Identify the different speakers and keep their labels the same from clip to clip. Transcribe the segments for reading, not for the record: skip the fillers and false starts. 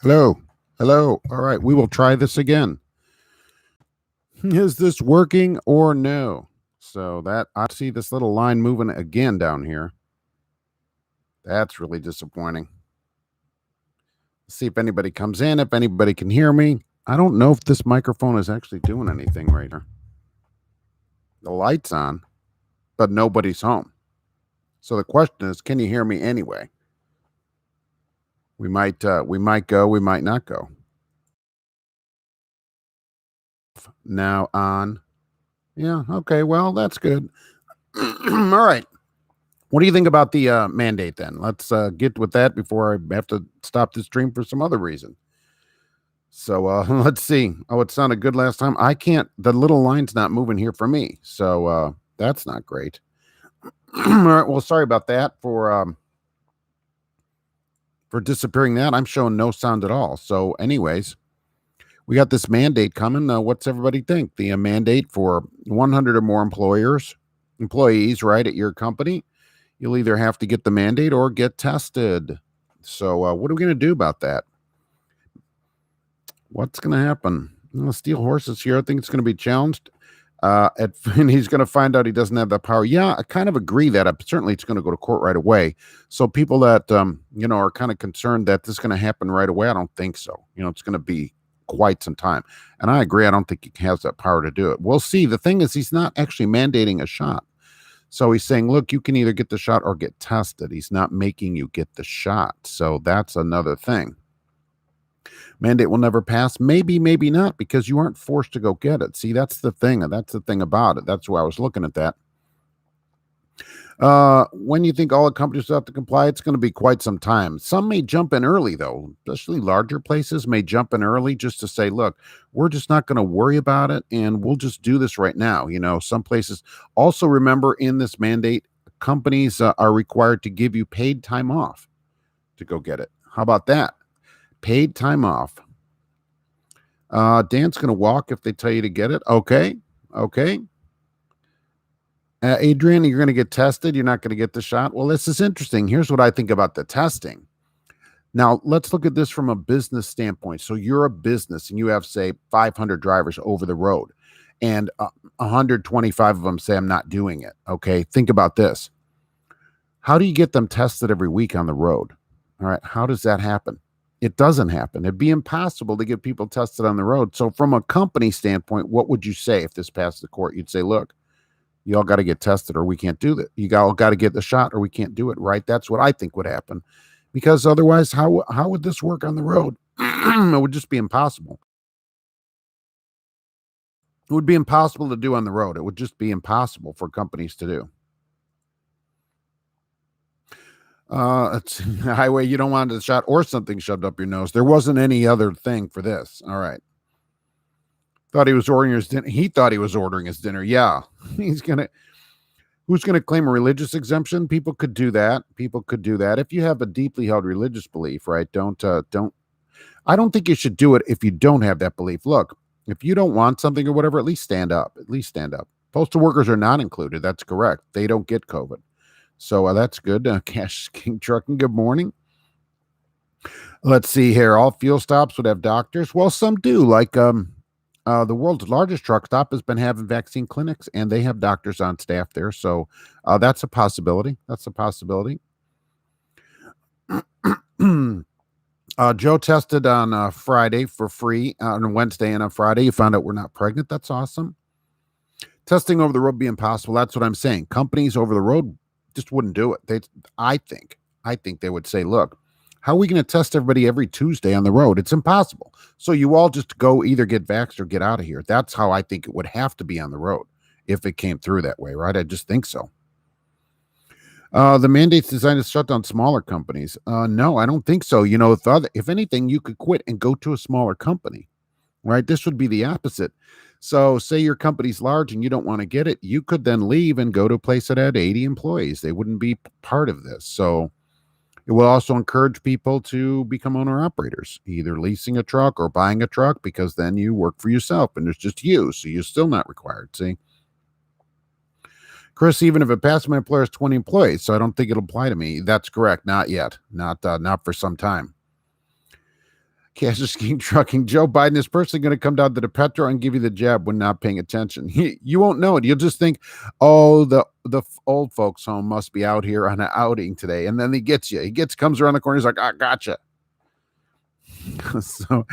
Speaker 1: Hello. Hello. All right. We will try this again. Is this working or no? So that I see this little line moving again down here. That's really disappointing. Let's see if anybody comes in, if anybody can hear me. I don't know if this microphone is actually doing anything right here. The light's on, but nobody's home. So the question is, can you hear me anyway? We might go, we might not go. Now on. Yeah, okay, well, that's good. All right. What do you think about the mandate then? Let's get with that before I have to stop the stream for some other reason. So let's see. Oh, it sounded good last time. I can't, the little line's not moving here for me. So that's not great. All right. Well, sorry about that for disappearing that. I'm showing no sound at all. So, anyways, we got this mandate coming. What's everybody think? The mandate for 100 or more employees, right, at your company. You'll either have to get the mandate or get tested. So, what are we going to do about that? What's going to happen? Steel horses here. I think it's going to be challenged. And he's going to find out he doesn't have that power. Yeah, I kind of agree that certainly it's going to go to court right away. So people that are kind of concerned that this is going to happen right away, I don't think so. It's going to be quite some time. And I agree. I don't think he has that power to do it. We'll see. The thing is, he's not actually mandating a shot. So he's saying, look, you can either get the shot or get tested. He's not making you get the shot. So that's another thing. Mandate will never pass. Maybe, maybe not, because you aren't forced to go get it. See, that's the thing. That's the thing about it. That's why I was looking at that. When you think all the companies have to comply, it's going to be quite some time. Some may jump in early, though, especially larger places may jump in early just to say, look, we're just not going to worry about it, and we'll just do this right now. Some places also, remember, in this mandate, companies are required to give you paid time off to go get it. How about that? Paid time off. Dan's going to walk if they tell you to get it. Okay. Adrian, you're going to get tested. You're not going to get the shot. Well, this is interesting. Here's what I think about the testing. Now, let's look at this from a business standpoint. So you're a business and you have, say, 500 drivers over the road, and 125 of them say, I'm not doing it. Okay. Think about this. How do you get them tested every week on the road? All right. How does that happen? It doesn't happen. It'd be impossible to get people tested on the road. So from a company standpoint, what would you say if this passed the court? You'd say, look, you all got to get tested or we can't do that. You all got to get the shot or we can't do it, right? That's what I think would happen. Because otherwise, how would this work on the road? It would just be impossible. It would be impossible to do on the road. It would just be impossible for companies to do. It's the highway. You don't want a shot or something shoved up your nose. There wasn't any other thing for this. All right. Thought he was ordering his dinner. He thought he was ordering his dinner. Yeah. Who's going to claim a religious exemption? People could do that. If you have a deeply held religious belief, right? I don't think you should do it if you don't have that belief. Look, if you don't want something or whatever, at least stand up. Postal workers are not included. That's correct. They don't get COVID. So that's good. Cash King Trucking, good morning. Let's see here. All fuel stops would have doctors. Well, some do. Like the world's largest truck stop has been having vaccine clinics, and they have doctors on staff there. So that's a possibility. Joe tested on Friday for free, on Wednesday and on Friday. You found out we're not pregnant. That's awesome. Testing over the road be impossible. That's what I'm saying. Companies over the road just wouldn't do it. I think they would say, look, how are we going to test everybody every Tuesday on the road? It's impossible. So you all just go either get vaxxed or get out of here. That's how I think it would have to be on the road if it came through that way, right? I just think so. The mandate's designed to shut down smaller companies. No, I don't think so. If anything, you could quit and go to a smaller company, right? This would be the opposite. So say your company's large and you don't want to get it, you could then leave and go to a place that had 80 employees. They wouldn't be part of this. So it will also encourage people to become owner operators, either leasing a truck or buying a truck, because then you work for yourself and there's just you. So you're still not required. See, Chris, even if it passed, my employer has 20 employees, so I don't think it'll apply to me. That's correct. Not yet. Not for some time. Cash is king trucking. Joe Biden is personally going to come down to the Petro and give you the jab when not paying attention. You won't know it. You'll just think, oh, the old folks home must be out here on an outing today. And then he gets you. Comes around the corner. He's like, I gotcha. So,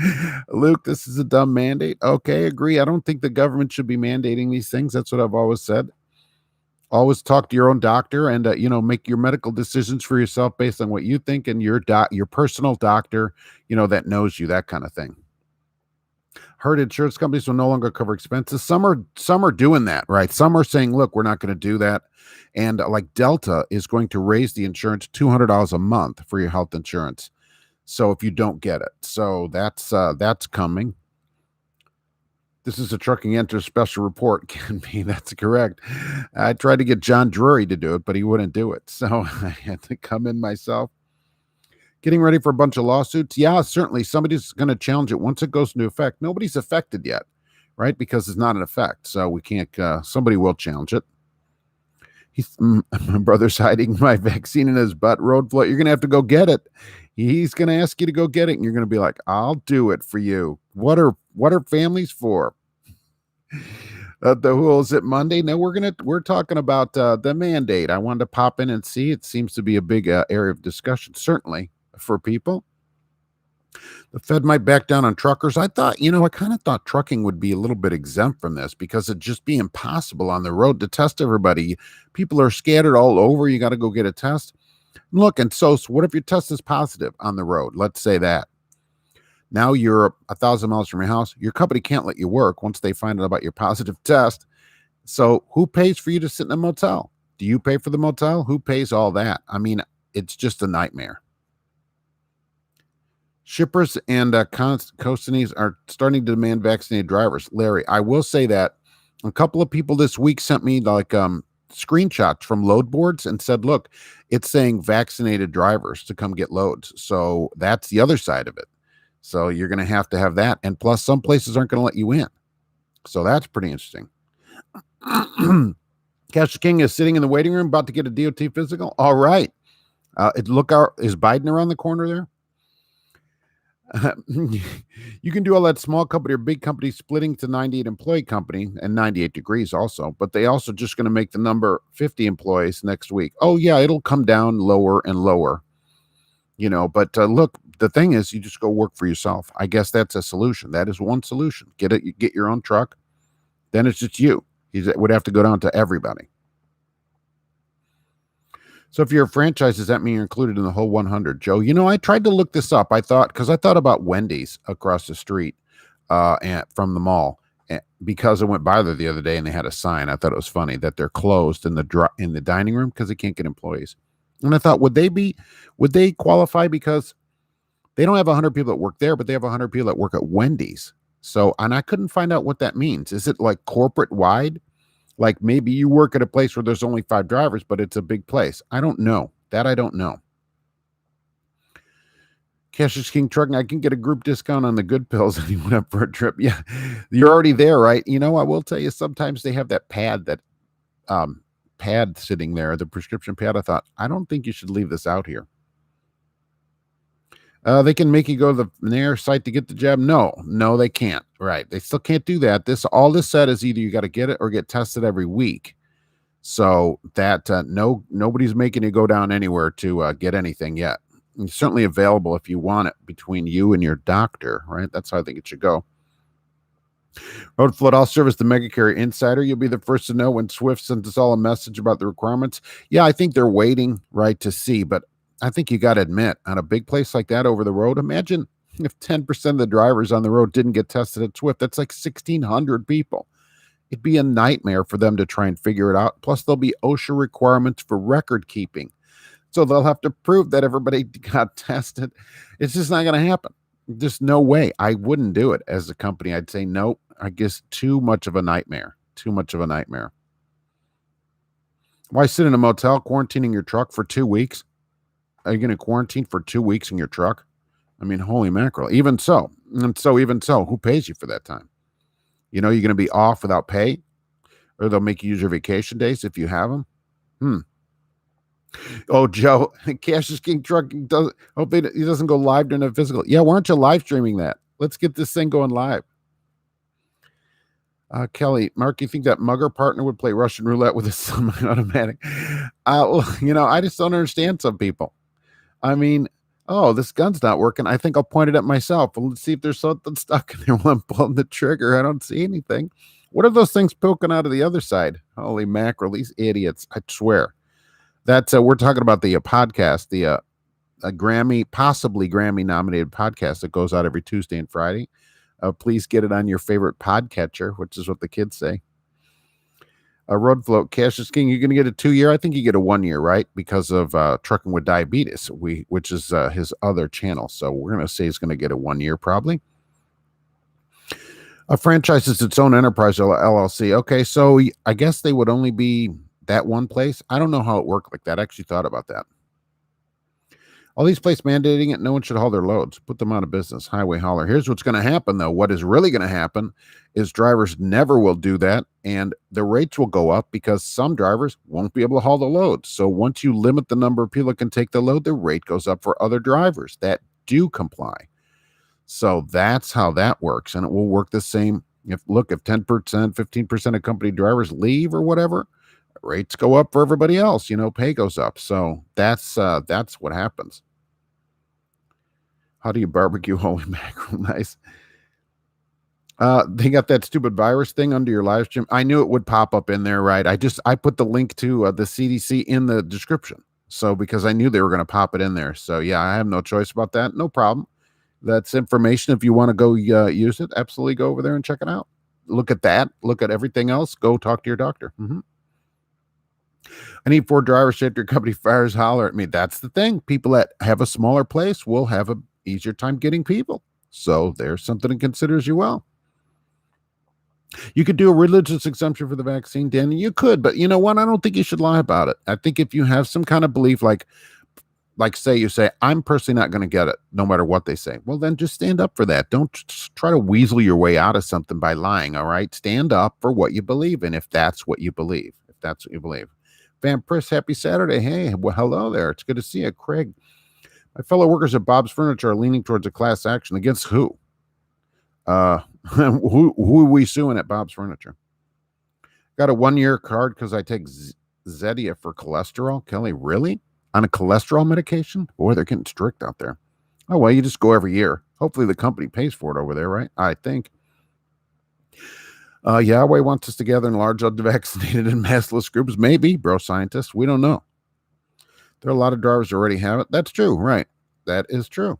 Speaker 1: Luke, this is a dumb mandate. Okay, agree. I don't think the government should be mandating these things. That's what I've always said. Always talk to your own doctor and make your medical decisions for yourself based on what you think and your personal doctor, that knows you, that kind of thing. Heard insurance companies will no longer cover expenses. Some are doing that, right? Some are saying, look, we're not going to do that. And like Delta is going to raise the insurance $200 a month for your health insurance. So if you don't get it, so that's coming. This is a Trucking Enter special report. Can be, that's correct. I tried to get John Drury to do it, but he wouldn't do it. So I had to come in myself. Getting ready for a bunch of lawsuits. Yeah, certainly somebody's going to challenge it once it goes into effect. Nobody's affected yet, right? Because it's not in effect. So we can't, somebody will challenge it. My brother's hiding my vaccine in his butt. Road float. You're going to have to go get it. He's going to ask you to go get it. And you're going to be like, I'll do it for you. What are families for? Who is it Monday? No, we're talking about the mandate. I wanted to pop in and see. It seems to be a big area of discussion, certainly for people. The Fed might back down on truckers. I kind of thought trucking would be a little bit exempt from this because it'd just be impossible on the road to test everybody. People are scattered all over. You got to go get a test. Look, and so what if your test is positive on the road? Let's say that. Now you're 1,000 miles from your house. Your company can't let you work once they find out about your positive test. So who pays for you to sit in a motel? Do you pay for the motel? Who pays all that? I mean, it's just a nightmare. Shippers and consignees are starting to demand vaccinated drivers. Larry, I will say that a couple of people this week sent me screenshots from load boards and said, look, it's saying vaccinated drivers to come get loads. So that's the other side of it. So you're going to have that. And plus, some places aren't going to let you in. So that's pretty interesting. Cash King is sitting in the waiting room about to get a DOT physical. All right. Is Biden around the corner there? You can do all that small company or big company splitting to 98 employee company and 98 degrees also, but they also just going to make the number 50 employees next week. Oh yeah, it'll come down lower and lower, but look, the thing is you just go work for yourself. I guess that's a solution. That is one solution. Get your own truck. Then it's just you. It would have to go down to everybody. So if you're a franchise, does that mean you're included in the whole 100? Joe, I tried to look this up. I thought about Wendy's across the street from the mall because I went by there the other day and they had a sign. I thought it was funny that they're closed in the dining room because they can't get employees. And I thought, would they qualify because they don't have 100 people that work there, but they have 100 people that work at Wendy's. So, and I couldn't find out what that means. Is it like corporate wide? Like maybe you work at a place where there's only 5 drivers, but it's a big place. I don't know. That I don't know. Cash King Trucking, I can get a group discount on the good pills and he went up for a trip. Yeah, you're already there, right? I will tell you, sometimes they have that pad sitting there, the prescription pad. I thought, I don't think you should leave this out here. They can make you go to the NAIR site to get the jab. No, they can't. Right. They still can't do that. All this said is either you got to get it or get tested every week. So that nobody's making you go down anywhere to get anything yet. It's certainly available if you want it between you and your doctor, right? That's how I think it should go. Road Flood, I'll service the Mega Carrier Insider. You'll be the first to know when Swift sends us all a message about the requirements. Yeah, I think they're waiting, right, to see. But I think you got to admit, on a big place like that over the road, imagine if 10% of the drivers on the road didn't get tested at Swift. That's like 1,600 people. It'd be a nightmare for them to try and figure it out. Plus, there'll be OSHA requirements for record keeping. So they'll have to prove that everybody got tested. It's just not going to happen. Just no way. I wouldn't do it as a company. I'd say, nope, I guess too much of a nightmare. Too much of a nightmare. Why sit in a motel quarantining your truck for 2 weeks? Are you going to quarantine for 2 weeks in your truck? I mean, holy mackerel. Even so, who pays you for that time? You're going to be off without pay? Or they'll make you use your vacation days if you have them? Oh, Joe, Cash is King Trucking does hope he doesn't go live during a physical. Yeah, why aren't you live streaming that? Let's get this thing going live. Kelly, Mark, you think that mugger partner would play Russian roulette with a semi-automatic? I just don't understand some people. I mean, oh, this gun's not working. I think I'll point it at myself. Well, let's see if there's something stuck in there while I'm pulling the trigger. I don't see anything. What are those things poking out of the other side? Holy mackerel, these idiots! I swear. That's we're talking about the podcast, the a Grammy, possibly Grammy nominated podcast that goes out every Tuesday and Friday. Please get it on your favorite podcatcher, which is what the kids say. Road Float, Cash is King. You're going to get a 2-year. I think you get a 1 year, right? Because of Trucking with Diabetes, which is his other channel. So we're going to say he's going to get a 1 year probably. A franchise is its own enterprise LLC. Okay, so I guess they would only be that one place. I don't know how it worked like that. I actually thought about that. All these places mandating it, no one should haul their loads. Put them out of business. Highway hauler. Here's what's going to happen, though. What is really going to happen is drivers never will do that, and the rates will go up because some drivers won't be able to haul the load. So once you limit the number of people that can take the load, the rate goes up for other drivers that do comply. So that's how that works, and it will work the same. If 10%, 15% of company drivers leave or whatever, rates go up for everybody else. Pay goes up. So that's what happens. How do you barbecue? Holy mackerel. Nice. They got that stupid virus thing under your live stream. I knew it would pop up in there, right? I put the link to the CDC in the description. So because I knew they were going to pop it in there. So yeah, I have no choice about that. No problem. That's information. If you want to go use it, absolutely go over there and check it out. Look at that. Look at everything else. Go talk to your doctor. I need 4 drivers. Shape your company fires, holler at me. That's the thing. People that have a smaller place will have a easier time getting people. So there's something to consider as well. You could do a religious exemption for the vaccine, Danny. You could, but you know what? I don't think you should lie about it. I think if you have some kind of belief, like say you say, I'm personally not going to get it, no matter what they say. Well, then just stand up for that. Don't try to weasel your way out of something by lying. All right. Stand up for what you believe in. If that's what you believe. Van Priss, happy Saturday. Hey, well, hello there. It's good to see you, Craig. My fellow workers at Bob's Furniture are leaning towards a class action against who? Who are we suing at Bob's Furniture? Got a 1-year card because I take Zetia for cholesterol. Kelly, really? On a cholesterol medication? Boy, they're getting strict out there. Oh, well, you just go every year. Hopefully the company pays for it over there, right? I think. Yahweh wants us together in large unvaccinated and maskless groups. Maybe, bro scientists. We don't know. There are a lot of drivers who already have it. That's true, right? That is true.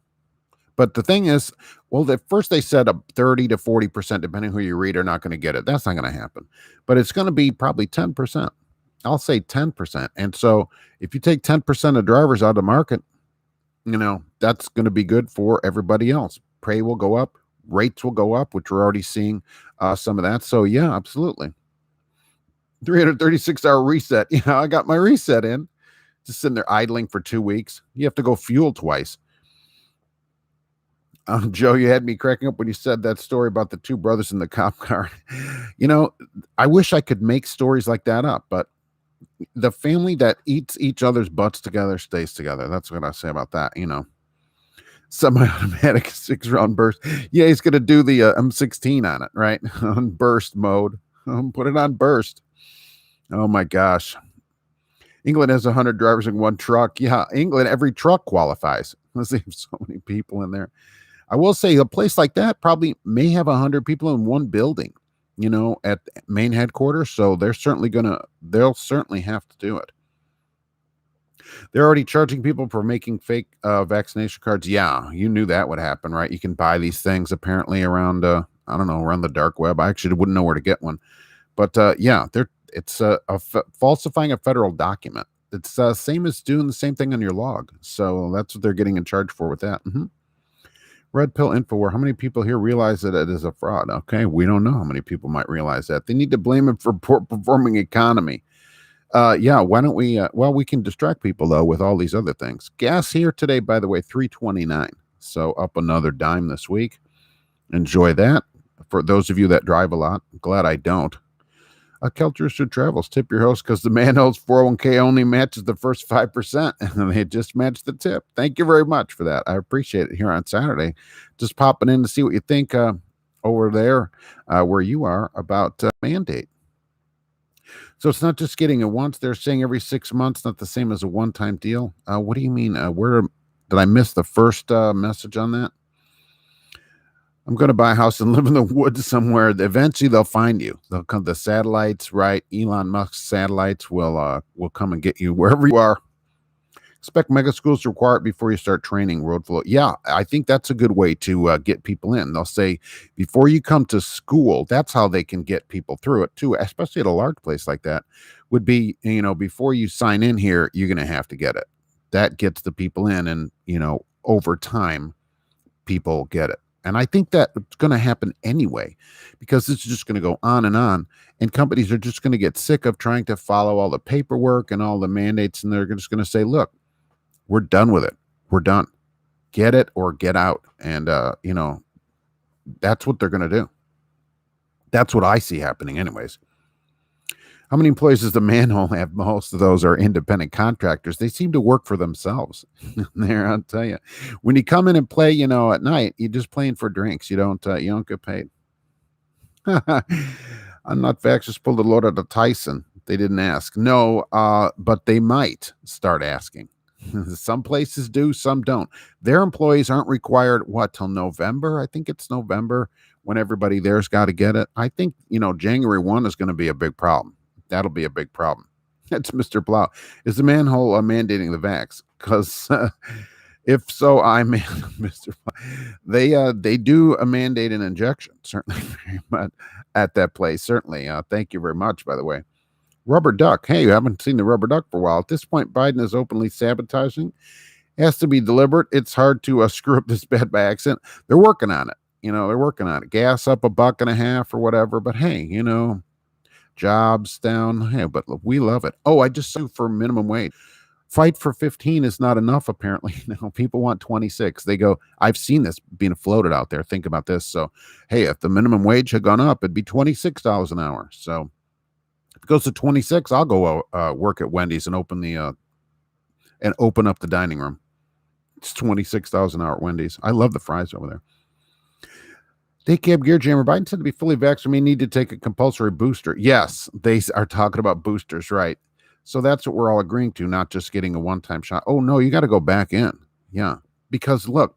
Speaker 1: But the thing is, well, at first they said 30 to 40%, depending who you read, are not going to get it. That's not going to happen. But it's going to be probably 10%. I'll say 10%. And so if you take 10% of drivers out of the market, that's going to be good for everybody else. Pay will go up. Rates will go up, which we're already seeing some of that. So, yeah, absolutely. 336-hour reset. I got my reset in. Just sitting there idling for 2 weeks. You have to go fuel twice. Joe, you had me cracking up when you said that story about the 2 brothers in the cop car. I wish I could make stories like that up, but the family that eats each other's butts together stays together. That's what I say about that, Semi-automatic 6-round burst. Yeah, he's going to do the M16 on it, right? On burst mode. Put it on burst. Oh, my gosh. England has 100 drivers in one truck. Yeah, England, every truck qualifies. They have so many people in there. I will say a place like that probably may have 100 people in one building, at main headquarters. So they'll certainly have to do it. They're already charging people for making fake vaccination cards. Yeah, you knew that would happen, right? You can buy these things apparently around, around the dark web. I actually wouldn't know where to get one. But yeah, it's falsifying a federal document. It's same as doing the same thing on your log. So that's what they're getting in charge for with that. Red Pill Infowar. How many people here realize that it is a fraud? Okay, we don't know how many people might realize that. They need to blame it for poor performing economy. Yeah, why don't we? We can distract people though with all these other things. Gas here today, by the way, $3.29. So up another dime this week. Enjoy that. For those of you that drive a lot, I'm glad I don't. Keltruster Travels, tip your host because the manhole's 401k only matches the first 5%, and they just matched the tip. Thank you very much for that. I appreciate it here on Saturday. Just popping in to see what you think over there where you are about mandate. So it's not just getting it once. They're saying every 6 months, not the same as a one-time deal. What do you mean? Where did I miss the first message on that? I'm going to buy a house and live in the woods somewhere. Eventually, they'll find you. They'll come. The satellites, right? Elon Musk's satellites will come and get you wherever you are. Expect mega schools to require it before you start training road flow. Yeah, I think that's a good way to get people in. They'll say before you come to school, that's how they can get people through it too, especially at a large place like that. Would be, before you sign in here, you're going to have to get it. That gets the people in, and over time, people get it. And I think that it's going to happen anyway, because it's just going to go on, and companies are just going to get sick of trying to follow all the paperwork and all the mandates, and they're just going to say, look, we're done with it. We're done. Get it or get out. And, that's what they're going to do. That's what I see happening anyways. How many employees does the manhole have? Most of those are independent contractors. They seem to work for themselves. There, I'll tell you. When you come in and play, at night, you're just playing for drinks. You don't get paid. I'm not vaxxed. Just pulled the load out of Tyson. They didn't ask. No, but they might start asking. Some places do, some don't. Their employees aren't required, till November? I think it's November when everybody there's got to get it. I think, January 1 is going to be a big problem. That'll be a big problem. That's Mr. Blau. Is the manhole mandating the vax? Because if so, I'm Mr. Blau. They do mandate an injection, certainly, but at that place, certainly. Thank you very much, by the way. Rubber duck. Hey, you haven't seen the rubber duck for a while. At this point, Biden is openly sabotaging. It has to be deliberate. It's hard to screw up this bad by accident. They're working on it. They're working on it. Gas up $1.50 or whatever. But hey, jobs down. Hey, but look, we love it. Oh, I just sued for minimum wage. Fight for 15 is not enough, apparently. Now people want 26. They go, I've seen this being floated out there. Think about this. So, hey, if the minimum wage had gone up, it'd be $26 an hour. So if it goes to 26, I'll go work at Wendy's and open up the dining room. It's $26 an hour at Wendy's. I love the fries over there. Day Cab Gear Jammer. Biden said to be fully vaccinated, we need to take a compulsory booster. Yes, they are talking about boosters, right? So that's what we're all agreeing to, not just getting a one-time shot. Oh, no, you got to go back in. Yeah, because look,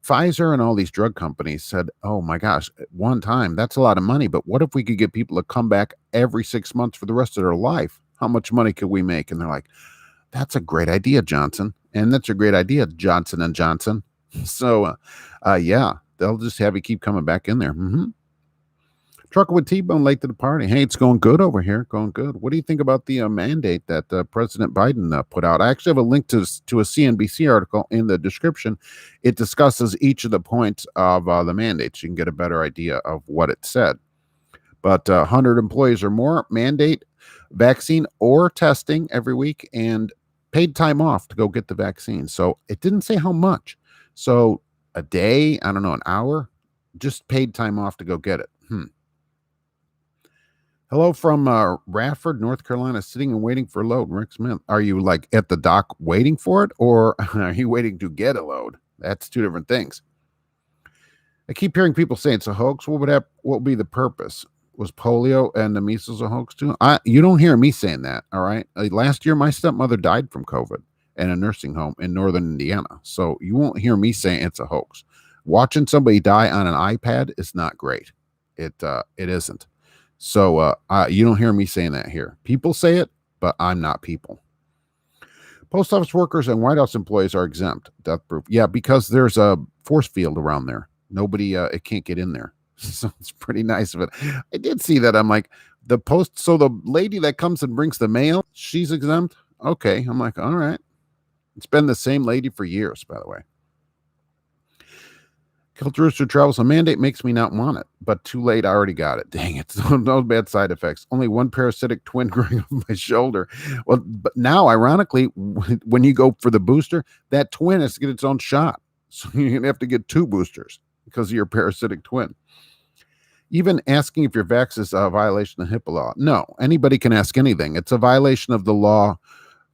Speaker 1: Pfizer and all these drug companies said, oh my gosh, one time, that's a lot of money. But what if we could get people to come back every 6 months for the rest of their life? How much money could we make? And they're like, that's a great idea, Johnson. And that's a great idea, Johnson & Johnson. So, yeah, they'll just have you keep coming back in there. Mm-hmm. Trucker with T-Bone late to the party. Hey, it's going good over here. Going good. What do you think about the mandate that President Biden put out? I actually have a link to a CNBC article in the description. It discusses each of the points of the mandates. You can get a better idea of what it said. But 100 employees or more, mandate vaccine or testing every week, and paid time off to go get the vaccine. So it didn't say how much. So a day, I don't know, an hour, just paid time off to go get it. Hello from Radford, North Carolina, sitting and waiting for a load. Rick Smith, are you like at the dock waiting for it, or are you waiting to get a load? That's two different things. I keep hearing people say it's a hoax. What would be the purpose? Was polio and the measles a hoax too? You don't hear me saying that, all right? Last year, my stepmother died from COVID in a nursing home in northern Indiana. So you won't hear me saying it's a hoax. Watching somebody die on an iPad is not great. It isn't. So you don't hear me saying that here. People say it, but I'm not people. Post office workers and White House employees are exempt. Death proof. Yeah, because there's a force field around there. Nobody, it can't get in there. So it's pretty nice of it. I did see that. I'm like, so the lady that comes and brings the mail, she's exempt. Okay. I'm like, all right. It's been the same lady for years, by the way. Killed Rooster Travels. A mandate makes me not want it, but too late. I already got it. Dang it. No bad side effects. Only one parasitic twin growing on my shoulder. Well, but now, ironically, when you go for the booster, that twin has to get its own shot. So you're going to have to get two boosters because of your parasitic twin. Even asking if your vax is a violation of HIPAA law. No, anybody can ask anything. It's a violation of the law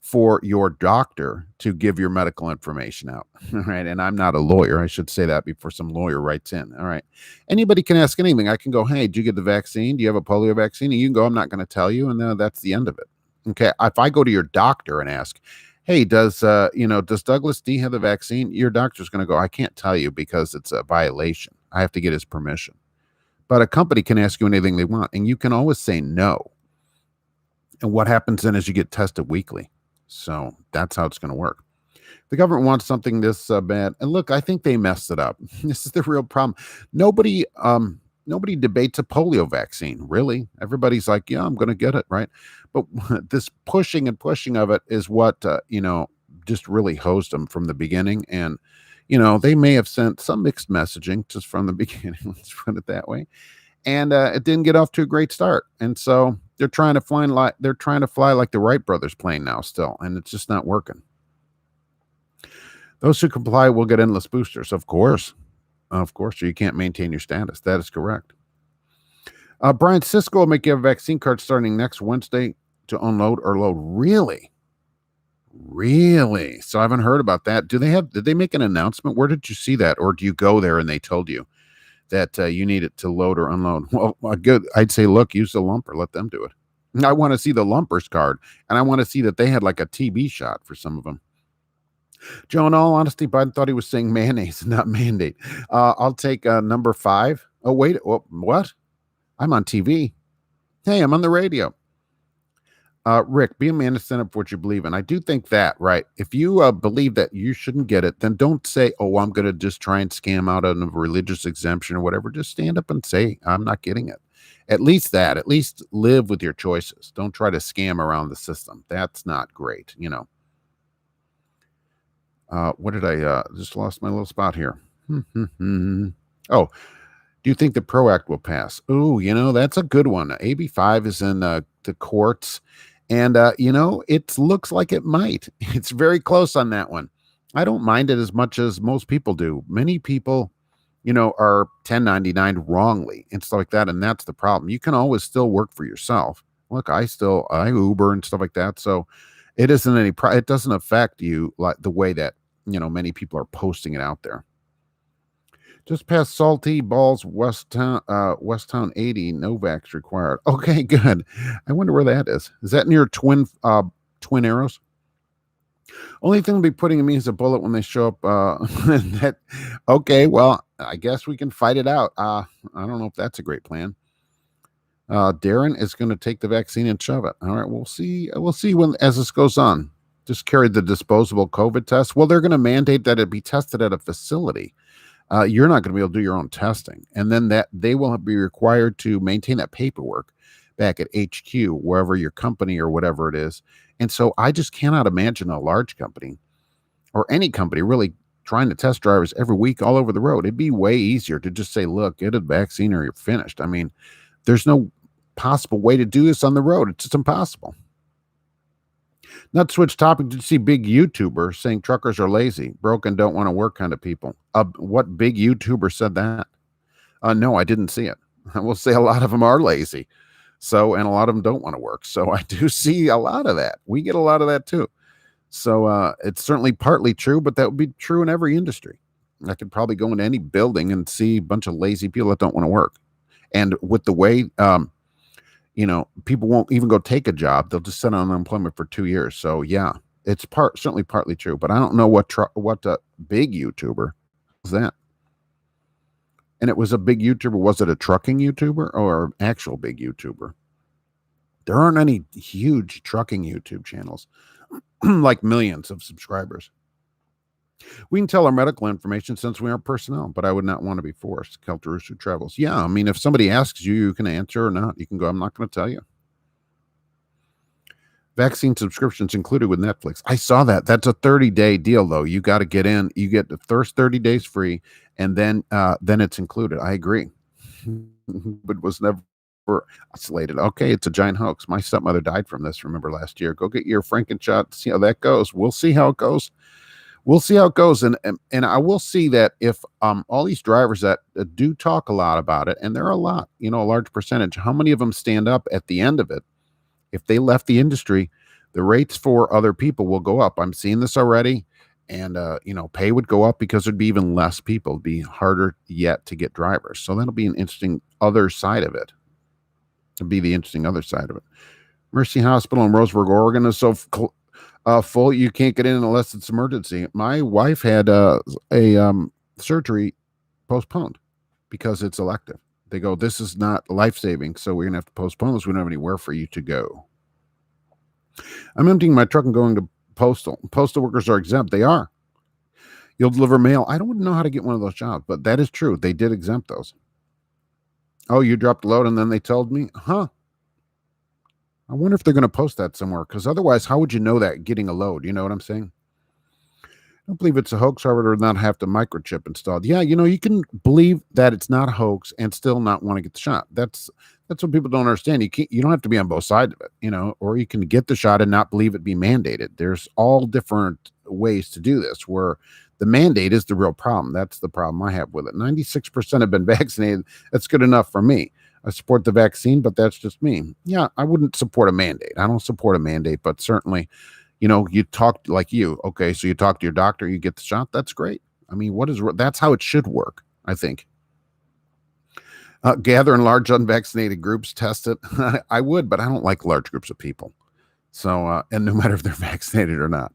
Speaker 1: for your doctor to give your medical information out. All right. And I'm not a lawyer. I should say that before some lawyer writes in. All right. Anybody can ask anything. I can go, hey, did you get the vaccine? Do you have a polio vaccine? And you can go, I'm not going to tell you. And then that's the end of it. Okay. If I go to your doctor and ask, hey, does Douglas D have the vaccine? Your doctor's going to go, I can't tell you because it's a violation. I have to get his permission. But a company can ask you anything they want, and you can always say no. And what happens then is you get tested weekly. So that's how it's going to work. The government wants something this bad. And look, I think they messed it up. This is the real problem. Nobody debates a polio vaccine, really. Everybody's like, yeah, I'm going to get it, right? But this pushing and pushing of it is what, just really hosed them from the beginning. And, they may have sent some mixed messaging just from the beginning. Let's put it that way. And it didn't get off to a great start. And so they're trying to fly like the Wright brothers plane now still, and it's just not working. Those who comply will get endless boosters, of course, or you can't maintain your status. That is correct. Brian, Cisco will make you a vaccine card starting next Wednesday to unload or load. Really? So I haven't heard about that. Did they make an announcement? Where did you see that? Or do you go there and they told you that you need it to load or unload? Well, good. I'd say, look, use the lumper. Let them do it. I want to see the lumpers card, and I want to see that they had like a TB shot for some of them. Joe, in all honesty, Biden thought he was saying mayonnaise, not mandate. I'll take number 5. Oh, wait. What? I'm on TV. Hey, I'm on the radio. Rick, be a man to stand up for what you believe in. I do think that, right? If you believe that you shouldn't get it, then don't say, oh, I'm going to just try and scam out of a religious exemption or whatever. Just stand up and say, I'm not getting it. At least live with your choices. Don't try to scam around the system. That's not great, What did I just lost my little spot here? Oh, do you think the PRO Act will pass? Oh, that's a good one. AB 5 is in the courts. And, it looks like it might. It's very close on that one. I don't mind it as much as most people do. Many people, are 1099 wrongly and stuff like that. And that's the problem. You can always still work for yourself. Look, I Uber and stuff like that. So it doesn't affect you like the way that, many people are posting it out there. Just past Salty Balls, Westtown 80, no vax required. Okay, good. I wonder where that is. Is that near Twin Arrows? Only thing to be putting in me is a bullet when they show up. Okay, well, I guess we can fight it out. I don't know if that's a great plan. Darren is going to take the vaccine and shove it. All right, we'll see. We'll see as this goes on. Just carry the disposable COVID test. Well, they're going to mandate that it be tested at a facility. You're not going to be able to do your own testing. And then that they will be required to maintain that paperwork back at HQ, wherever your company or whatever it is. And so I just cannot imagine a large company or any company really trying to test drivers every week all over the road. It'd be way easier to just say, look, get a vaccine or you're finished. I mean, there's no possible way to do this on the road. It's just impossible. Not to switch topic, did you see big YouTuber saying truckers are lazy, broken, don't want to work kind of people? What big YouTuber said that? No, I didn't see it. I will say a lot of them are lazy. So, and a lot of them don't want to work. So I do see a lot of that. We get a lot of that too. So it's certainly partly true, but that would be true in every industry. I could probably go into any building and see a bunch of lazy people that don't want to work. And with the way, people won't even go take a job. They'll just sit on unemployment for 2 years. So yeah, it's certainly partly true, but I don't know what big YouTuber was that. And it was a big YouTuber. Was it a trucking YouTuber or an actual big YouTuber? There aren't any huge trucking YouTube channels, like millions of subscribers. We can tell our medical information since we aren't personnel, but I would not want to be forced. Keltarus travels. Yeah, I mean, if somebody asks you, you can answer or not. You can go, I'm not going to tell you. Vaccine subscriptions included with Netflix. I saw that. That's a 30-day deal, though. You got to get in. You get the first 30 days free, and then it's included. I agree. But it was never isolated. Okay, it's a giant hoax. My stepmother died from this, remember, last year. Go get your Frankenshot. See how that goes. We'll see how it goes. We'll see how it goes, and I will see that if all these drivers that do talk a lot about it, and there are a lot, a large percentage, how many of them stand up at the end of it? If they left the industry, the rates for other people will go up. I'm seeing this already, and pay would go up because there'd be even less people. It'd be harder yet to get drivers. So that'll be an interesting other side of it. To be the interesting other side of it. Mercy Hospital in Roseburg, Oregon is so full you can't get in unless it's emergency. My wife had a surgery postponed because it's elective. They go, this is not life saving, so we're gonna have to postpone this. We don't have anywhere for you to go. I'm emptying my truck and going to postal. Postal workers are exempt. They are. You'll deliver mail. I don't know how to get one of those jobs, but that is true. They did exempt those. Oh, you dropped the load and then they told me, huh? I wonder if they're going to post that somewhere, because otherwise, how would you know that getting a load? You know what I'm saying? I don't believe it's a hoax. I would not have to microchip installed. Yeah, you can believe that it's not a hoax and still not want to get the shot. That's what people don't understand. You don't have to be on both sides of it, or you can get the shot and not believe it be mandated. There's all different ways to do this, where the mandate is the real problem. That's the problem I have with it. 96% have been vaccinated. That's good enough for me. I support the vaccine, but that's just me. Yeah, I wouldn't support a mandate. I don't support a mandate, but certainly, you talk like okay, so you talk to your doctor, you get the shot. That's great. I mean, that's how it should work, I think. Gather in large unvaccinated groups, test it. I would, but I don't like large groups of people. So, and no matter if they're vaccinated or not.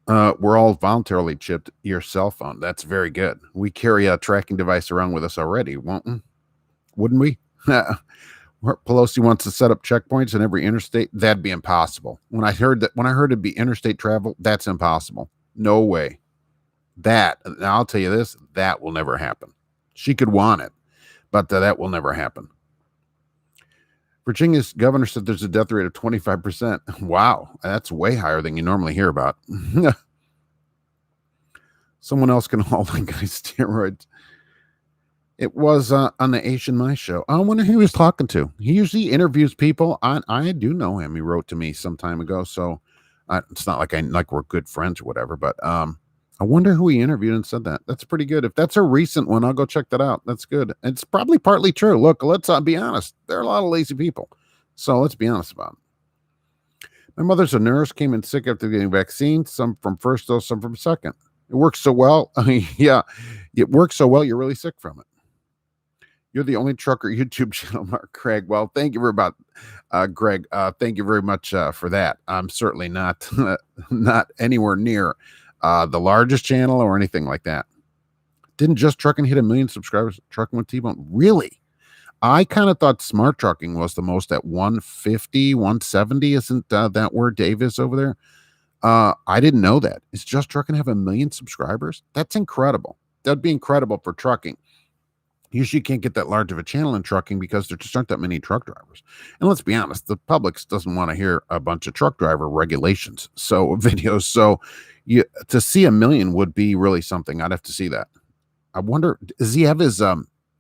Speaker 1: We're all voluntarily chipped your cell phone. That's very good. We carry a tracking device around with us already, wouldn't we? Pelosi wants to set up checkpoints in every interstate. That'd be impossible. When I heard it'd be interstate travel, that's impossible. No way. I'll tell you this, that will never happen. She could want it, but that will never happen. Virginia's governor said there's a death rate of 25%. Wow, that's way higher than you normally hear about. Someone else can haul that guy's steroids. It was on the Asian My Show. I wonder who he was talking to. He usually interviews people. I do know him. He wrote to me some time ago, so it's not like we're good friends or whatever. But I wonder who he interviewed and said that. That's pretty good. If that's a recent one, I'll go check that out. That's good. It's probably partly true. Look, let's be honest. There are a lot of lazy people, so let's be honest about it. My mother's a nurse. Came in sick after getting vaccines. Some from first dose, some from second. It works so well. I mean, yeah, it works so well. You're really sick from it. You're the only trucker YouTube channel, Mark Craig. Well, thank you Greg. Thank you very much for that. I'm certainly not not anywhere near the largest channel or anything like that. Didn't Just Trucking hit 1 million subscribers? Trucking with T-Bone? Really? I kind of thought Smart Trucking was the most at 150, 170. Isn't that where Dave is over there? I didn't know that. Is Just Trucking have 1 million subscribers? That's incredible. That'd be incredible for trucking. Usually you can't get that large of a channel in trucking because there just aren't that many truck drivers. And let's be honest, the public doesn't want to hear a bunch of truck driver regulations, so videos. So to see 1 million would be really something. I'd have to see that. I wonder, does he have his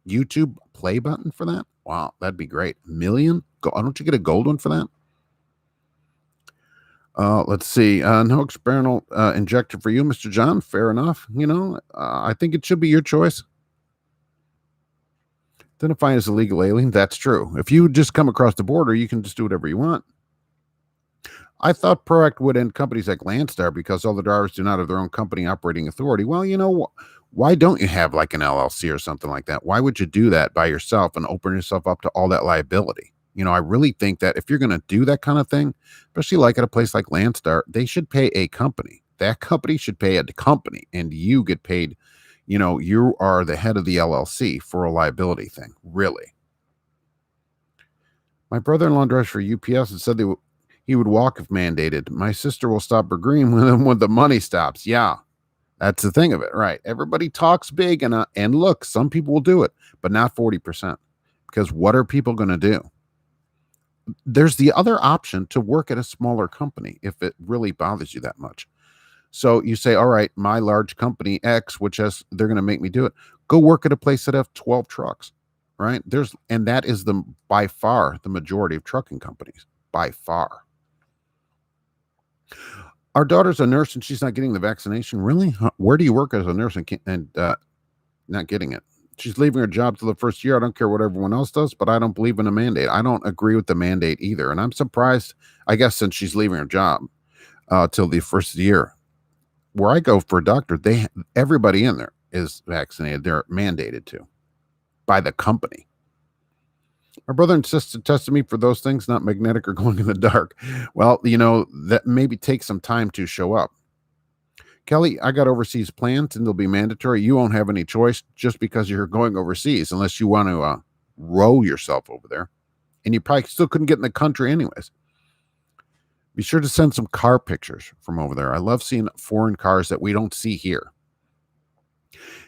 Speaker 1: YouTube play button for that? Wow, that'd be great. 1 million? Don't you get a gold one for that? Let's see. No experimental injector for you, Mr. John. Fair enough. I think it should be your choice. Identifying as a legal alien, that's true. If you just come across the border, you can just do whatever you want. I thought ProAct would end companies like Landstar because all the drivers do not have their own company operating authority. Well, why don't you have like an LLC or something like that? Why would you do that by yourself and open yourself up to all that liability? I really think that if you're going to do that kind of thing, especially like at a place like Landstar, they should pay a company. That company should pay a company, and you get paid. You are the head of the LLC for a liability thing. Really. My brother-in-law drives for UPS and said he would walk if mandated. My sister will stop agreeing with him when the money stops. Yeah, that's the thing of it, right? Everybody talks big, and look, some people will do it, but not 40%. Because what are people going to do? There's the other option to work at a smaller company if it really bothers you that much. So you say, all right, my large company X, they're going to make me do it. Go work at a place that have 12 trucks, right? And that is by far the majority of trucking companies, by far. Our daughter's a nurse and she's not getting the vaccination. Really? Huh, where do you work as a nurse and not getting it? She's leaving her job till the first year. I don't care what everyone else does, but I don't believe in a mandate. I don't agree with the mandate either. And I'm surprised, I guess, since she's leaving her job till the first year. Where I go for a doctor, everybody in there is vaccinated. They're mandated to by the company. My brother and sister tested me for those things, not magnetic or glowing in the dark. Well, that maybe takes some time to show up. Kelly, I got overseas plans and they'll be mandatory. You won't have any choice just because you're going overseas unless you want to row yourself over there. And you probably still couldn't get in the country anyways. Be sure to send some car pictures from over there. I love seeing foreign cars that we don't see here.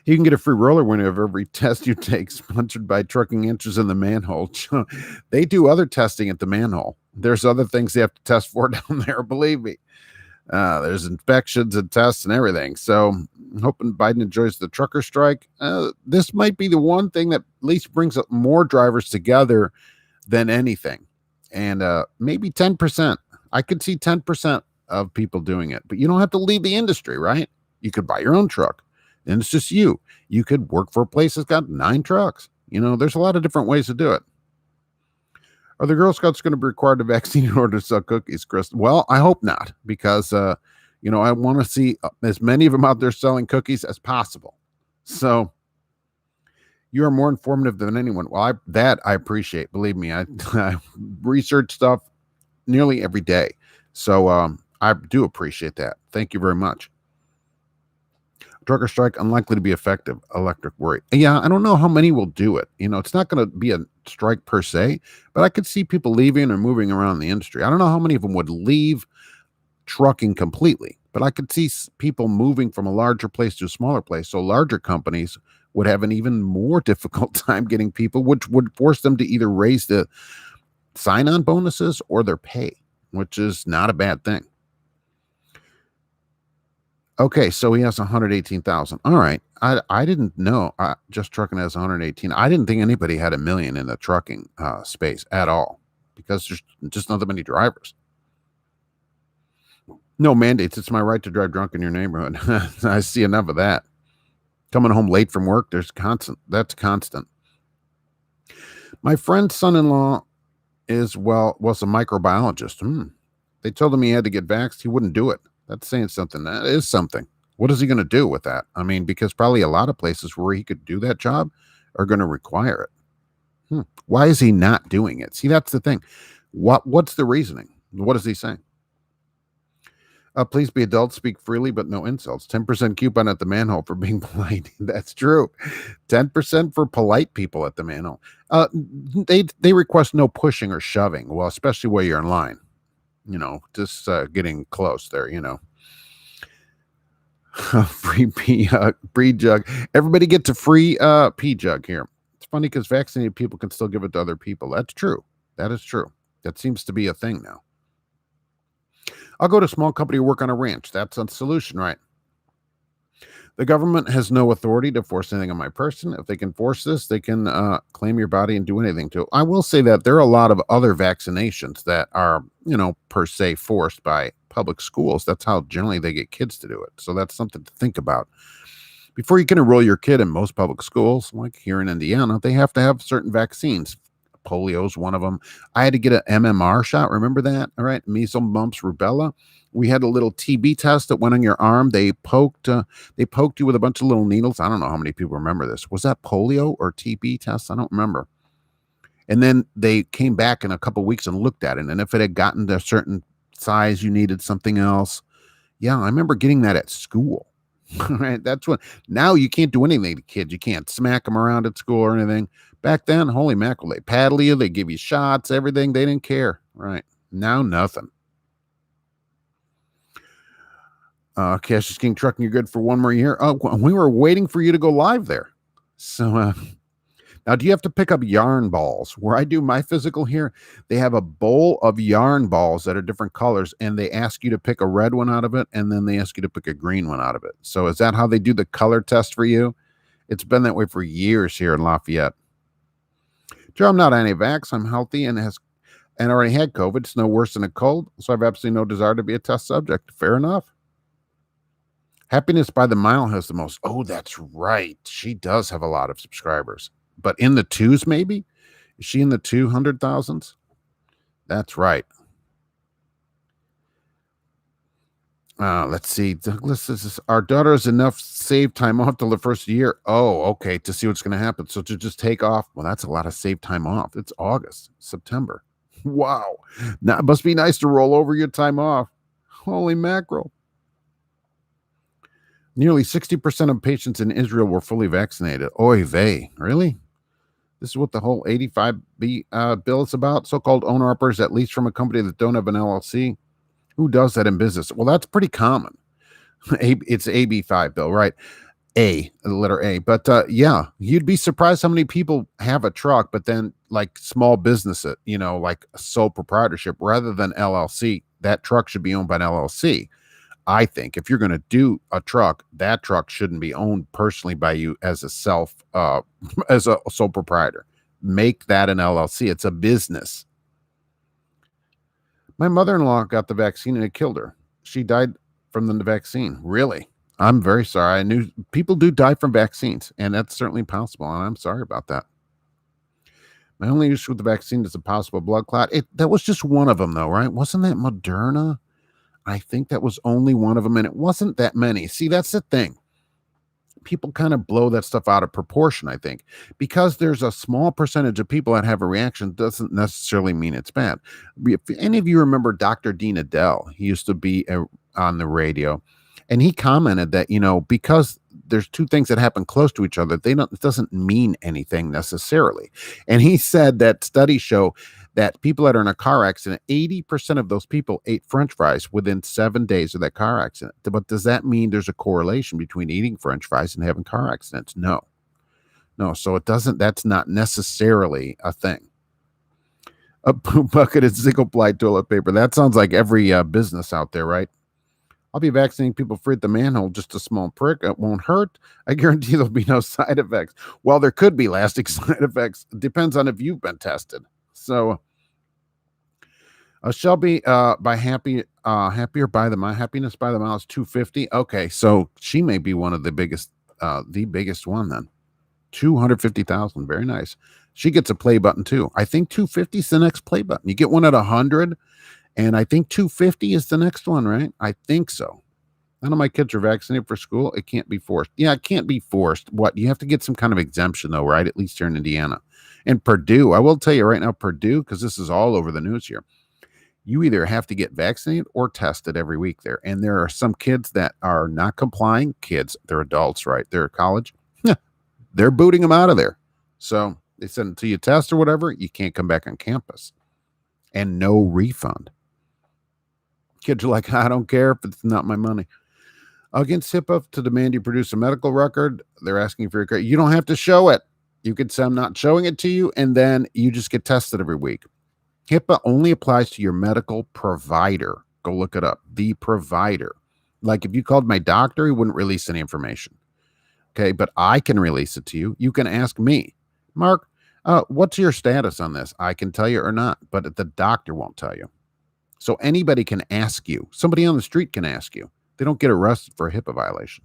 Speaker 1: You can get a free roller whenever every test you take, sponsored by Trucking Inches in the Manhole. They do other testing at the manhole. There's other things they have to test for down there, believe me. There's inspections and tests and everything. So I'm hoping Biden enjoys the trucker strike. This might be the one thing that at least brings up more drivers together than anything. And maybe 10%. I could see 10% of people doing it. But you don't have to leave the industry, right? You could buy your own truck. And it's just you. You could work for a place that's got 9 trucks. There's a lot of different ways to do it. Are the Girl Scouts going to be required to vaccine in order to sell cookies, Chris? Well, I hope not, because, I want to see as many of them out there selling cookies as possible. So you are more informative than anyone. Well, I appreciate. Believe me, I research stuff nearly every day. So I do appreciate that. Thank you very much. Trucker strike unlikely to be effective. Electric worry. Yeah, I don't know how many will do it. It's not going to be a strike per se, but I could see people leaving or moving around the industry. I don't know how many of them would leave trucking completely, but I could see people moving from a larger place to a smaller place. So larger companies would have an even more difficult time getting people, which would force them to either raise the sign-on bonuses or their pay, which is not a bad thing. Okay, so he has 118,000. All right. I didn't know. Just Trucking has 118. I didn't think anybody had 1 million in the trucking space at all, because there's just not that many drivers. No mandates. It's my right to drive drunk in your neighborhood. I see enough of that. Coming home late from work, that's constant. My friend's son-in-law was a microbiologist. They told him he had to get vaxxed. He wouldn't do it. That's saying something. That is something. What is he going to do with that? I mean, because probably a lot of places where he could do that job are going to require it. Why is he not doing it? See, that's the thing. What's the reasoning? What is he saying? Please be adults, speak freely, but no insults. 10% coupon at the manhole for being polite. That's true. 10% for polite people at the manhole. They request no pushing or shoving. Well, especially while you're in line. Just getting close there, free pee jug. Everybody gets a free pee jug here. It's funny because vaccinated people can still give it to other people. That's true. That is true. That seems to be a thing now. I'll go to a small company, work on a ranch. That's a solution, right? The government has no authority to force anything on my person. If they can force this, they can claim your body and do anything to it. I will say that there are a lot of other vaccinations that are, per se forced by public schools. That's how generally they get kids to do it. So that's something to think about. Before you can enroll your kid in most public schools, like here in Indiana, they have to have certain vaccines. Polio is one of them. I had to get an MMR shot. Remember that? All right. Measles, mumps, rubella. We had a little TB test that went on your arm. They poked you with a bunch of little needles. I don't know how many people remember this. Was that polio or TB test? I don't remember. And then they came back in a couple of weeks and looked at it. And if it had gotten to a certain size, you needed something else. Yeah, I remember getting that at school. Right? That's when, now you can't do anything to kids. You can't smack them around at school or anything. Back then, holy mackerel, they paddle you, they give you shots, everything. They didn't care. Right. Now, nothing. Cash is King Trucking, you're good for one more year. Oh, we were waiting for you to go live there. So now, do you have to pick up yarn balls? Where I do my physical here, they have a bowl of yarn balls that are different colors, and they ask you to pick a red one out of it, and then they ask you to pick a green one out of it. So is that how they do the color test for you? It's been that way for years here in Lafayette. Joe, I'm not anti-vax. I'm healthy and and already had COVID. It's no worse than a cold, so I have absolutely no desire to be a test subject. Fair enough. Happiness by the Mile has the most. Oh, that's right. She does have a lot of subscribers, but in the twos, maybe? Is she in the 200,000s? That's right. Let's see. Douglas says our daughter has enough save time off till the first year. Oh, okay. To see what's going to happen. So to just take off. Well, that's a lot of save time off. It's August, September. Wow. Now it must be nice to roll over your time off. Holy mackerel. Nearly 60% of patients in Israel were fully vaccinated. Oy vey. Really? This is what the whole 85B bill is about. So-called owner-uppers, at least from a company that don't have an LLC. Who does that in business? Well, that's pretty common. It's AB5 bill, right? The letter A. But yeah, you'd be surprised how many people have a truck, but then like small business, like sole proprietorship rather than LLC. That truck should be owned by an LLC. I think if you're going to do a truck, that truck shouldn't be owned personally by you as a as a sole proprietor. Make that an LLC. It's a business. My mother-in-law got the vaccine and it killed her. She died from the vaccine. Really? I'm very sorry. I knew people do die from vaccines, and that's certainly possible, and I'm sorry about that. My only issue with the vaccine is a possible blood clot. That was just one of them, though, right? Wasn't that Moderna? I think that was only one of them, and it wasn't that many. See, that's the thing. People kind of blow that stuff out of proportion, I think. Because there's a small percentage of people that have a reaction doesn't necessarily mean it's bad. If any of you remember Dr. Dean Adele, he used to be on the radio, and he commented that, because there's two things that happen close to each other, it doesn't mean anything necessarily. And he said that studies show that people that are in a car accident, 80% of those people ate French fries within 7 days of that car accident. But does that mean there's a correlation between eating French fries and having car accidents? No. So that's not necessarily a thing. A poop bucket is single ply toilet paper. That sounds like every business out there, right? I'll be vaccinating people free at the manhole, just a small prick. It won't hurt. I guarantee there'll be no side effects. Well, there could be lasting side effects. It depends on if you've been tested. So, Shelby, by happier by the mile, happiness by the mile is 250. Okay, so she may be one of the biggest one then. 250,000. Very nice. She gets a play button too. I think 250 is the next play button. You get one at 100, and I think 250 is the next one, right? I think so. None of my kids are vaccinated for school. It can't be forced. Yeah, it can't be forced. What? You have to get some kind of exemption though, right? At least here in Indiana. And Purdue, I will tell you right now, Purdue, because this is all over the news here. You either have to get vaccinated or tested every week there. And there are some kids that are not complying. Kids, they're adults, right? They're at college. They're booting them out of there. So they said until you test or whatever, you can't come back on campus. And no refund. Kids are like, I don't care if it's not my money. Against HIPAA to demand you produce a medical record, they're asking for your credit. You don't have to show it. You could say, I'm not showing it to you, and then you just get tested every week. HIPAA only applies to your medical provider. Go look it up. The provider. Like if you called my doctor, he wouldn't release any information. Okay, but I can release it to you. You can ask me, Mark, what's your status on this? I can tell you or not, but the doctor won't tell you. So anybody can ask you. Somebody on the street can ask you. They don't get arrested for a HIPAA violation.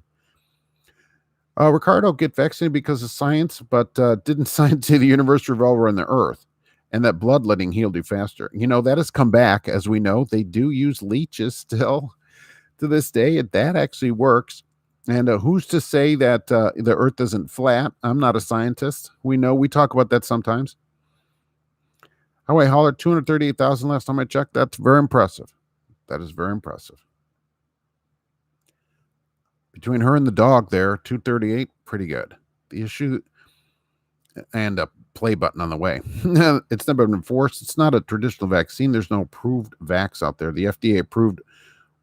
Speaker 1: Ricardo, get vaccinated because of science, but didn't science say the universe revolves around the earth and that bloodletting healed you faster? That has come back. As we know, they do use leeches still to this day. That actually works. And who's to say that the earth isn't flat? I'm not a scientist. We talk about that sometimes. How I hollered 238,000 last time I checked. That's very impressive. That is very impressive. Between her and the dog there, 238, pretty good. The issue and a play button on the way. It's never been enforced. It's not a traditional vaccine. There's no approved vax out there. The FDA approved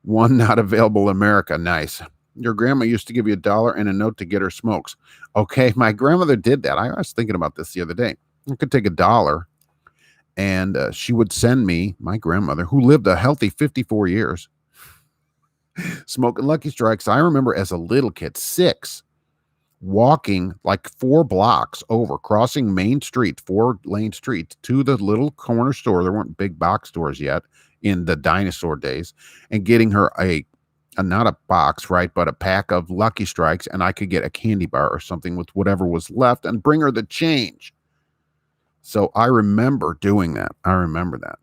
Speaker 1: one not available in America. Nice. Your grandma used to give you $1 and a note to get her smokes. Okay, my grandmother did that. I was thinking about this the other day. I could take $1 and she would send me, my grandmother, who lived a healthy 54 years, smoking Lucky Strikes. I remember as a little kid, 6, walking like 4 blocks over, crossing Main Street, 4-lane streets to the little corner store. There weren't big box stores yet in the dinosaur days, and getting her a not a box, right, but a pack of Lucky Strikes, and I could get a candy bar or something with whatever was left and bring her the change. So I remember doing that. I remember that.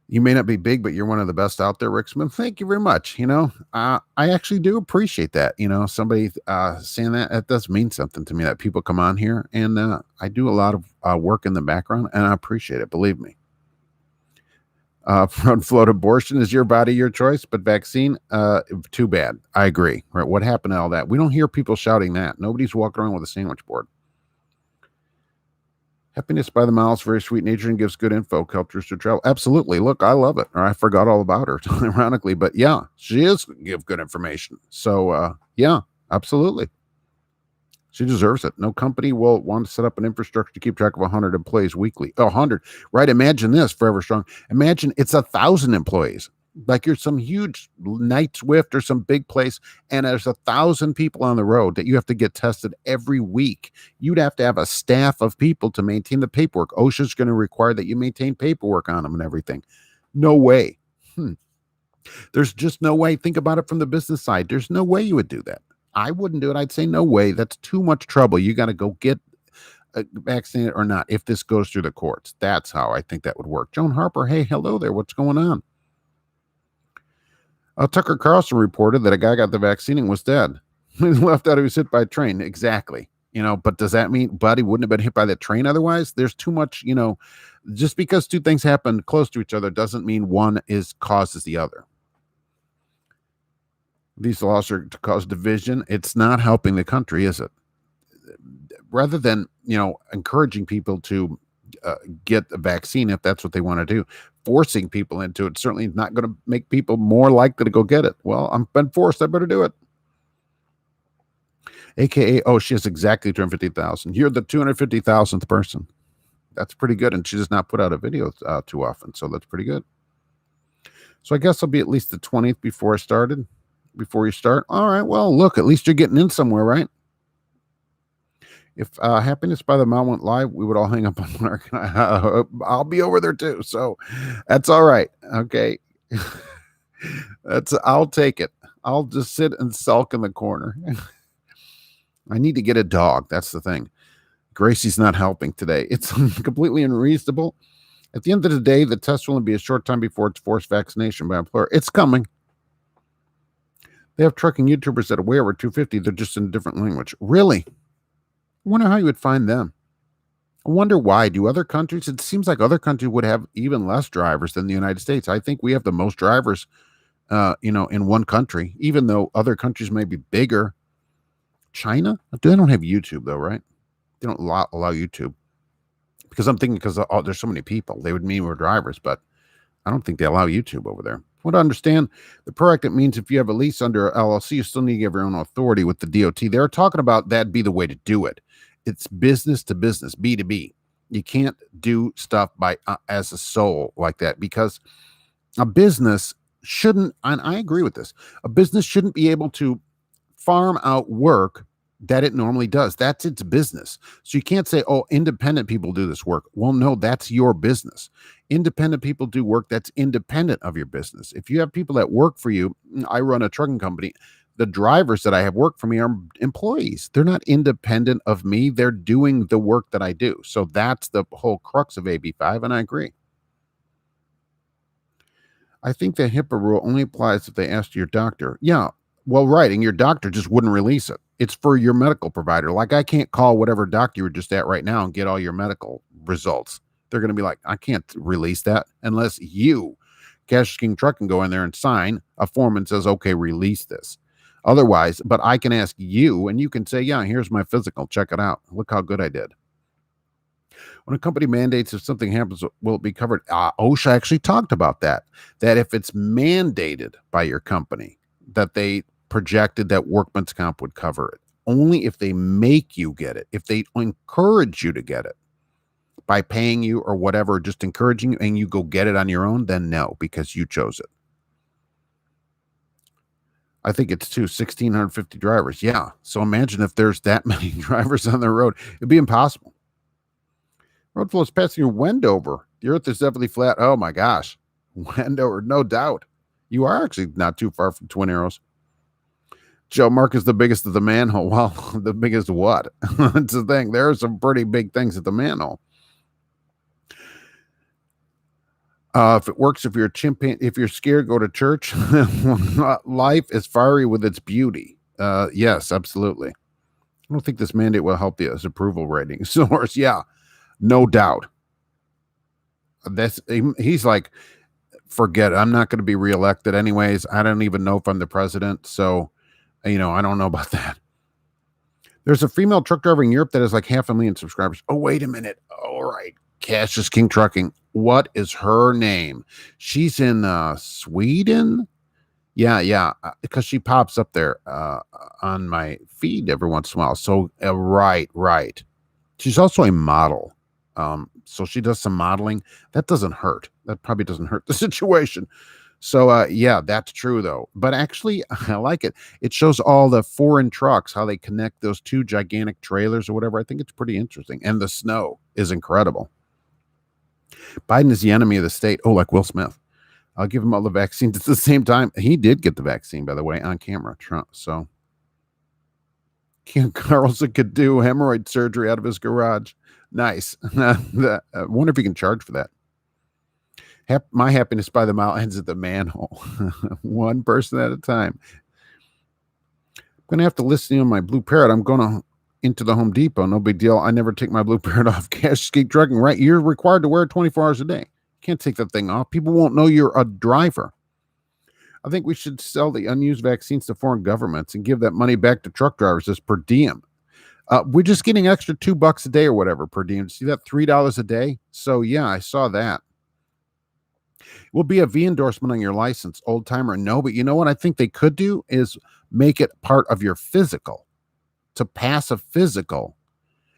Speaker 1: You may not be big, but you're one of the best out there, Ricksman. Thank you very much. I actually do appreciate that. Somebody saying that, it does mean something to me that people come on here, and I do a lot of work in the background, and I appreciate it. Believe me. Front float abortion is your body, your choice, but vaccine, too bad. I agree. Right? What happened to all that? We don't hear people shouting that. Nobody's walking around with a sandwich board. Happiness by the Miles, very sweet nature and gives good info. Helps to travel. Absolutely. Look, I love it. Or I forgot all about her, ironically, but yeah, she is give good information. So yeah, absolutely. She deserves it. No company will want to set up an infrastructure to keep track of 100 employees weekly. 100, right? Imagine this, Forever Strong. Imagine it's 1,000 employees. Like you're some huge Night Swift or some big place, and there's 1,000 people on the road that you have to get tested every week. You'd have to have a staff of people to maintain the paperwork. OSHA's going to require that you maintain paperwork on them and everything. No way. There's just no way. Think about it from the business side. There's no way you would do that. I wouldn't do it. I'd say no way. That's too much trouble. You got to go get vaccinated or not if this goes through the courts. That's how I think that would work. Joan Harper, hey, hello there. What's going on? Tucker Carlson reported that a guy got the vaccine and was dead. He left out, he was hit by a train. Exactly. But does that mean Buddy wouldn't have been hit by the train otherwise? There's too much, just because two things happen close to each other doesn't mean one causes the other. These laws are to cause division. It's not helping the country, is it? Rather than, encouraging people to get the vaccine, if that's what they want to do, forcing people into it certainly not going to make people more likely to go get it. Well, I'm been forced. I better do it. AKA, oh, she has exactly 250,000. You're the 250,000th person. That's pretty good. And she does not put out a video too often. So that's pretty good. So I guess I'll be at least the 20th before you start. All right. Well, look, at least you're getting in somewhere, right? If Happiness by the Mile went live, we would all hang up on Mark. I'll be over there too. So that's all right. Okay. I'll take it. I'll just sit and sulk in the corner. I need to get a dog. That's the thing. Gracie's not helping today. It's completely unreasonable. At the end of the day, the test will only be a short time before it's forced vaccination by employer. It's coming. They have trucking YouTubers that are way over 250. They're just in a different language. Really? I wonder how you would find them. I wonder why. Do other countries? It seems like other countries would have even less drivers than the United States. I think we have the most drivers, in one country, even though other countries may be bigger. China? They don't have YouTube though, right? They don't allow YouTube. Because I'm thinking there's so many people, they would mean we're drivers, but I don't think they allow YouTube over there. What I understand, the PRO Act, it means if you have a lease under LLC, you still need to give your own authority with the DOT. They're talking about that'd be the way to do it. It's business to business, B2B. You can't do stuff by as a sole like that, because a business shouldn't, and I agree with this, a business shouldn't be able to farm out work that it normally does. That's its business. So you can't say, oh, independent people do this work. Well, no, that's your business. Independent people do work that's independent of your business. If you have people that work for you, I run a trucking company. The drivers that I have work for me are employees. They're not independent of me. They're doing the work that I do. So that's the whole crux of AB5, and I agree. I think the HIPAA rule only applies if they asked your doctor. Yeah, well, right, and your doctor just wouldn't release it. It's for your medical provider. Like, I can't call whatever doctor you were just at right now and get all your medical results. They're going to be like, I can't release that unless you, Cash King Truck, can go in there and sign a form and says, okay, release this. Otherwise, but I can ask you, and you can say, yeah, here's my physical. Check it out. Look how good I did. When a company mandates if something happens, will it be covered? OSHA actually talked about that if it's mandated by your company, that they projected that workman's comp would cover it. Only if they make you get it, if they encourage you to get it by paying you or whatever, just encouraging you, and you go get it on your own, then no, because you chose it. I think it's 1,650 drivers. Yeah. So imagine if there's that many drivers on the road. It'd be impossible. Road flow is passing through Wendover. The earth is definitely flat. Oh my gosh. Wendover, no doubt. You are actually not too far from Twin Arrows. Joe Mark is the biggest of the manhole. Well, the biggest what? That's the thing. There are some pretty big things at the manhole. If it works, if you're a chimpanzee, if you're scared, go to church. Life is fiery with its beauty. Yes, absolutely. I don't think this mandate will help the approval rating source. Yeah, no doubt. He's like, forget it. I'm not going to be reelected anyways. I don't even know if I'm the president. So, I don't know about that. There's a female truck driver in Europe that has like 500,000 subscribers. Oh, wait a minute. All right. Cash is King Trucking. What is her name? She's in Sweden. Yeah. Because she pops up there on my feed every once in a while. So, right. She's also a model. So she does some modeling. That doesn't hurt. That probably doesn't hurt the situation. So, yeah, that's true, though. But actually, I like it. It shows all the foreign trucks, how they connect those two gigantic trailers or whatever. I think it's pretty interesting. And the snow is incredible. Biden is the enemy of the state. Oh, like Will Smith. I'll give him all the vaccines at the same time. He did get the vaccine, by the way, on camera, Trump. So Ken Carlson could do hemorrhoid surgery out of his garage. Nice. I wonder if he can charge for that. My happiness by the mile ends at the manhole. One person at a time. I'm going to have to listen to my Blue Parrot. I'm going to into the Home Depot. No big deal. I never take my Blue Parrot off. Cash Skate Trucking, right? You're required to wear it 24 hours a day. You can't take that thing off. People won't know you're a driver. I think we should sell the unused vaccines to foreign governments and give that money back to truck drivers as per diem. We're just getting extra $2 a day or whatever per diem. See that? $3 a day. So yeah, I saw that. Will be a V endorsement on your license, old timer. No, but you know what I think they could do is make it part of your physical to pass a physical.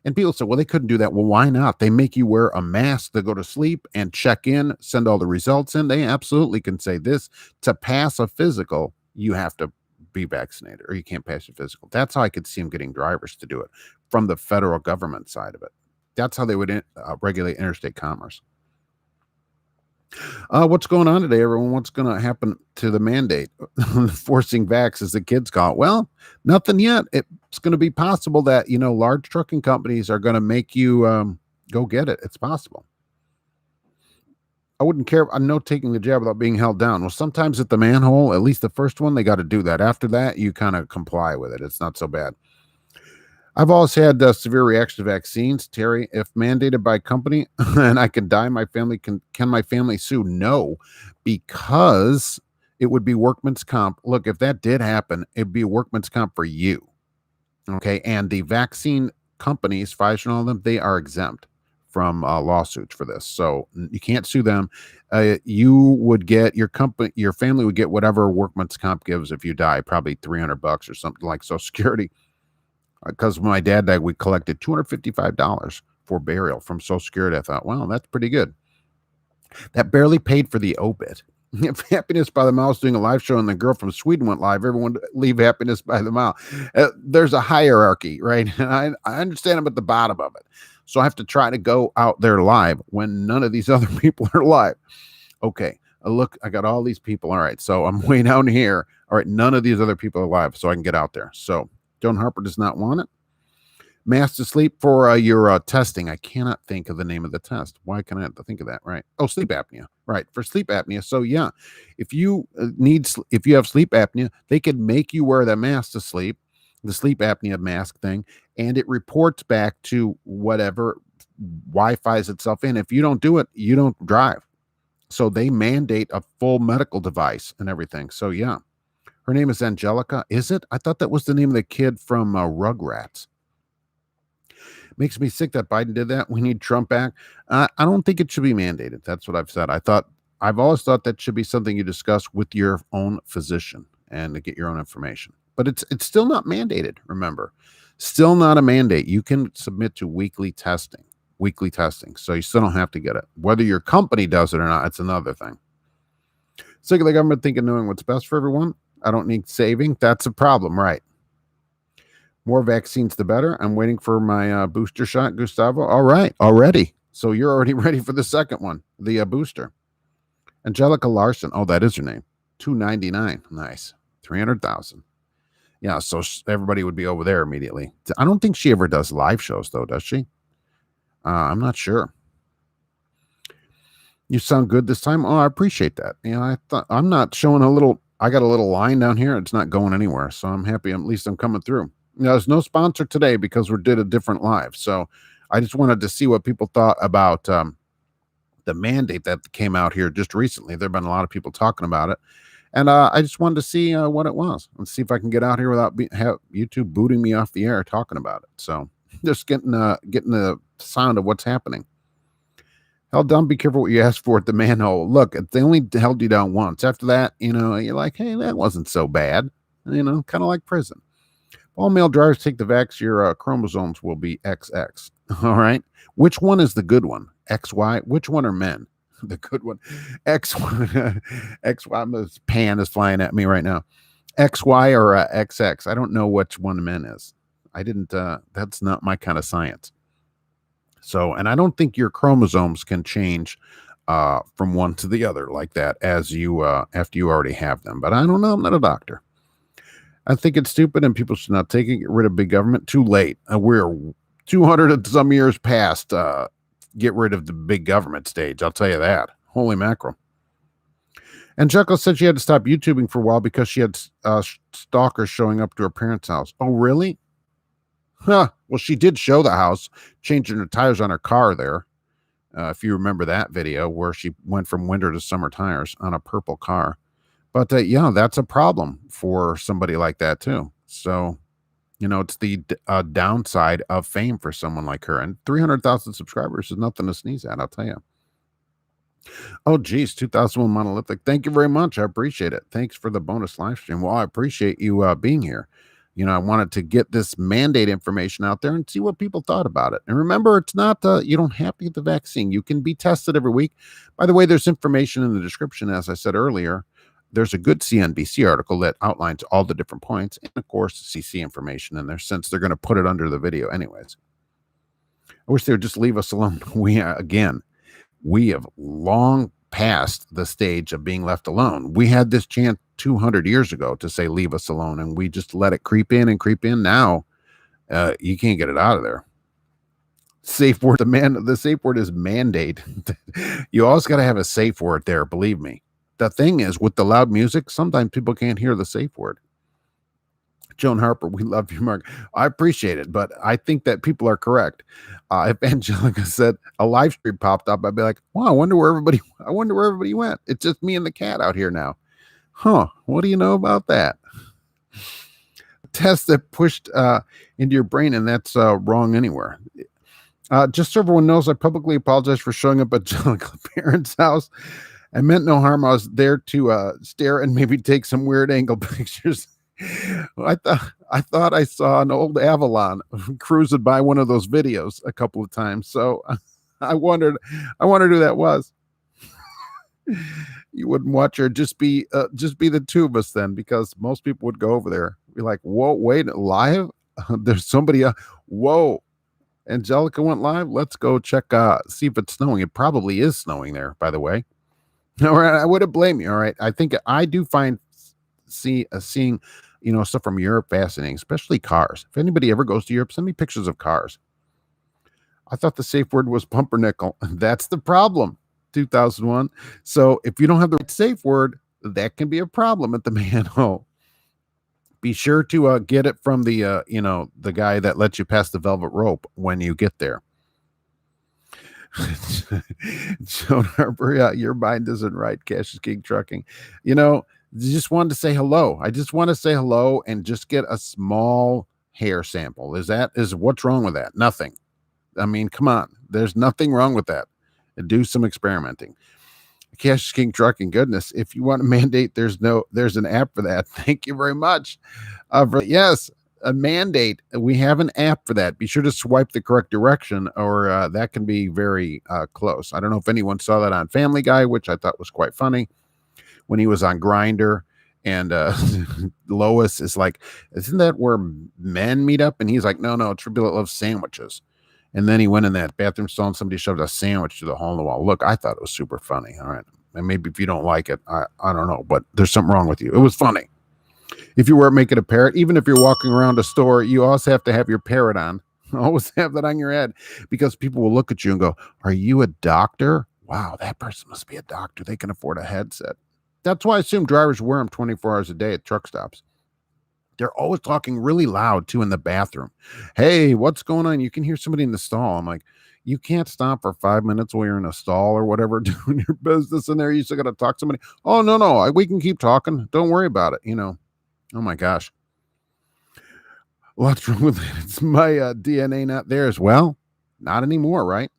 Speaker 1: And people say, well, they couldn't do that. Well, why not? They make you wear a mask to go to sleep and check in, send all the results in. They absolutely can say this. To pass a physical, you have to be vaccinated or you can't pass your physical. That's how I could see them getting drivers to do it from the federal government side of it. That's how they would regulate interstate commerce. What's going on today, everyone? What's going to happen to the mandate? Forcing vax, as the kids call it. Well, nothing yet. It's going to be possible that, large trucking companies are going to make you go get it. It's possible. I wouldn't care. I'm no taking the jab without being held down. Well, sometimes at the manhole, at least the first one, they got to do that. After that, you kind of comply with it. It's not so bad. I've always had severe reaction to vaccines, Terry. If mandated by a company and I can die, my family can my family sue? No, because it would be workman's comp. Look, if that did happen, it'd be workman's comp for you. Okay, and the vaccine companies, Pfizer and all of them, they are exempt from lawsuits for this, so you can't sue them. You would get your family would get whatever workman's comp gives if you die, probably $300 or something like Social Security. Because when my dad died, we collected $255 for burial from Social Security. I thought, wow, that's pretty good. That barely paid for the obit. If Happiness by the Mile is doing a live show and the girl from Sweden went live, everyone leave Happiness by the Mile. There's a hierarchy, right? And I understand I'm at the bottom of it. So I have to try to go out there live when none of these other people are live. Okay, look, I got all these people. All right, so I'm way down here. All right, none of these other people are live, so I can get out there. So Joan Harper does not want it. Mask to sleep for your testing. I cannot think of the name of the test. Why can I have to think of that? Right. Oh, sleep apnea. Right. For sleep apnea. So yeah, if you if you have sleep apnea, they could make you wear that mask to sleep, the sleep apnea mask thing, and it reports back to whatever Wi-Fi's itself in. If you don't do it, you don't drive. So they mandate a full medical device and everything. So yeah. Her name is Angelica. Is it? I thought that was the name of the kid from Rugrats. Makes me sick that Biden did that. We need Trump back. I don't think it should be mandated. That's what I've said. I've always thought that should be something you discuss with your own physician and to get your own information. But it's still not mandated. Remember, still not a mandate. You can submit to weekly testing. So you still don't have to get it. Whether your company does it or not, it's another thing. Sick of the government thinking knowing what's best for everyone. I don't need saving. That's a problem, right? More vaccines, the better. I'm waiting for my booster shot, Gustavo. All right, already. So you're already ready for the second one, the booster. Angelica Larson. Oh, that is her name. 299. Nice. 300,000. Yeah, so everybody would be over there immediately. I don't think she ever does live shows, though, does she? I'm not sure. You sound good this time. Oh, I appreciate that. I thought I'm not showing a little. I got a little line down here. It's not going anywhere, so I'm happy. At least I'm coming through. There's no sponsor today because we did a different live. So I just wanted to see what people thought about the mandate that came out here just recently. There've been a lot of people talking about it, and I just wanted to see what it was and see if I can get out here without have YouTube booting me off the air talking about it. So just getting the sound of what's happening. Held down, be careful what you ask for at the manhole. Look, they only held you down once. After that, you're like, hey, that wasn't so bad. Kind of like prison. All male drivers take the vax, your chromosomes will be XX. All right. Which one is the good one? XY? Which one are men? The good one. XY. XY. This pan is flying at me right now. XY or XX? I don't know which one men is. I didn't, that's not my kind of science. So, and I don't think your chromosomes can change from one to the other like that as you after you already have them. But I don't know. I'm not a doctor. I think it's stupid and people should not take it. Get rid of big government. Too late. We're 200 and some years past get rid of the big government stage. I'll tell you that. Holy mackerel. And Jekyll said she had to stop YouTubing for a while because she had stalkers showing up to her parents' house. Oh, really? Huh. Well, she did show the house, changing her tires on her car there. If you remember that video where she went from winter to summer tires on a purple car. But yeah, that's a problem for somebody like that too. So, it's the downside of fame for someone like her. And 300,000 subscribers is nothing to sneeze at, I'll tell you. Oh, geez, 2001 Monolithic. Thank you very much. I appreciate it. Thanks for the bonus live stream. Well, I appreciate you being here. I wanted to get this mandate information out there and see what people thought about it. And remember, it's not, you don't have to get the vaccine. You can be tested every week. By the way, there's information in the description, as I said earlier. There's a good CNBC article that outlines all the different points. And of course, CC information in there since they're going to put it under the video anyways. I wish they would just leave us alone. We have long past the stage of being left alone. We had this chance 200 years ago to say, leave us alone. And we just let it creep in and creep in. Now you can't get it out of there. Safe word. The safe word is mandate. You always got to have a safe word there. Believe me. The thing is with the loud music, sometimes people can't hear the safe word. Joan Harper, we love you, Mark. I appreciate it, but I think that people are correct. If Angelica said a live stream popped up, I'd be like, wow, I wonder where everybody went. It's just me and the cat out here now. Huh. What do you know about that? Test that pushed into your brain, and that's wrong anywhere. Just so everyone knows, I publicly apologize for showing up at Angelica's parents' house. I meant no harm. I was there to stare and maybe take some weird angle pictures. I thought I saw an old Avalon cruising by one of those videos a couple of times. So I wondered who that was. You wouldn't watch her. Just be the two of us then, because most people would go over there. Be like, whoa, wait, live? There's somebody. Whoa, Angelica went live. Let's go check. See if it's snowing. It probably is snowing there, by the way. All right, I wouldn't blame you. All right, I think I do find seeing stuff from Europe fascinating, especially cars. If anybody ever goes to Europe, send me pictures of cars. I thought the safe word was pumpernickel. That's the problem. 2001. So if you don't have the right safe word, that can be a problem at the manhole. Be sure to get it from the the guy that lets you pass the velvet rope when you get there. Joan Harper, yeah, your mind isn't right. Cash is King Trucking. Just wanted to say hello. I just want to say hello and just get a small hair sample. Is what's wrong with that? Nothing. I mean, come on. There's nothing wrong with that. Do some experimenting. Cash is King Trucking. Goodness, if you want to mandate, there's an app for that. Thank you very much. Yes, a mandate. We have an app for that. Be sure to swipe the correct direction, or that can be very close. I don't know if anyone saw that on Family Guy, which I thought was quite funny when he was on Grindr And Lois is like, isn't that where men meet up? And he's like, no, Tribulate loves sandwiches. And then he went in that bathroom stall and somebody shoved a sandwich through the hole in the wall. Look, I thought it was super funny. All right. And maybe if you don't like it, I don't know, but there's something wrong with you. It was funny. If you were making a parrot, even if you're walking around a store, you also have to have your parrot on. Always have that on your head, because people will look at you and go, are you a doctor? Wow, that person must be a doctor. They can afford a headset. That's why I assume drivers wear them 24 hours a day at truck stops. They're always talking really loud too in the bathroom. Hey, what's going on? You can hear somebody in the stall. I'm like, you can't stop for 5 minutes while you're in a stall or whatever doing your business in there. You still got to talk to somebody. Oh, no, we can keep talking. Don't worry about it. Oh my gosh. What's wrong with it? It's my DNA not there as well? Not anymore, right?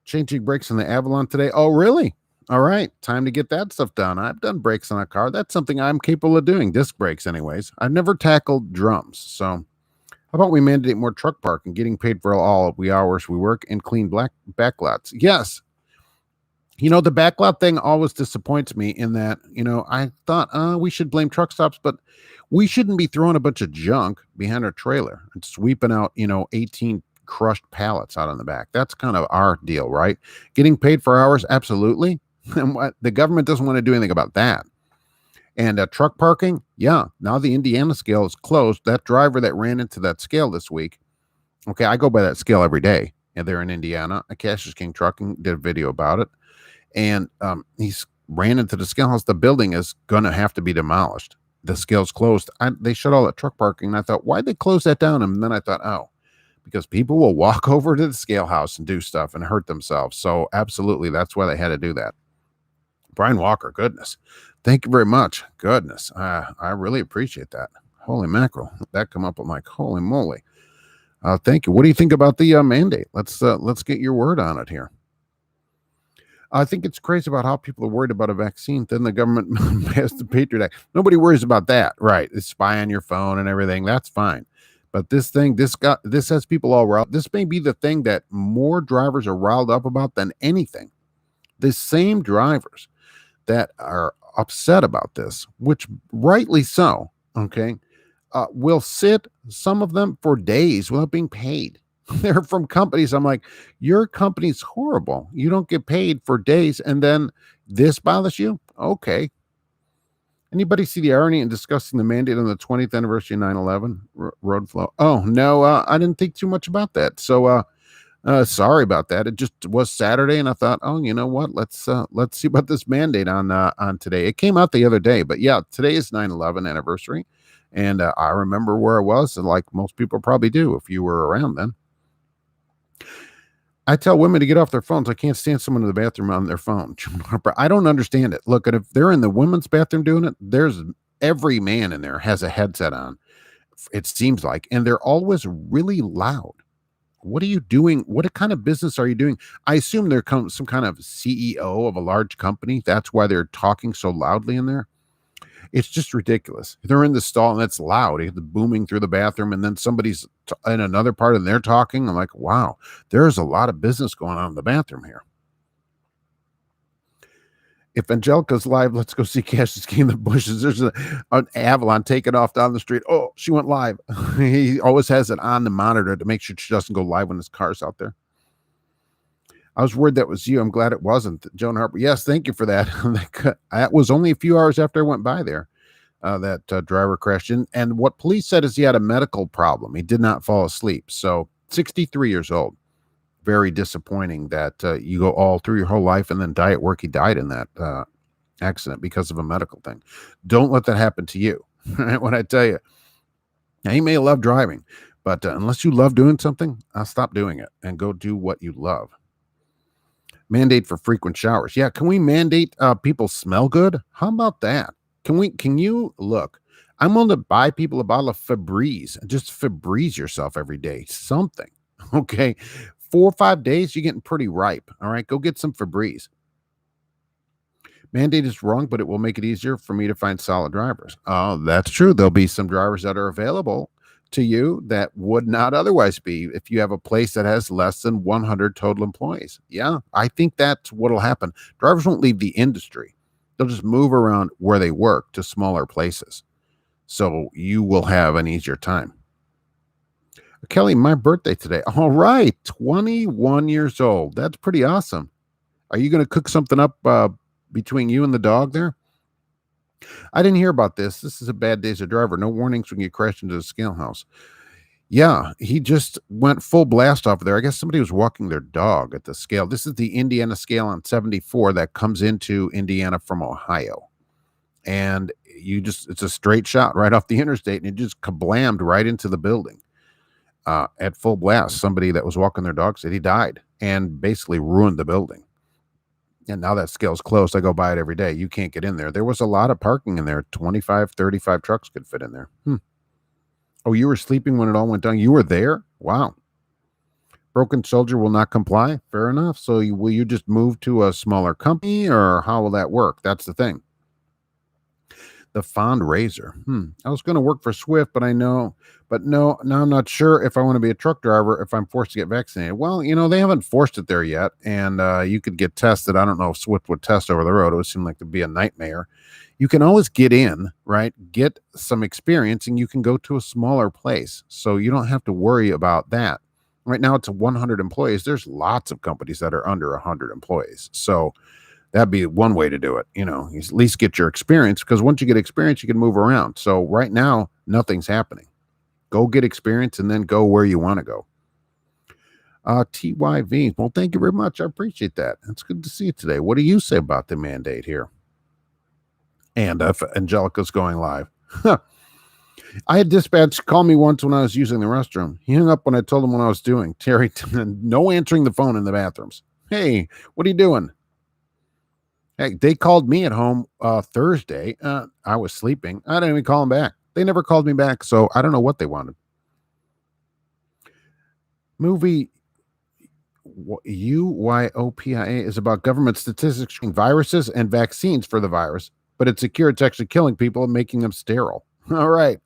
Speaker 1: Changing brakes on the Avalon today. Oh, really? All right. Time to get that stuff done. I've done brakes on a car. That's something I'm capable of doing. Disc brakes, anyways. I've never tackled drums. So how about we mandate more truck parking, getting paid for all of the hours we work, and clean backlots? Yes. The backlot thing always disappoints me in that, I thought we should blame truck stops, but we shouldn't be throwing a bunch of junk behind our trailer and sweeping out, 18 crushed pallets out on the back. That's kind of our deal, right? Getting paid for hours, absolutely. And what the government doesn't want to do anything about that. And truck parking, yeah. Now the Indiana scale is closed. That driver that ran into that scale this week, okay, I go by that scale every day, and they're in Indiana. Cassius King Trucking did a video about it. And he's ran into the scale house. The building is going to have to be demolished. The scale's closed. They shut all that truck parking. And I thought, why'd they close that down? And then I thought, oh, because people will walk over to the scale house and do stuff and hurt themselves. So absolutely, that's why they had to do that. Brian Walker, goodness. Thank you very much. Goodness. I really appreciate that. Holy mackerel. That come up. I'm like, holy moly. Thank you. What do you think about the mandate? Let's get your word on it here. I think it's crazy about how people are worried about a vaccine. Then the government passed the Patriot Act. Nobody worries about that, right? It's spy on your phone and everything. That's fine. But this has people all riled. This may be the thing that more drivers are riled up about than anything. The same drivers that are upset about this, which rightly so, okay, will sit, some of them, for days without being paid. They're from companies. I'm like, your company's horrible. You don't get paid for days, and then this bothers you? Okay. Anybody see the irony in discussing the mandate on the 20th anniversary of 9/11 road flow? Oh, no, I didn't think too much about that. So sorry about that. It just was Saturday, and I thought, oh, you know what? Let's see about this mandate on today. It came out the other day, but yeah, today is 9/11 anniversary, and I remember where I was, and like most people probably do if you were around then. I tell women to get off their phones. I can't stand someone in the bathroom on their phone. I don't understand it. Look, if they're in the women's bathroom doing it, there's every man in there has a headset on. It seems like, and they're always really loud. What are you doing? What kind of business are you doing? I assume they're some kind of CEO of a large company. That's why they're talking so loudly in there. It's just ridiculous. They're in the stall and it's loud. It's booming through the bathroom, and then somebody's in another part and they're talking. I'm like, wow, there's a lot of business going on in the bathroom here. If Angelica's live, let's go see Cassius King in the bushes. There's an Avalon taking off down the street. Oh, she went live. He always has it on the monitor to make sure she doesn't go live when his car's out there. I was worried that was you. I'm glad it wasn't. Joan Harper. Yes, thank you for that. That was only a few hours after I went by there. That driver crashed in. And what police said is he had a medical problem. He did not fall asleep. So 63 years old. Very disappointing that you go all through your whole life and then die at work. He died in that accident because of a medical thing. Don't let that happen to you. When I tell you, now, you may love driving, but unless you love doing something, stop doing it and go do what you love. Mandate for frequent showers. Yeah, can we mandate people smell good? How about that? Can you look? I'm willing to buy people a bottle of Febreze and just Febreze yourself every day. Something. Okay. 4 or 5 days, you're getting pretty ripe. All right. Go get some Febreze. Mandate is wrong, but it will make it easier for me to find solid drivers. Oh, that's true. There'll be some drivers that are available to you that would not otherwise be if you have a place that has less than 100 total employees. Yeah, I think that's what'll happen. Drivers won't leave the industry. They'll just move around where they work to smaller places. So you will have an easier time. Kelly, my birthday today. All right, 21 years old. That's pretty awesome. Are you going to cook something up between you and the dog there? I didn't hear about this. This is a bad day as a driver. No warnings when you crash into the scale house. Yeah, he just went full blast off there. I guess somebody was walking their dog at the scale. This is the Indiana scale on 74 that comes into Indiana from Ohio. And it's a straight shot right off the interstate, and it just kablammed right into the building at full blast. Somebody that was walking their dog said he died and basically ruined the building. And now that scale's closed. I go by it every day. You can't get in there. There was a lot of parking in there. 25, 35 trucks could fit in there. Oh, you were sleeping when it all went down. You were there? Wow. Broken soldier will not comply. Fair enough. So will you just move to a smaller company, or how will that work? That's the thing. The fond razor. I was going to work for Swift, but now I'm not sure if I want to be a truck driver if I'm forced to get vaccinated. Well, they haven't forced it there yet, and you could get tested. I don't know if Swift would test over the road. It would seem like to be a nightmare. You can always get in, right? Get some experience, and you can go to a smaller place, so you don't have to worry about that. Right now, it's 100 employees. There's lots of companies that are under 100 employees, so that'd be one way to do it. You at least get your experience, because once you get experience, you can move around. So right now, nothing's happening. Go get experience and then go where you want to go. TYV. Well, thank you very much. I appreciate that. It's good to see you today. What do you say about the mandate here? And if Angelica's going live. I had dispatch call me once when I was using the restroom. He hung up when I told him what I was doing. Terry, no answering the phone in the bathrooms. Hey, what are you doing? Hey, they called me at home Thursday. I was sleeping. I didn't even call them back. They never called me back, so I don't know what they wanted. Movie UYOPIA is about government statistics showing viruses and vaccines for the virus, but it's secure. It's actually killing people and making them sterile. All right,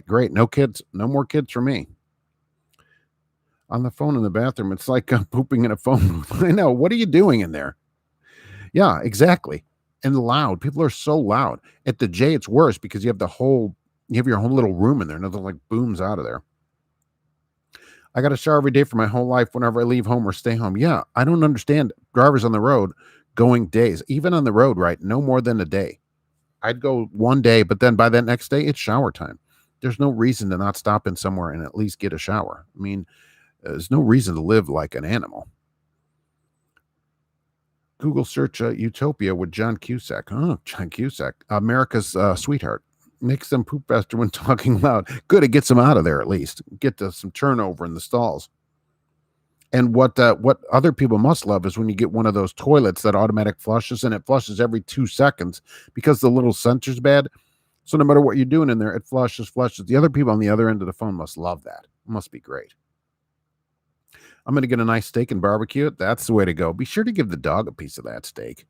Speaker 1: great. No kids, no more kids for me. On the phone in the bathroom, it's like pooping in a phone booth. I know. What are you doing in there? Yeah, exactly. And loud. People are so loud. At the J, it's worse because you have your whole little room in there. Nothing like booms out of there. I got to shower every day for my whole life whenever I leave home or stay home. Yeah, I don't understand drivers on the road going days. Even on the road, right? No more than a day. I'd go one day, but then by that next day, it's shower time. There's no reason to not stop in somewhere and at least get a shower. I mean, there's no reason to live like an animal. Google search Utopia with John Cusack. Oh, John Cusack, America's sweetheart. Makes them poop faster when talking loud. Good, it gets them out of there at least. Get some turnover in the stalls. And what other people must love is when you get one of those toilets that automatic flushes, and it flushes every 2 seconds because the little sensor's bad. So no matter what you're doing in there, it flushes. The other people on the other end of the phone must love that. It must be great. I'm going to get a nice steak and barbecue it. That's the way to go. Be sure to give the dog a piece of that steak.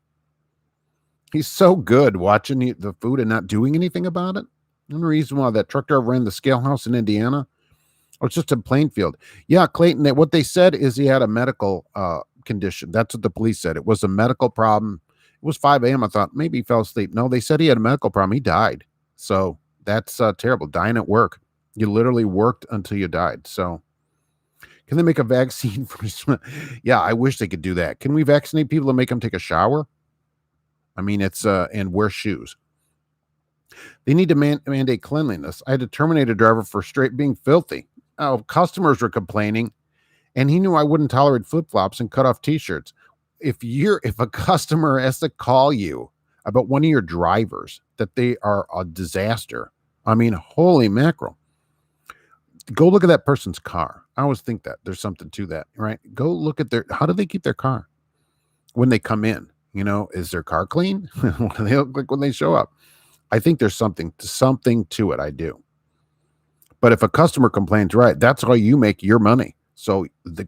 Speaker 1: He's so good watching the food and not doing anything about it. And the reason why that truck driver ran the scale house in Indiana, it's just in Plainfield. Yeah, Clayton, what they said is he had a medical condition. That's what the police said. It was a medical problem. It was 5 a.m. I thought maybe he fell asleep. No, they said he had a medical problem. He died. So that's terrible. Dying at work. You literally worked until you died. So can they make a vaccine for? Yeah, I wish they could do that. Can we vaccinate people and make them take a shower? I mean, it's and wear shoes. They need to mandate cleanliness. I had to terminate a driver for straight being filthy. Oh, customers were complaining, and he knew I wouldn't tolerate flip-flops and cut off t-shirts. If a customer has to call you about one of your drivers that they are a disaster, I mean, holy mackerel. Go look at that person's car. I always think that there's something to that, right? Go look at how do they keep their car when they come in? Is their car clean? What do they look like when they show up? I think there's something to it. I do. But if a customer complains, right, that's how you make your money. So the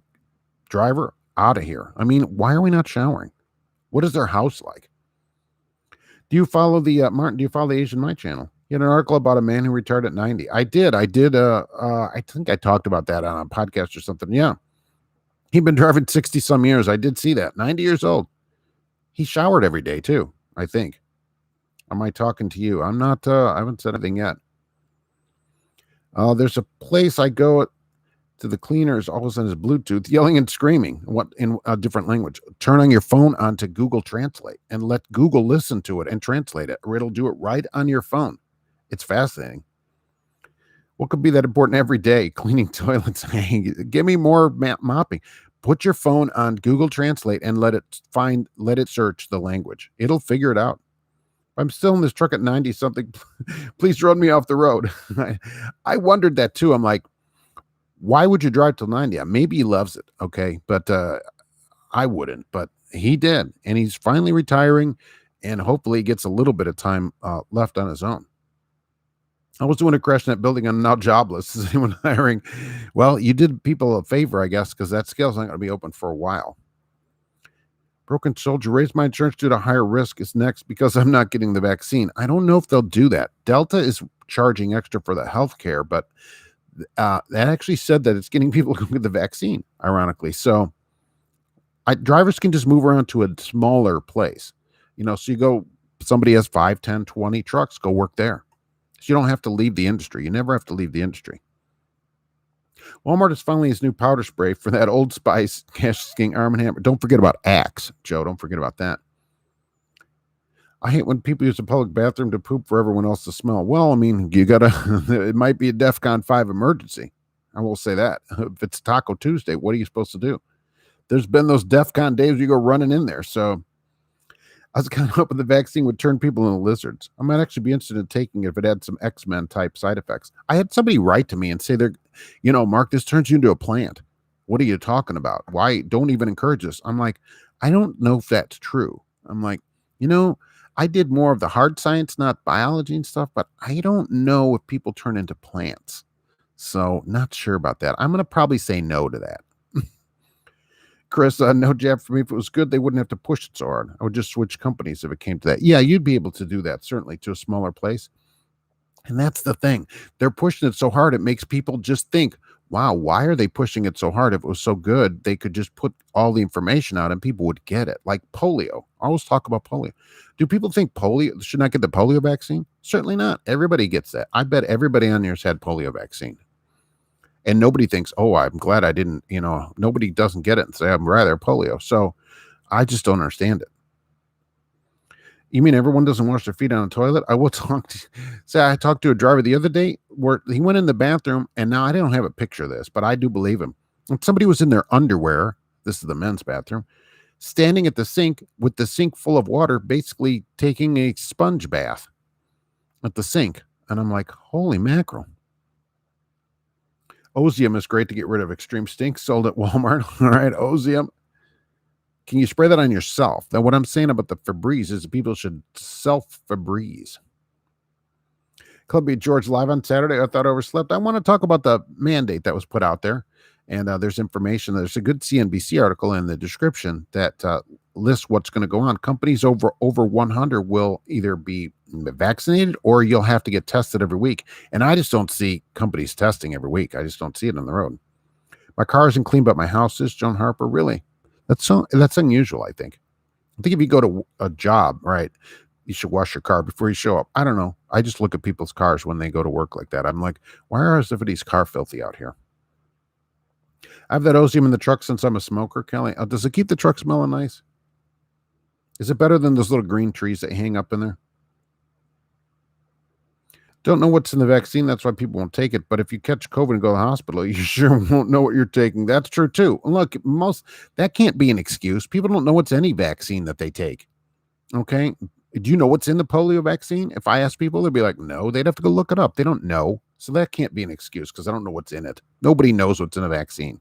Speaker 1: driver out of here. I mean, why are we not showering? What is their house like? Do you follow the Martin? Do you follow the Asian My channel? You had an article about a man who retired at 90. I did. I think I talked about that on a podcast or something. Yeah. He'd been driving 60 some years. I did see that. 90 years old. He showered every day too. I think. Am I talking to you? I'm not, I haven't said anything yet. There's a place I go to the cleaners, all of a sudden is Bluetooth, yelling and screaming. What in a different language? Turn on your phone onto Google Translate and let Google listen to it and translate it, or it'll do it right on your phone. It's fascinating. What could be that important every day? Cleaning toilets. Give me more mopping. Put your phone on Google Translate and let it search the language. It'll figure it out. I'm still in this truck at 90 something. Please run me off the road. I wondered that too. I'm like, why would you drive till 90? Maybe he loves it. Okay. But I wouldn't, but he did. And he's finally retiring and hopefully he gets a little bit of time left on his own. I was doing a crash in that building. I'm now jobless. Is anyone hiring? Well, you did people a favor, I guess, because that scale's not going to be open for a while. Broken soldier, raise my insurance due to higher risk is next because I'm not getting the vaccine. I don't know if they'll do that. Delta is charging extra for the health care, but that actually said that it's getting people to get the vaccine, ironically. So drivers can just move around to a smaller place. So you go, somebody has 5, 10, 20 trucks, go work there. So you don't have to leave the industry. You never have to leave the industry. Walmart is finally his new powder spray for that Old Spice cash skiing Arm & Hammer. Don't forget about Axe, Joe. Don't forget about that. I hate when people use a public bathroom to poop for everyone else to smell. Well, I mean, you gotta, it might be a DEFCON 5 emergency. I will say that. If it's Taco Tuesday, what are you supposed to do? There's been those DEFCON days where you go running in there. So I was kind of hoping the vaccine would turn people into lizards. I might actually be interested in taking it if it had some X-Men type side effects. I had somebody write to me and say, Mark, this turns you into a plant. What are you talking about? Why? Don't even encourage this. I'm like, I don't know if that's true. I'm like, I did more of the hard science, not biology and stuff, but I don't know if people turn into plants. So not sure about that. I'm going to probably say no to that. Chris, no jab for me. If it was good, they wouldn't have to push it so hard. I would just switch companies if it came to that. Yeah, you'd be able to do that, certainly, to a smaller place. And that's the thing. They're pushing it so hard, it makes people just think, wow, why are they pushing it so hard? If it was so good, they could just put all the information out and people would get it. Like polio. I always talk about polio. Do people think polio should not get the polio vaccine? Certainly not. Everybody gets that. I bet everybody on here's had polio vaccine. And nobody thinks, oh, I'm glad I didn't, nobody doesn't get it and say, I'm rather polio. So I just don't understand it. You mean everyone doesn't wash their feet on a toilet? I will I talked to a driver the other day where he went in the bathroom, and now I don't have a picture of this, but I do believe him. And somebody was in their underwear. This is the men's bathroom, standing at the sink with the sink full of water, basically taking a sponge bath at the sink. And I'm like, holy mackerel. Ozium is great to get rid of extreme stink, sold at Walmart. All right, Ozium. Can you spray that on yourself? Now, what I'm saying about the Febreze is people should self-Febreze. Columbia George live on Saturday. I thought I overslept. I want to talk about the mandate that was put out there. And there's information. There's a good CNBC article in the description that lists what's going to go on. Companies over 100 will either be vaccinated or you'll have to get tested every week. And I just don't see companies testing every week. I just don't see it on the road. My car isn't clean, but my house is. Joan Harper, really? That's unusual, I think. I think if you go to a job, right, you should wash your car before you show up. I don't know. I just look at people's cars when they go to work like that. I'm like, why are everybody's car filthy out here? I have that Ozium in the truck since I'm a smoker, Kelly. Does it keep the truck smelling nice? Is it better than those little green trees that hang up in there? Don't know what's in the vaccine. That's why people won't take it. But if you catch COVID and go to the hospital, you sure won't know what you're taking. That's true, too. Look, that can't be an excuse. People don't know what's any vaccine that they take. Okay? Do you know what's in the polio vaccine? If I ask people, they'd be like, no. They'd have to go look it up. They don't know. So that can't be an excuse because I don't know what's in it. Nobody knows what's in a vaccine.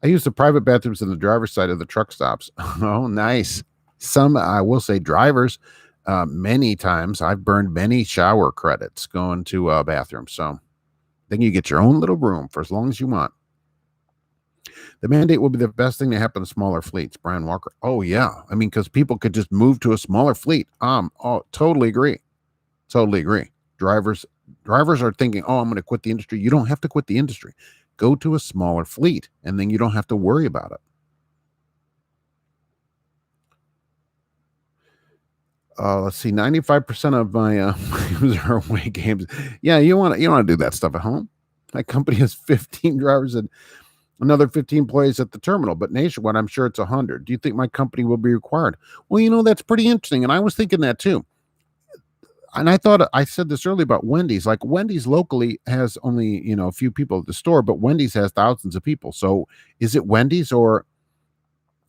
Speaker 1: I use the private bathrooms in the driver's side of the truck stops. Oh, nice. Some, I will say, drivers, many times I've burned many shower credits going to a bathroom. So then you get your own little room for as long as you want. The mandate will be the best thing to happen to smaller fleets. Brian Walker. Oh, yeah. I mean, because people could just move to a smaller fleet. Totally agree. Totally agree. Drivers are thinking, oh, I'm going to quit the industry. You don't have to quit the industry. Go to a smaller fleet, and then you don't have to worry about it. Let's see, 95% of my claims are away games. Yeah, you want to do that stuff at home. My company has 15 drivers and another 15 employees at the terminal, but nationwide, I'm sure it's 100. Do you think my company will be required? Well, that's pretty interesting, and I was thinking that too. And I thought I said this earlier about Wendy's. Like Wendy's locally has only a few people at the store, but Wendy's has thousands of people. So is it Wendy's or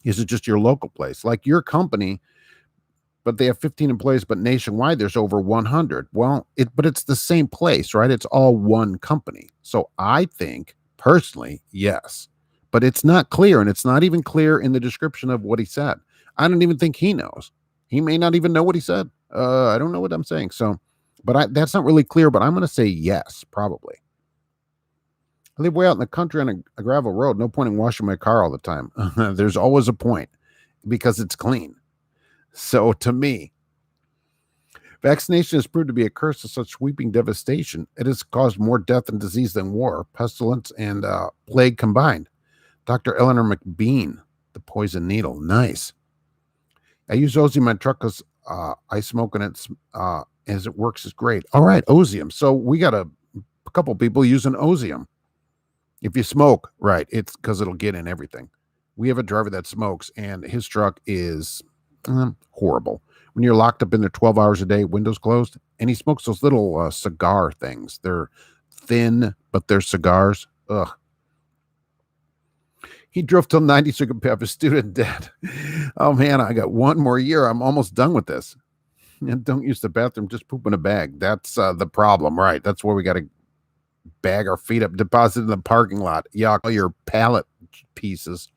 Speaker 1: is it just your local place? Like your company, but they have 15 employees, but nationwide there's over 100. Well, but it's the same place, right? It's all one company. So I think personally, yes, but it's not clear, and it's not even clear in the description of what he said. I don't even think he knows. He may not even know what he said. I don't know what I'm saying. So, but that's not really clear. But I'm going to say yes, probably. I live way out in the country on a gravel road. No point in washing my car all the time. There's always a point because it's clean. So to me, vaccination has proved to be a curse of such sweeping devastation. It has caused more death and disease than war, pestilence, and plague combined. Dr. Eleanor McBean, the poison needle. Nice. I use Ozy in my truck because I smoke and it's as it works is great. All right, Ozium. So we got a couple people using Ozium. If you smoke, right, it's because it'll get in everything. We have a driver that smokes, and his truck is horrible. When you're locked up in there 12 hours a day, windows closed, and he smokes those little cigar things. They're thin, but they're cigars. Ugh. He drove till 90 so he could pay off his student debt. Oh, man, I got one more year. I'm almost done with this. And don't use the bathroom, just poop in a bag. That's the problem, right? That's where we got to bag our feet up, deposit in the parking lot. Yuck, all your pallet pieces.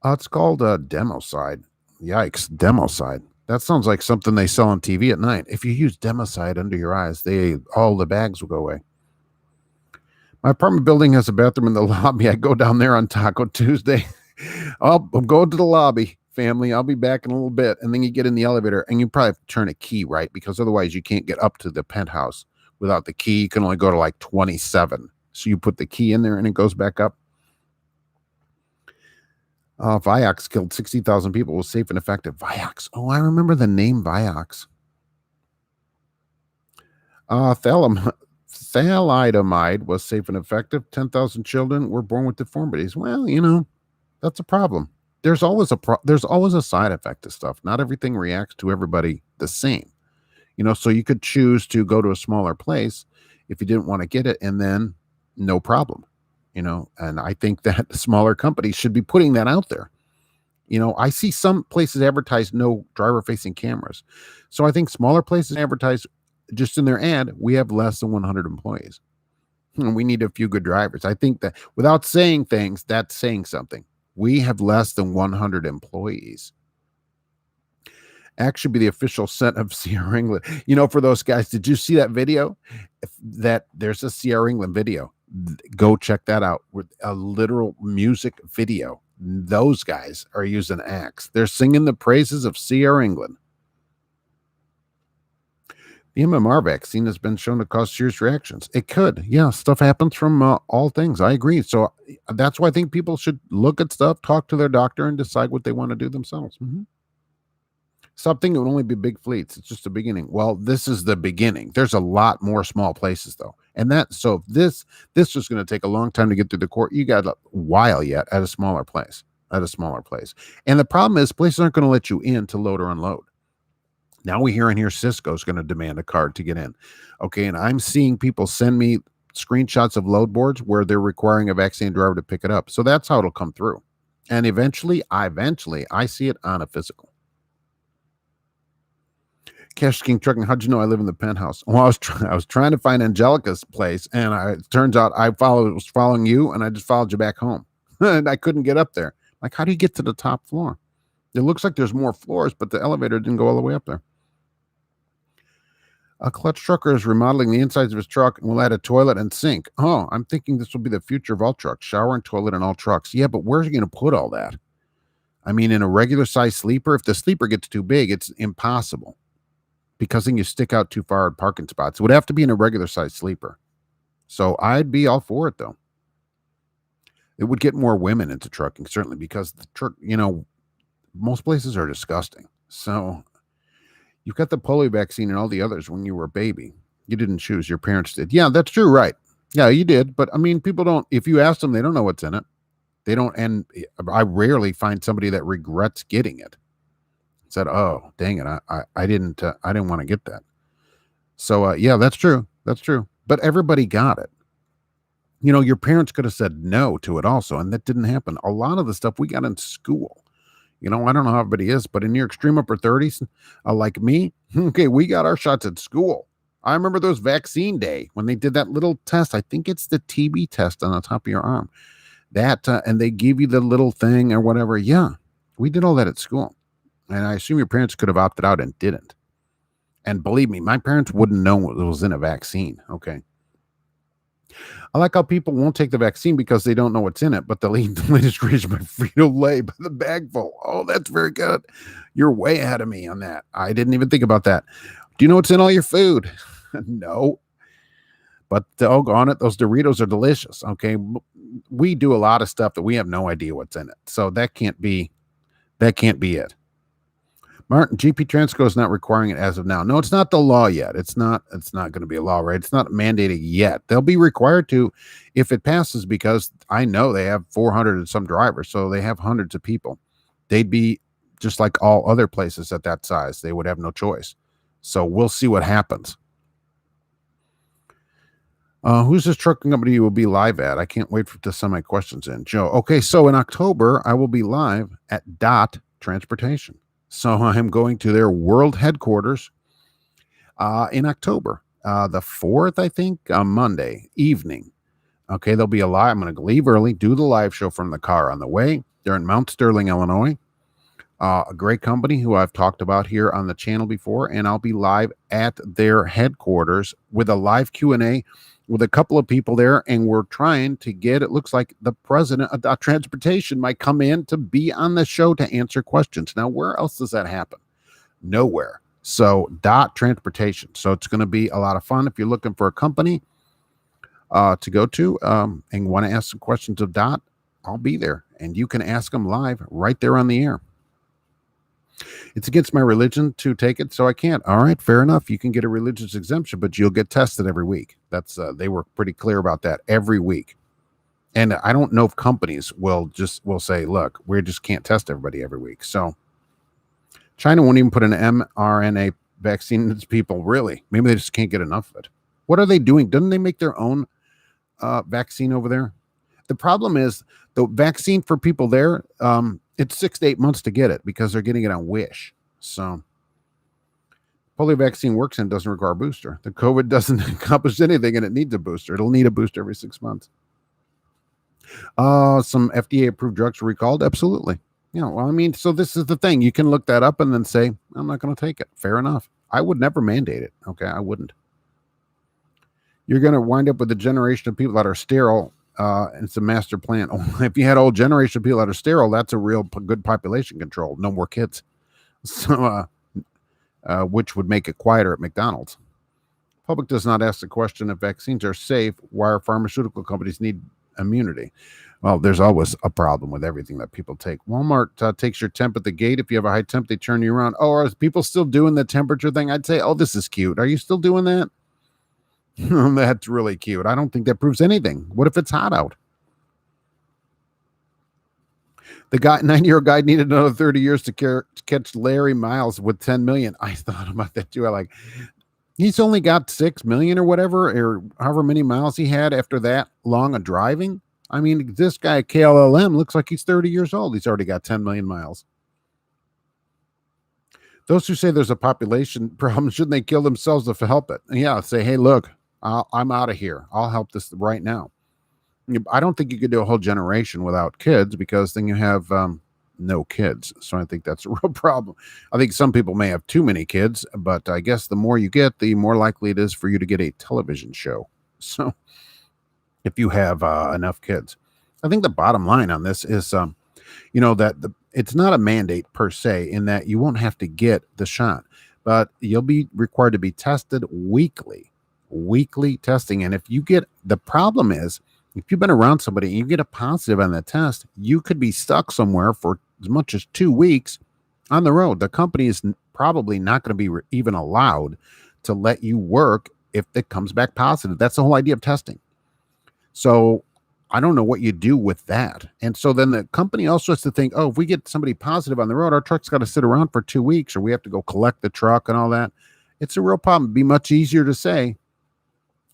Speaker 1: It's called Democide. Yikes, Democide. That sounds like something they sell on TV at night. If you use Democide under your eyes, all the bags will go away. My apartment building has a bathroom in the lobby. I go down there on Taco Tuesday. I'm going to the lobby, family. I'll be back in a little bit. And then you get in the elevator, and you probably have to turn a key, right? Because otherwise you can't get up to the penthouse without the key. You can only go to like 27. So you put the key in there, and it goes back up. Vioxx killed 60,000 people. Was safe and effective. Vioxx. Oh, I remember the name Vioxx. Thalidomide was safe and effective. 10,000 children were born with deformities. Well, that's a problem. There's always a side effect to stuff. Not everything reacts to everybody the same. So you could choose to go to a smaller place if you didn't want to get it, and then no problem. And I think that smaller companies should be putting that out there. I see some places advertise no driver facing cameras. So I think smaller places advertise just in their ad, we have less than 100 employees. And we need a few good drivers. I think that without saying things, that's saying something. We have less than 100 employees. Actually be the official scent of Sierra England. For those guys, did you see that video? That there's a Sierra England video. Go check that out with a literal music video. Those guys are using Axe. They're singing the praises of Sierra England. The MMR vaccine has been shown to cause serious reactions. It could. Yeah, stuff happens from all things. I agree. So that's why I think people should look at stuff, talk to their doctor, and decide what they want to do themselves. Mm-hmm. Stop thinking it would only be big fleets. It's just the beginning. Well, this is the beginning. There's a lot more small places, though. And if this was going to take a long time to get through the court, you got a while yet at a smaller place. And the problem is places aren't going to let you in to load or unload. Now we hear in here Cisco's going to demand a card to get in. Okay, and I'm seeing people send me screenshots of load boards where they're requiring a vaccinated driver to pick it up. So that's how it'll come through. And eventually, I see it on a physical. Cash King Trucking, how'd you know I live in the penthouse? Well, I was trying to find Angelica's place, and it turns out I was following you, and I just followed you back home. And I couldn't get up there. Like, how do you get to the top floor? It looks like there's more floors, but the elevator didn't go all the way up there. A clutch trucker is remodeling the insides of his truck and will add a toilet and sink. Oh, I'm thinking this will be the future of all trucks. Shower and toilet in all trucks. Yeah, but where's he going to put all that? I mean, in a regular size sleeper, if the sleeper gets too big, it's impossible. Because then you stick out too far in parking spots. It would have to be in a regular size sleeper. So I'd be all for it, though. It would get more women into trucking, certainly, because the truck, most places are disgusting. So you got the polio vaccine and all the others when you were a baby. You didn't choose, your parents did. Yeah, that's true, right. Yeah, you did. But I mean, people don't, if you ask them, they don't know what's in it. They don't, and I rarely find somebody that regrets getting it. Said, "Oh, dang it, I didn't want to get that." So, yeah, that's true. That's true. But everybody got it. Your parents could have said no to it also, and that didn't happen. A lot of the stuff we got in school. I don't know how everybody is, but in your extreme upper 30s, like me, okay, we got our shots at school. I remember those vaccine day when they did that little test. I think it's the TB test on the top of your arm. That, and they give you the little thing or whatever. Yeah, we did all that at school. And I assume your parents could have opted out and didn't. And believe me, my parents wouldn't know what was in a vaccine. Okay. I like how people won't take the vaccine because they don't know what's in it, but they'll eat the latest creation by Frito-Lay by the bagful. Oh, that's very good. You're way ahead of me on that. I didn't even think about that. Do you know what's in all your food? No. But doggone it, those Doritos are delicious. Okay. We do a lot of stuff that we have no idea what's in it. So that can't be it. Martin, GP Transco is not requiring it as of now. No, it's not the law yet. It's not going to be a law, right? It's not mandated yet. They'll be required to if it passes, because I know they have 400 and some drivers, so they have hundreds of people. They'd be just like all other places at that size. They would have no choice. So we'll see what happens. Who's this trucking company you will be live at? I can't wait to send my questions in. Joe. Okay, so in October, I will be live at DOT Transportation. So I'm going to their world headquarters in October, the 4th, I think, Monday evening. Okay, there'll be a live. I'm going to leave early, do the live show from the car on the way. They're in Mount Sterling, Illinois. A great company who I've talked about here on the channel before, and I'll be live at their headquarters with a live Q&A with a couple of people there, and we're trying to get, it looks like the president of DOT Transportation might come in to be on the show to answer questions. Now, where else does that happen? Nowhere. So DOT Transportation. So it's going to be a lot of fun. If you're looking for a company to go to and want to ask some questions of DOT, I'll be there, and you can ask them live right there on the air. It's against my religion to take it, so I can't. All right, fair enough. You can get a religious exemption, but you'll get tested every week. That's they were pretty clear about that every week. And I don't know if companies will say, look, we just can't test everybody every week. So China won't even put an mRNA vaccine into people, really. Maybe they just can't get enough of it. What are they doing? Doesn't they make their own vaccine over there? The problem is the vaccine for people there, it's 6 to 8 months to get it because they're getting it on Wish. So polio vaccine works and doesn't require a booster. The COVID doesn't accomplish anything and it needs a booster. It'll need a booster every 6 months. Some FDA approved drugs were recalled. Absolutely. Well, I mean, so this is the thing. You can look that up and then say, I'm not going to take it. Fair enough. I would never mandate it. Okay. I wouldn't. You're going to wind up with a generation of people that are sterile. It's a master plan. If you had a whole generation of people that are sterile, that's a real good population control. No more kids. So, which would make it quieter at McDonald's. Public does not ask the question if vaccines are safe. Why are pharmaceutical companies need immunity? Well, there's always a problem with everything that people take. Walmart takes your temp at the gate. If you have a high temp, they turn you around. Oh, are people still doing the temperature thing? I'd say, oh, this is cute. Are you still doing that? That's really cute. I don't think that proves anything. What if it's hot out? The 90-year-old guy needed another 30 years to catch Larry Miles with 10 million. I thought about that too. He's only got 6 million or whatever, or however many miles he had after that long of driving. I mean, this guy, KLLM, looks like he's 30 years old. He's already got 10 million miles. Those who say there's a population problem, shouldn't they kill themselves to help it? Yeah, say, hey, look, I'm out of here. I'll help this right now. I don't think you could do a whole generation without kids because then you have no kids. So I think that's a real problem. I think some people may have too many kids, but I guess the more you get, the more likely it is for you to get a television show. So if you have enough kids, I think the bottom line on this is, that it's not a mandate per se in that you won't have to get the shot, but you'll be required to be tested weekly testing. And if you get, the problem is, if you've been around somebody and you get a positive on that test, you could be stuck somewhere for as much as 2 weeks on the road. The company is probably not going to be even allowed to let you work if it comes back positive. That's the whole idea of testing. So I don't know what you do with that. And so then the company also has to think, oh, if we get somebody positive on the road, our truck's got to sit around for 2 weeks, or we have to go collect the truck and all that. It's a real problem. It'd be much easier to say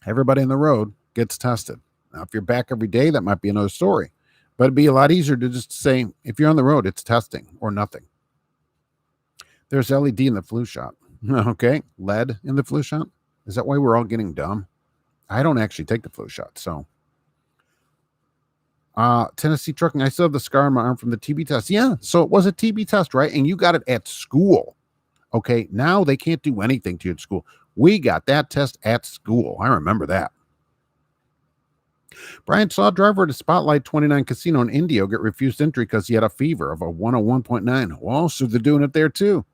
Speaker 1: everybody on the road gets tested. Now, if you're back every day, that might be another story. But it'd be a lot easier to just say, if you're on the road, it's testing or nothing. There's LED in the flu shot. Okay. Lead in the flu shot. Is that why we're all getting dumb? I don't actually take the flu shot. So, Tennessee trucking. I still have the scar on my arm from the TB test. Yeah. So it was a TB test, right? And you got it at school. Okay. Now they can't do anything to you at school. We got that test at school. I remember that. Brian saw a driver at a Spotlight 29 casino in Indio get refused entry because he had a fever of a 101.9. Well, so they're doing it there too.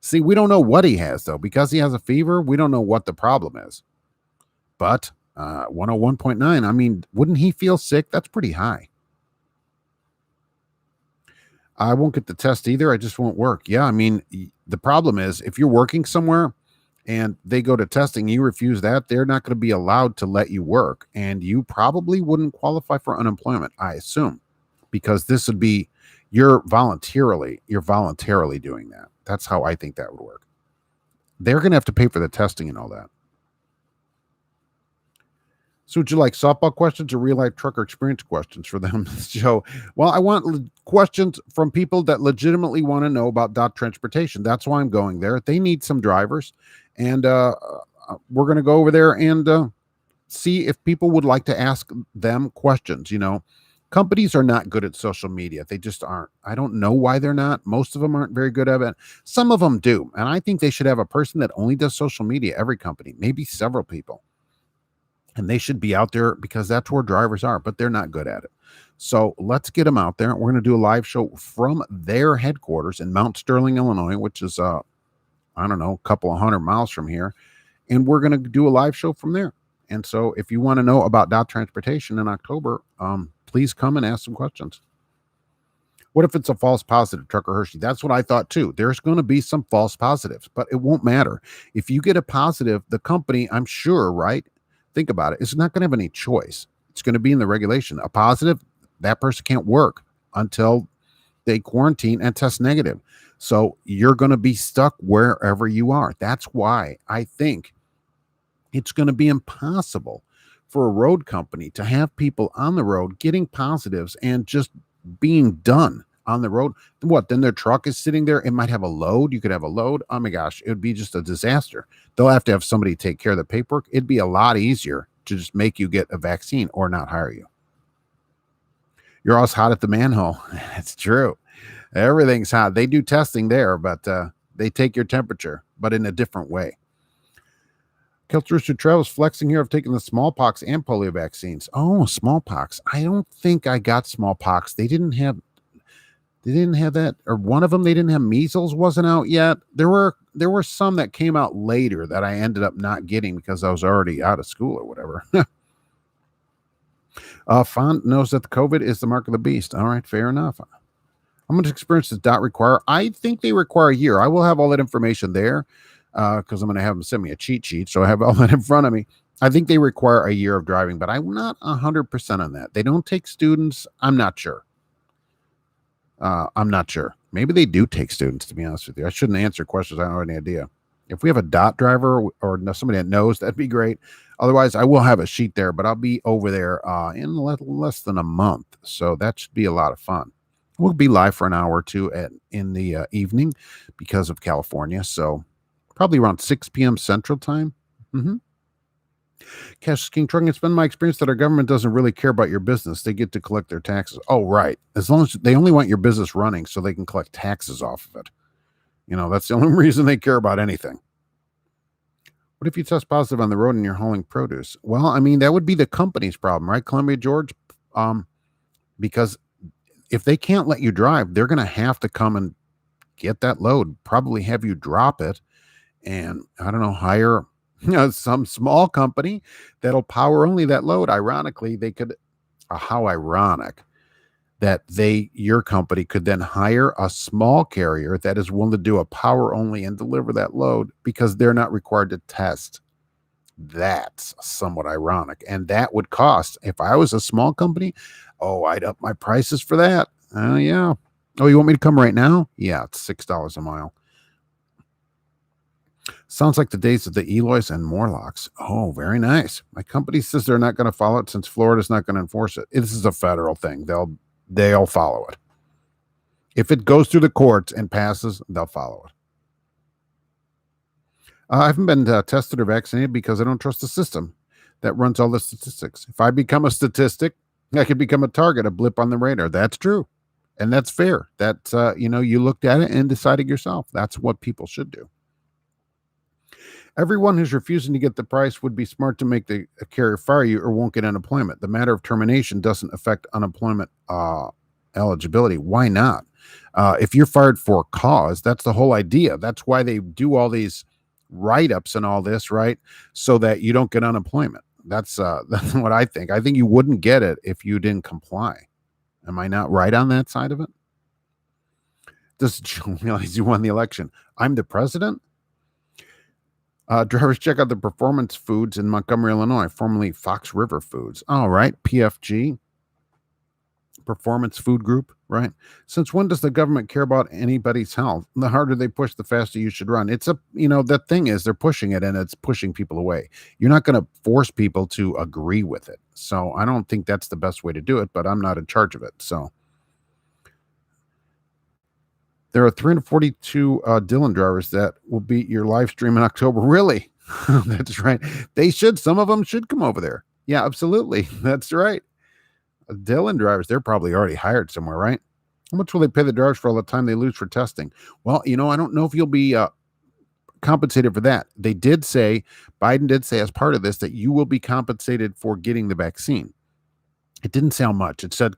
Speaker 1: See, we don't know what he has, though. Because he has a fever, we don't know what the problem is. But 101.9, I mean, wouldn't he feel sick? That's pretty high. I won't get the test either. I just won't work. Yeah, I mean, the problem is if you're working somewhere and they go to testing, you refuse that, they're not going to be allowed to let you work. And you probably wouldn't qualify for unemployment, I assume, because this would be you're voluntarily doing that. That's how I think that would work. They're going to have to pay for the testing and all that. So would you like softball questions or real life trucker experience questions for them to show? Well, I want questions from people that legitimately want to know about dot transportation. That's why I'm going there. They need some drivers. And we're going to go over there and see if people would like to ask them questions. You know, companies are not good at social media. They just aren't. I don't know why they're not. Most of them aren't very good at it. Some of them do. And I think they should have a person that only does social media, every company, maybe several people. And they should be out there because that's where drivers are, but they're not good at it. So let's get them out there. We're going to do a live show from their headquarters in Mount Sterling, Illinois, which is, I don't know, a couple of 100 miles from here. And we're going to do a live show from there. And so if you want to know about dot transportation in October, please come and ask some questions. What if it's a false positive, Trucker Hershey? That's what I thought too. There's going to be some false positives, but it won't matter. If you get a positive, the company, I'm sure, right? Think about it. It's not going to have any choice. It's going to be in the regulation. A positive, that person can't work until they quarantine and test negative. So you're going to be stuck wherever you are. That's why I think it's going to be impossible for a road company to have people on the road getting positives and just being done on the road. What? Then their truck is sitting there. It might have a load. You could have a load. Oh my gosh, it would be just a disaster. They'll have to have somebody take care of the paperwork. It'd be a lot easier to just make you get a vaccine or not hire you. You're always hot at the manhole. It's true. Everything's hot. They do testing there, but they take your temperature, but in a different way. Kiltrooster Travels flexing here. I've taken the smallpox and polio vaccines. Oh, smallpox. I don't think I got smallpox. They didn't have that, or one of them, they didn't have measles, wasn't out yet. There were some that came out later that I ended up not getting because I was already out of school or whatever. Font knows that the COVID is the mark of the beast. All right, fair enough. How much experience does DOT require? I think they require a year. I will have all that information there because I'm going to have them send me a cheat sheet, so I have all that in front of me. I think they require a year of driving, but I'm not 100% on that. They don't take students. I'm not sure. Maybe they do take students, to be honest with you. I shouldn't answer questions I don't have any idea. If we have a DOT driver or somebody that knows, that'd be great. Otherwise, I will have a sheet there, but I'll be over there in less than a month. So that should be a lot of fun. We'll be live for an hour or two in the evening because of California. So probably around 6 p.m. Central Time. Cash King Trucking. It's been my experience that our government doesn't really care about your business. They get to collect their taxes. Oh, right. As long as they only want your business running so they can collect taxes off of it. You know, that's the only reason they care about anything. What if you test positive on the road and you're hauling produce? Well, I mean, that would be the company's problem, right, Columbia, George? Because if they can't let you drive, they're going to have to come and get that load, probably have you drop it, and, I don't know, hire some small company that'll power only that load. Ironically, they could, how ironic. that your company could then hire a small carrier that is willing to do a power only and deliver that load because they're not required to test. That's somewhat ironic. And that would cost, if I was a small company, oh, I'd up my prices for that. Oh, yeah. Oh, you want me to come right now? Yeah, it's $6 a mile. Sounds like the days of the Eloys and Morlocks. Oh, very nice. My company says they're not going to follow it since Florida's not going to enforce it. This is a federal thing. They'll follow it. If it goes through the courts and passes, they'll follow it. I haven't been tested or vaccinated because I don't trust the system that runs all the statistics. If I become a statistic, I could become a target, a blip on the radar. That's true. And that's fair. That's, you looked at it and decided yourself. That's what people should do. Everyone who's refusing to get the price would be smart to make the carrier fire you or won't get unemployment. The matter of termination doesn't affect unemployment eligibility. Why not? If you're fired for cause, that's the whole idea. That's why they do all these write-ups and all this, right? So that you don't get unemployment. That's what I think. I think you wouldn't get it if you didn't comply. Am I not right on that side of it? Does Joe realize you won the election? I'm the president? Drivers, check out the Performance Foods in Montgomery, Illinois, formerly Fox River Foods. All right, PFG, Performance Food Group, right? Since when does the government care about anybody's health? The harder they push, the faster you should run. It's the thing is they're pushing it and it's pushing people away. You're not going to force people to agree with it. So I don't think that's the best way to do it, but I'm not in charge of it. So there are 342 Dylan drivers that will beat your live stream in October. Really? That's right. They should. Some of them should come over there. Yeah, absolutely. That's right. Dylan drivers, they're probably already hired somewhere, right? How much will they pay the drivers for all the time they lose for testing? Well, I don't know if you'll be compensated for that. Biden did say as part of this that you will be compensated for getting the vaccine. It didn't say how much. It said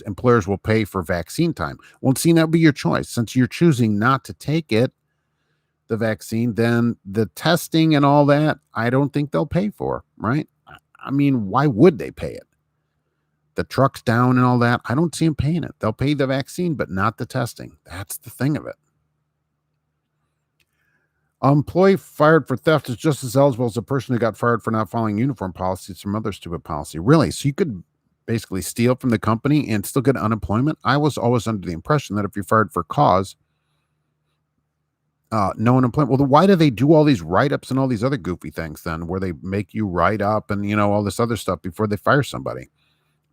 Speaker 1: employers will pay for vaccine time. Well, see, that would be your choice. Since you're choosing not to take the vaccine, then the testing and all that, I don't think they'll pay for, right? I mean, why would they pay it? The truck's down and all that. I don't see them paying it. They'll pay the vaccine, but not the testing. That's the thing of it. Employee fired for theft is just as eligible as a person who got fired for not following uniform policies from other stupid policy. Really? So you could basically steal from the company and still get unemployment? I was always under the impression that if you're fired for cause, no unemployment. Well, then why do they do all these write-ups and all these other goofy things then where they make you write up and, all this other stuff before they fire somebody?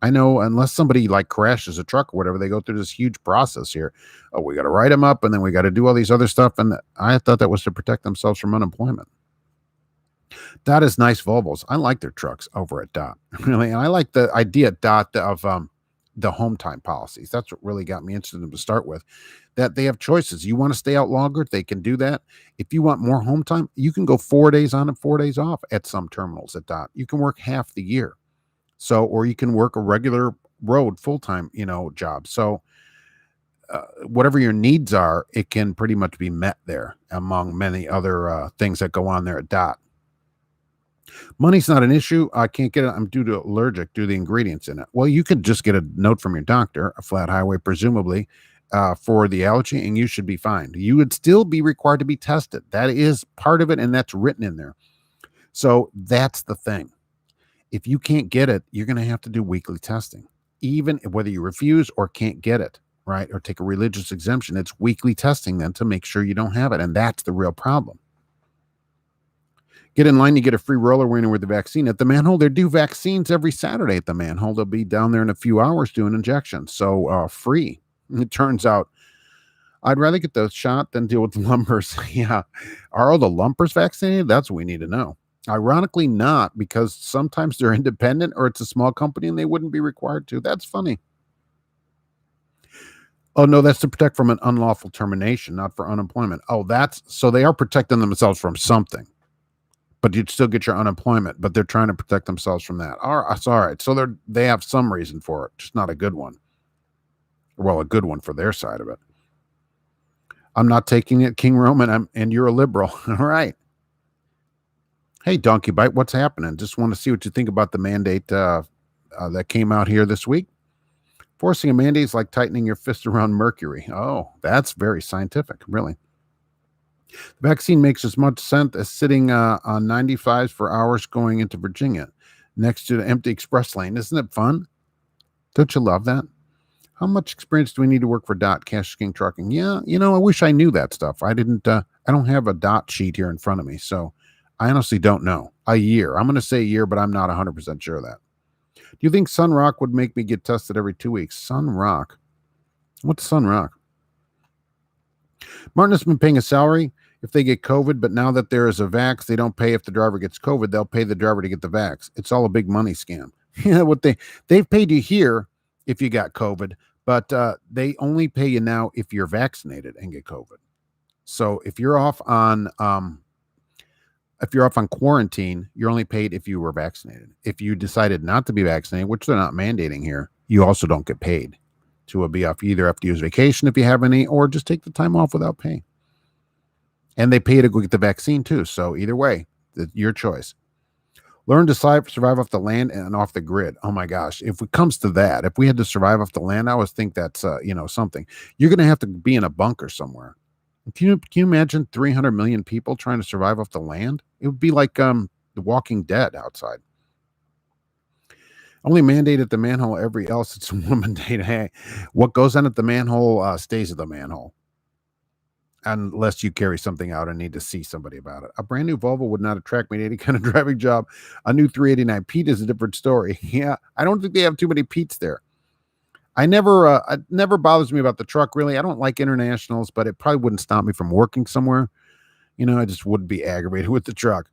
Speaker 1: I know unless somebody like crashes a truck or whatever, they go through this huge process here. Oh, we got to write them up and then we got to do all these other stuff. And I thought that was to protect themselves from unemployment. Dot is nice Volvos. I like their trucks over at Dot. Really. And I like the idea at Dot of the home time policies. That's what really got me interested to start with. That they have choices. You want to stay out longer, they can do that. If you want more home time, you can go 4 days on and 4 days off at some terminals at Dot. You can work half the year. So, or you can work a regular road full-time, job. So whatever your needs are, it can pretty much be met there among many other things that go on there at Dot. Money's not an issue. I can't get it. I'm allergic to the ingredients in it. Well, you could just get a note from your doctor, a flat highway, presumably, for the allergy, and you should be fine. You would still be required to be tested. That is part of it, and that's written in there. So that's the thing. If you can't get it, you're going to have to do weekly testing, even whether you refuse or can't get it, right? Or take a religious exemption. It's weekly testing then to make sure you don't have it. And that's the real problem. Get in line, you get a free roller winner with the vaccine. At the manhole, they do vaccines every Saturday at the manhole. They'll be down there in a few hours doing injections. So free. It turns out I'd rather get the shot than deal with the lumpers. Yeah. Are all the lumpers vaccinated? That's what we need to know. Ironically not, because sometimes they're independent or it's a small company and they wouldn't be required to. That's funny. Oh, no, that's to protect from an unlawful termination, not for unemployment. Oh, so they are protecting themselves from something. But you'd still get your unemployment, but they're trying to protect themselves from that. All right. So they have some reason for it, just not a good one. Well, a good one for their side of it. I'm not taking it, King Roman, and you're a liberal. All right. Hey, Donkey Bite, what's happening? Just want to see what you think about the mandate that came out here this week. Forcing a mandate is like tightening your fist around mercury. Oh, that's very scientific, really. The vaccine makes as much sense as sitting on 95s for hours going into Virginia next to the empty express lane. Isn't it fun? Don't you love that? How much experience do we need to work for DOT Cash King Trucking? Yeah, I wish I knew that stuff. I didn't. I don't have a DOT sheet here in front of me, so I honestly don't know. A year. I'm going to say a year, but I'm not 100% sure of that. Do you think Sun Rock would make me get tested every 2 weeks? Sun Rock. What's Sun Rock? Martin has been paying a salary if they get COVID, but now that there is a vax, they don't pay if the driver gets COVID. They'll pay the driver to get the vax. It's all a big money scam. Yeah, they've paid you here if you got COVID, but they only pay you now if you're vaccinated and get COVID. So if you're off on quarantine, you're only paid if you were vaccinated. If you decided not to be vaccinated, which they're not mandating here, you also don't get paid to be off. You either have to use vacation if you have any, or just take the time off without pay. And they pay you to go get the vaccine too. So either way, your choice. Learn to survive off the land and off the grid. Oh my gosh. If it comes to that, if we had to survive off the land, I always think that's, something. You're going to have to be in a bunker somewhere. Can you imagine 300 million people trying to survive off the land? It would be like The Walking Dead outside. Only mandate at the manhole every else. It's a woman date. Hey, what goes on at the manhole stays at the manhole. Unless you carry something out and need to see somebody about it. A brand new Volvo would not attract me to any kind of driving job. A new 389 Pete is a different story. Yeah, I don't think they have too many Pete's there. It never bothers me about the truck, really. I don't like internationals, but it probably wouldn't stop me from working somewhere. I just wouldn't be aggravated with the truck.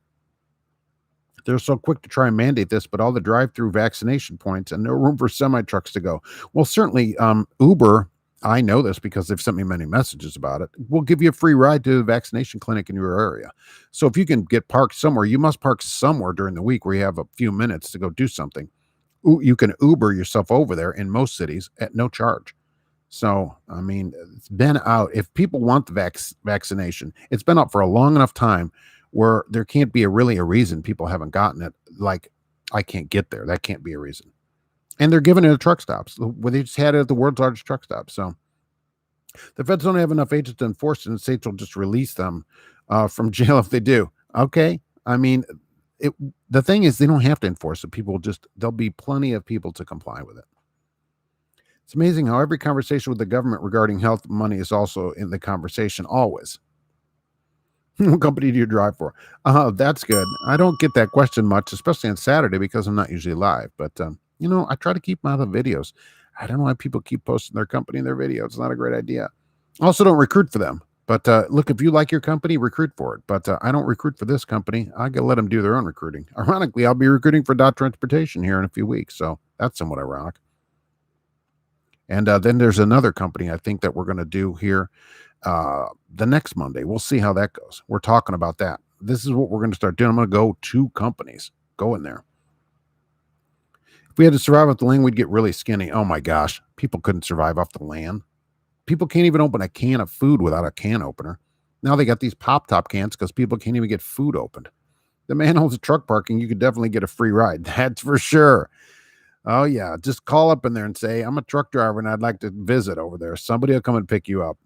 Speaker 1: They're so quick to try and mandate this, but all the drive-through vaccination points and no room for semi-trucks to go. Well, certainly Uber, I know this because they've sent me many messages about it, will give you a free ride to the vaccination clinic in your area. So if you can get parked somewhere, you must park somewhere during the week where you have a few minutes to go do something. You can Uber yourself over there in most cities at no charge. So, I mean, it's been out. If people want the vaccination, it's been out for a long enough time where there can't be a reason people haven't gotten it. Like, I can't get there. That can't be a reason. And they're giving it at truck stops. They just had it at the world's largest truck stop. So the feds don't have enough agents to enforce it, and states will just release them from jail if they do. Okay. I mean, the thing is, they don't have to enforce it. There'll be plenty of people to comply with it. It's amazing how every conversation with the government regarding health money is also in the conversation, always. What company do you drive for? That's good. I don't get that question much, especially on Saturday because I'm not usually live. But, I try to keep them out of the videos. I don't know why people keep posting their company in their video. It's not a great idea. Also, don't recruit for them. But look, if you like your company, recruit for it. But I don't recruit for this company. I got to let them do their own recruiting. Ironically, I'll be recruiting for Dot Transportation here in a few weeks. So that's somewhat ironic. And then there's another company I think that we're going to do here the next Monday. We'll see how that goes. We're talking about that. This is what we're going to start doing. I'm going to go 2 companies. Go in there. If we had to survive off the land, we'd get really skinny. Oh my gosh. People couldn't survive off the land. People can't even open a can of food without a can opener. Now they got these pop-top cans because people can't even get food opened. The manholes of truck parking, you could definitely get a free ride. That's for sure. Oh, yeah. Just call up in there and say, I'm a truck driver and I'd like to visit over there. Somebody will come and pick you up.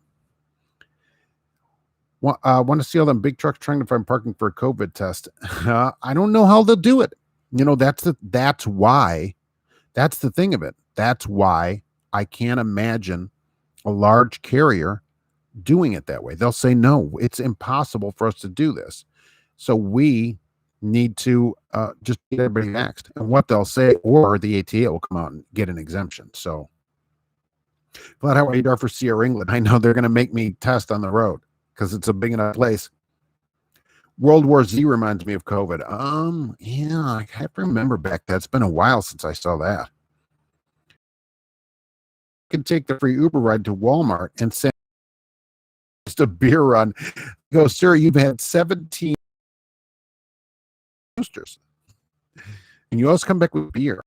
Speaker 1: Want to see all them big trucks trying to find parking for a COVID test. I don't know how they'll do it. That's why. That's the thing of it. That's why I can't imagine a large carrier doing it that way. They'll say, no, it's impossible for us to do this. So we need to just get everybody maxed. And what they'll say, or the ATA will come out and get an exemption. So flat out radar for Sierra England. I know they're going to make me test on the road because it's a big enough place. World War Z reminds me of COVID. Yeah, I have to remember back that. It's been a while since I saw that. I can take the free Uber ride to Walmart and send just a beer run. Go, sir, you've had 17 boosters. And you always come back with beer.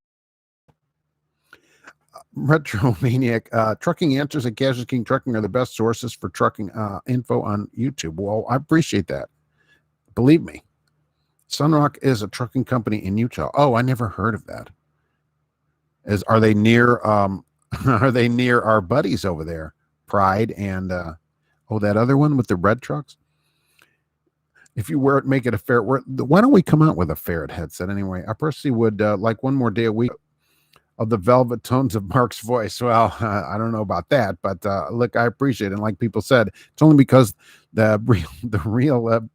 Speaker 1: Retro Maniac, Trucking Answers at Casual King Trucking are the best sources for trucking info on YouTube. Well, I appreciate that. Believe me. Sunrock is a trucking company in Utah. Oh, I never heard of that. Are they near Are they near our buddies over there? Pride and that other one with the red trucks. If you wear it, make it a ferret. Why don't we come out with a ferret headset anyway? I personally would like one more day a week of the velvet tones of Mark's voice. Well, I don't know about that, but look, I appreciate it. And like people said, it's only because the real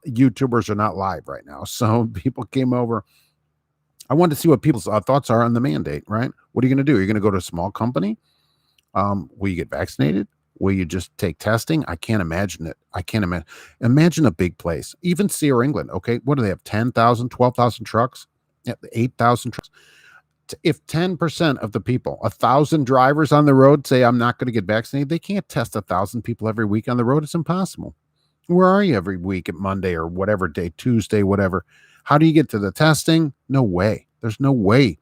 Speaker 1: YouTubers are not live right now. So people came over. I wanted to see what people's thoughts are on the mandate, right? What are you going to do? Are you going to go to a small company? Will you get vaccinated? Will you just take testing? I can't imagine it. I can't imagine. Imagine a big place, even Sierra England. Okay. What do they have? 10,000, 12,000 trucks? Yeah, 8,000 trucks. If 10% of the people, 1,000 drivers on the road say, I'm not going to get vaccinated, they can't test 1,000 people every week on the road. It's impossible. Where are you every week at Monday or whatever day, Tuesday, whatever? How do you get to the testing? No way. There's no way.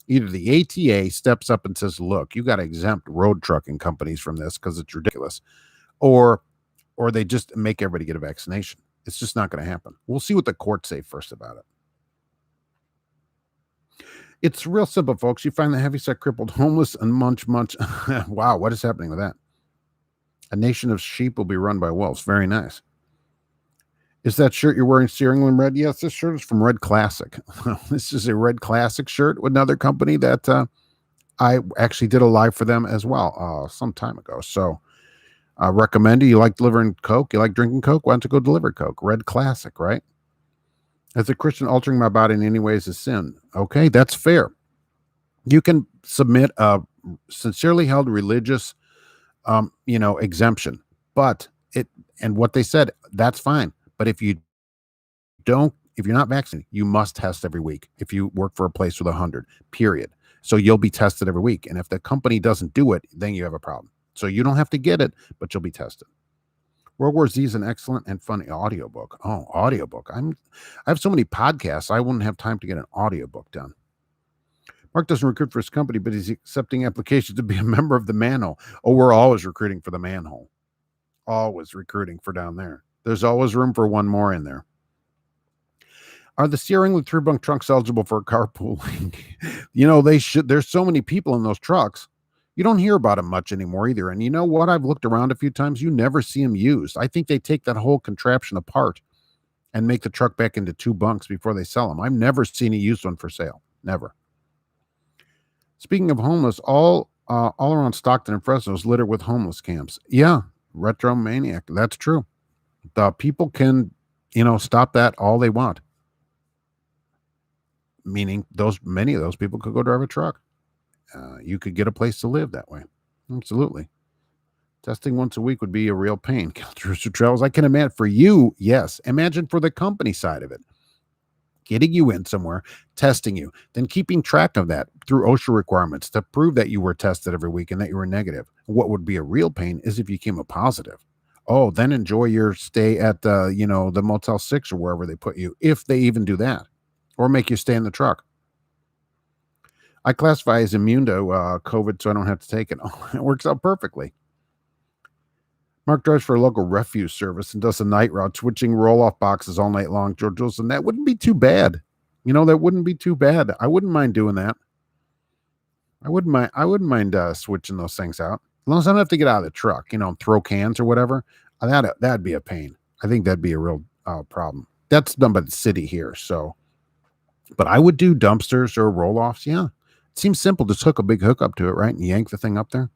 Speaker 1: Either the ATA steps up and says, look, you got to exempt road trucking companies from this because it's ridiculous, or they just make everybody get a vaccination. It's just not going to happen. We'll see what the courts say first about it. It's real simple, folks. You find the heavyset crippled, homeless, and munch. Wow, what is happening with that? A nation of sheep will be run by wolves. Very nice. Is that shirt you're wearing Sierra England red? Yes, this shirt is from Red Classic. This is a Red Classic shirt with another company that I actually did a live for them as well some time ago. So I recommend it. You like delivering Coke? You like drinking Coke? Why don't you go deliver Coke? Red Classic, right? As a Christian, altering my body in any way is a sin. Okay, that's fair. You can submit a sincerely held religious, exemption. But what they said, that's fine. But if you're not vaccinated, you must test every week. If you work for a place with 100, period. So you'll be tested every week. And if the company doesn't do it, then you have a problem. So you don't have to get it, but you'll be tested. World War Z is an excellent and funny audiobook. Oh, audiobook. I have so many podcasts, I wouldn't have time to get an audiobook done. Mark doesn't recruit for his company, but he's accepting applications to be a member of the manhole. Oh, we're always recruiting for the manhole. Always recruiting for down there. There's always room for one more in there. Are the Sierra England 3-bunk trucks eligible for carpooling? They should. There's so many people in those trucks. You don't hear about them much anymore either. And you know what? I've looked around a few times. You never see them used. I think they take that whole contraption apart and make the truck back into 2 bunks before they sell them. I've never seen a used one for sale. Never. Speaking of homeless, all around Stockton and Fresno is littered with homeless camps. Yeah, retro maniac. That's true. The people can, stop that all they want. Meaning many of those people could go drive a truck. You could get a place to live that way. Absolutely. Testing once a week would be a real pain. Rooster Trails, I can imagine for you, yes. Imagine for the company side of it. Getting you in somewhere, testing you, then keeping track of that through OSHA requirements to prove that you were tested every week and that you were negative. What would be a real pain is if you came a positive. Oh, then enjoy your stay at the Motel 6 or wherever they put you, if they even do that, or make you stay in the truck. I classify as immune to COVID, so I don't have to take it. Oh, it works out perfectly. Mark drives for a local refuse service and does a night route, switching roll-off boxes all night long. George Wilson, that wouldn't be too bad. That wouldn't be too bad. I wouldn't mind doing that. I wouldn't mind switching those things out. As long as I don't have to get out of the truck, throw cans or whatever. That'd be a pain. I think that'd be a real problem. That's done by the city here. So, but I would do dumpsters or roll-offs. Yeah. It seems simple. Just hook a big hook up to it, right? And yank the thing up there.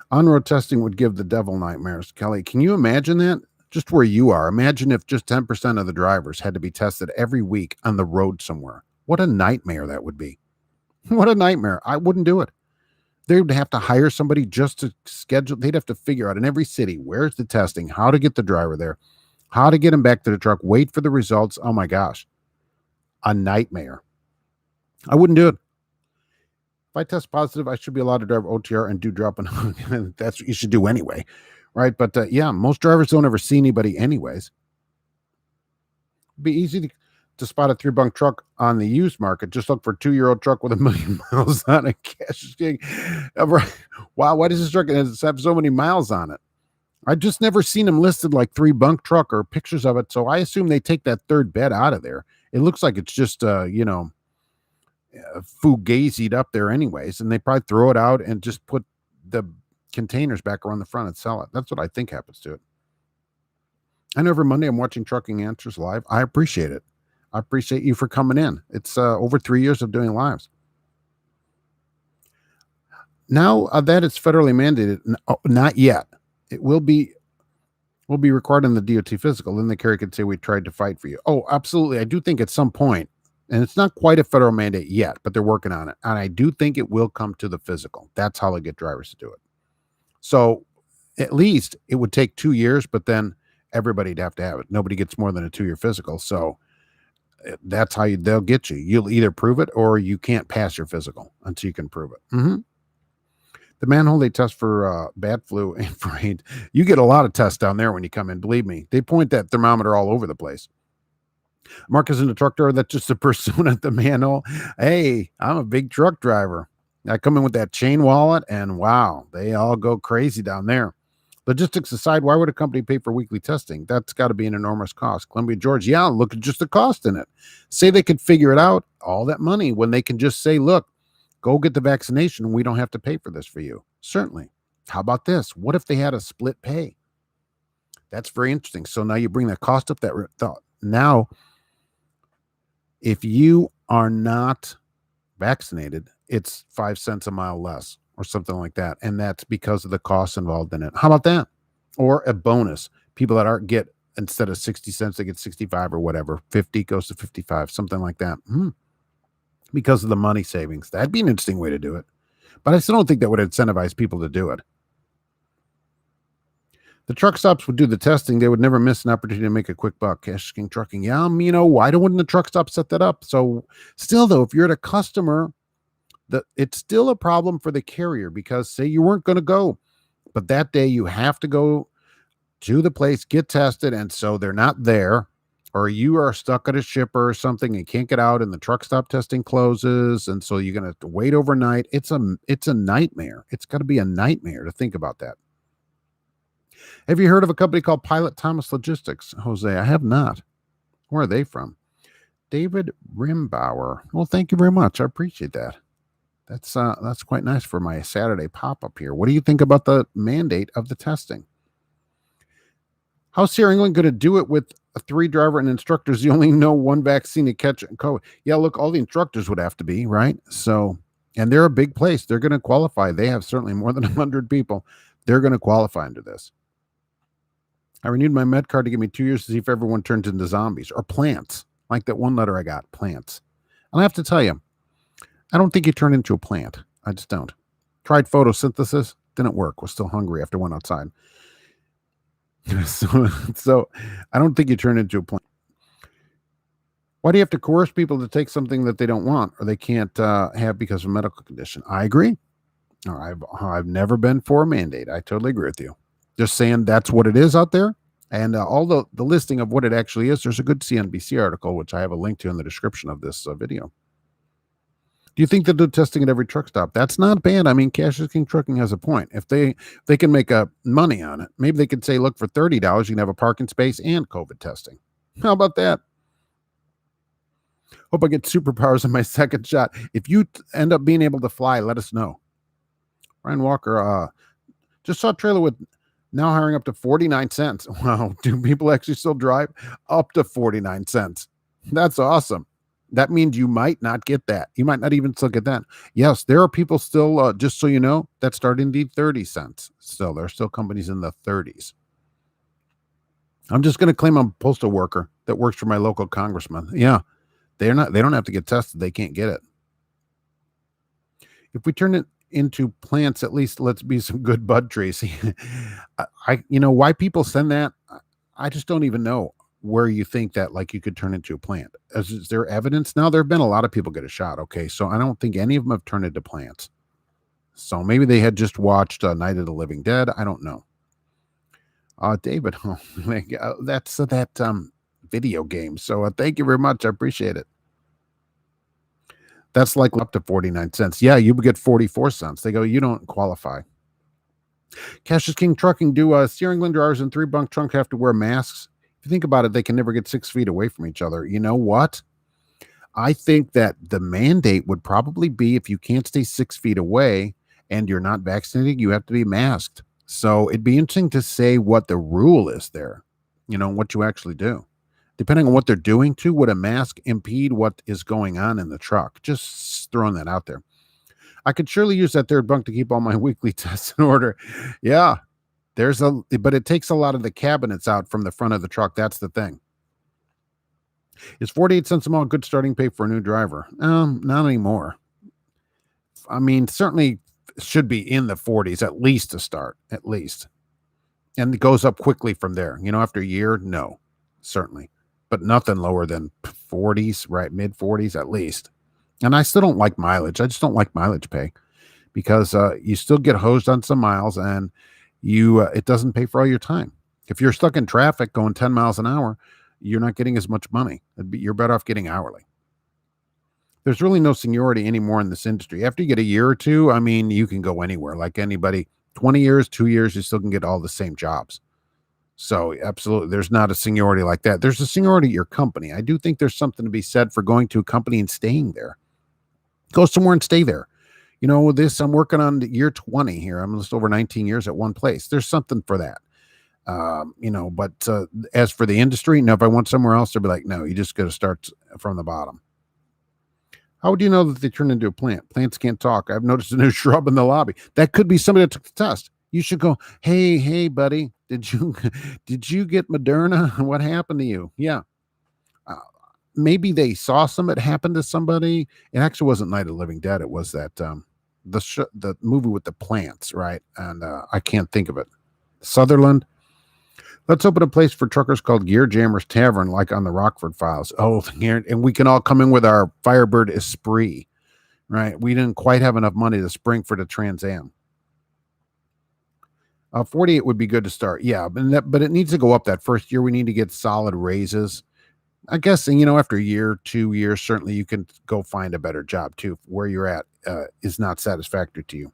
Speaker 1: On-road testing would give the devil nightmares. Kelly, can you imagine that? Just where you are. Imagine if just 10% of the drivers had to be tested every week on the road somewhere. What a nightmare that would be. What a nightmare. I wouldn't do it. They would have to hire somebody just to schedule. They'd have to figure out in every city, where's the testing, how to get the driver there, how to get him back to the truck, wait for the results. Oh my gosh. A nightmare. I wouldn't do it. If I test positive, I should be allowed to drive OTR and do drop and hook. That's what you should do anyway. Right. But most drivers don't ever see anybody anyways. It'd be easy to spot a 3-bunk truck on the used market. Just look for a 2-year-old truck with 1 million miles on it. Wow. Why does this truck have so many miles on it? I just never seen them listed like 3-bunk truck or pictures of it. So I assume they take that third bed out of there. It looks like it's just, fugazied up there anyways, and they probably throw it out and just put the containers back around the front and sell it. That's what I think happens to it. I know every Monday I'm watching Trucking Answers live. I appreciate it. I appreciate you for coming in. It's over 3 years of doing lives. Now that it's federally mandated, not yet. It will be required in the DOT physical. Then the carrier could say we tried to fight for you. Oh, absolutely. I do think at some point, and it's not quite a federal mandate yet, but they're working on it. And I do think it will come to the physical. That's how they get drivers to do it. So at least it would take 2 years, but then everybody'd have to have it. Nobody gets more than a 2-year physical. So that's how they'll get you. You'll either prove it or you can't pass your physical until you can prove it. Mm-hmm. The manhole they test for bad flu and for AIDS. You get a lot of tests down there when you come in. Believe me, they point that thermometer all over the place. Mark is in the truck driver. That's just a persona at the manhole. Hey, I'm a big truck driver. I come in with that chain wallet, and wow, they all go crazy down there. Logistics aside, why would a company pay for weekly testing? That's got to be an enormous cost. Columbia, George, yeah, look at just the cost in it. Say they could figure it out, all that money, when they can just say, look, go get the vaccination. We don't have to pay for this for you. Certainly. How about this? What if they had a split pay? That's very interesting. So now you bring the cost up that thought. Now, if you are not vaccinated, it's 5 cents a mile less or something like that. And that's because of the costs involved in it. How about that? Or a bonus. People that aren't get, instead of 60 cents, they get 65 or whatever. 50 goes to 55, something like that. Because of the money savings. That'd be an interesting way to do it. But I still don't think that would incentivize people to do it. The truck stops would do the testing. They would never miss an opportunity to make a quick buck. Cash King Trucking. Yeah, why wouldn't the truck stop set that up? So still, though, if you're at a customer, it's still a problem for the carrier, because say you weren't going to go, but that day you have to go to the place, get tested, and so they're not there, or you are stuck at a shipper or something and can't get out, and the truck stop testing closes, and so you're going to have to wait overnight. It's a nightmare. It's got to be a nightmare to think about that. Have you heard of a company called Pilot Thomas Logistics, Jose? I have not. Where are they from? David Rimbauer. Well, thank you very much. I appreciate that. That's quite nice for my Saturday pop-up here. What do you think about the mandate of the testing? How's Sierra England going to do it with a 3-driver and instructors? You only know one vaccine to catch COVID. Yeah, look, all the instructors would have to be, right? So, and they're a big place. They're going to qualify. They have certainly more than 100 people. They're going to qualify under this. I renewed my med card to give me 2 years to see if everyone turns into zombies or plants, like that one letter I got, plants. And I have to tell you, I don't think you turn into a plant. I just don't. Tried photosynthesis, didn't work. Was still hungry after I went outside. So I don't think you turn into a plant. Why do you have to coerce people to take something that they don't want or they can't have because of a medical condition? I agree. I've never been for a mandate. I totally agree with you. Just saying that's what it is out there. And all the listing of what it actually is, there's a good CNBC article, which I have a link to in the description of this video. Do you think they'll do testing at every truck stop? That's not bad. I mean, Cash is King Trucking has a point. If they can make money on it, maybe they could say, look, for $30, you can have a parking space and COVID testing. How about that? Hope I get superpowers in my second shot. If you end up being able to fly, let us know. Ryan Walker, just saw a trailer with now hiring up to 49 cents. Wow. Do people actually still drive? Up to 49 cents. That's awesome. That means you might not get that. You might not even still get that. Yes, there are people still, just so you know, that start in the 30 cents. Still, there are still companies in the 30s. I'm just going to claim I'm a postal worker that works for my local congressman. Yeah, they don't have to get tested. They can't get it. If we turn it into plants, at least let's be some good bud trees. Why people send that, I just don't even know where you think that, like, you could turn into a plant. Is there evidence? Now, there have been a lot of people get a shot. Okay, so I don't think any of them have turned into plants. So maybe they had just watched Night of the Living Dead. I don't know. David, that's that video game. So thank you very much. I appreciate it. That's like up to 49 cents. Yeah, you would get 44 cents. They go, you don't qualify. Cash is King Trucking. Do Sierra England drivers in 3-bunk trunk have to wear masks? If you think about it, they can never get 6 feet away from each other. You know what? I think that the mandate would probably be if you can't stay 6 feet away and you're not vaccinated, you have to be masked. So it'd be interesting to say what the rule is there, what you actually do. Depending on what they're doing to, would a mask impede what is going on in the truck? Just throwing that out there. I could surely use that third bunk to keep all my weekly tests in order. Yeah, but it takes a lot of the cabinets out from the front of the truck. That's the thing. Is 48 cents a mile a good starting pay for a new driver? Not anymore. I mean, certainly should be in the 40s at least to start, at least. And it goes up quickly from there. After a year, no, certainly. But nothing lower than 40s, right? Mid 40s at least. And I still don't like mileage. I just don't like mileage pay because you still get hosed on some miles and it doesn't pay for all your time. If you're stuck in traffic going 10 miles an hour, you're not getting as much money. You're better off getting hourly. There's really no seniority anymore in this industry. After you get a year or two, I mean, you can go anywhere like anybody. 20 years, 2 years, you still can get all the same jobs. So absolutely, there's not a seniority like that. There's a seniority at your company. I do think there's something to be said for going to a company and staying there. Go somewhere and stay there. I'm working on year 20 here. I'm just over 19 years at one place. There's something for that. But as for the industry, no, if I want somewhere else, they'll be like, no, you just got to start from the bottom. How would you know that they turn into a plant? Plants can't talk. I've noticed a new shrub in the lobby. That could be somebody that took the test. You should go, hey, buddy, did you get Moderna? What happened to you? Yeah. Maybe they saw it happen to somebody. It actually wasn't Night of the Living Dead. It was that the movie with the plants, right? And I can't think of it. Sutherland. Let's open a place for truckers called Gear Jammers Tavern, like on the Rockford Files. Oh, and we can all come in with our Firebird Esprit, right? We didn't quite have enough money to spring for the Trans Am. 48 would be good to start. Yeah, but it needs to go up that first year. We need to get solid raises. I guess, after a year, 2 years, certainly you can go find a better job too. Where you're at is not satisfactory to you.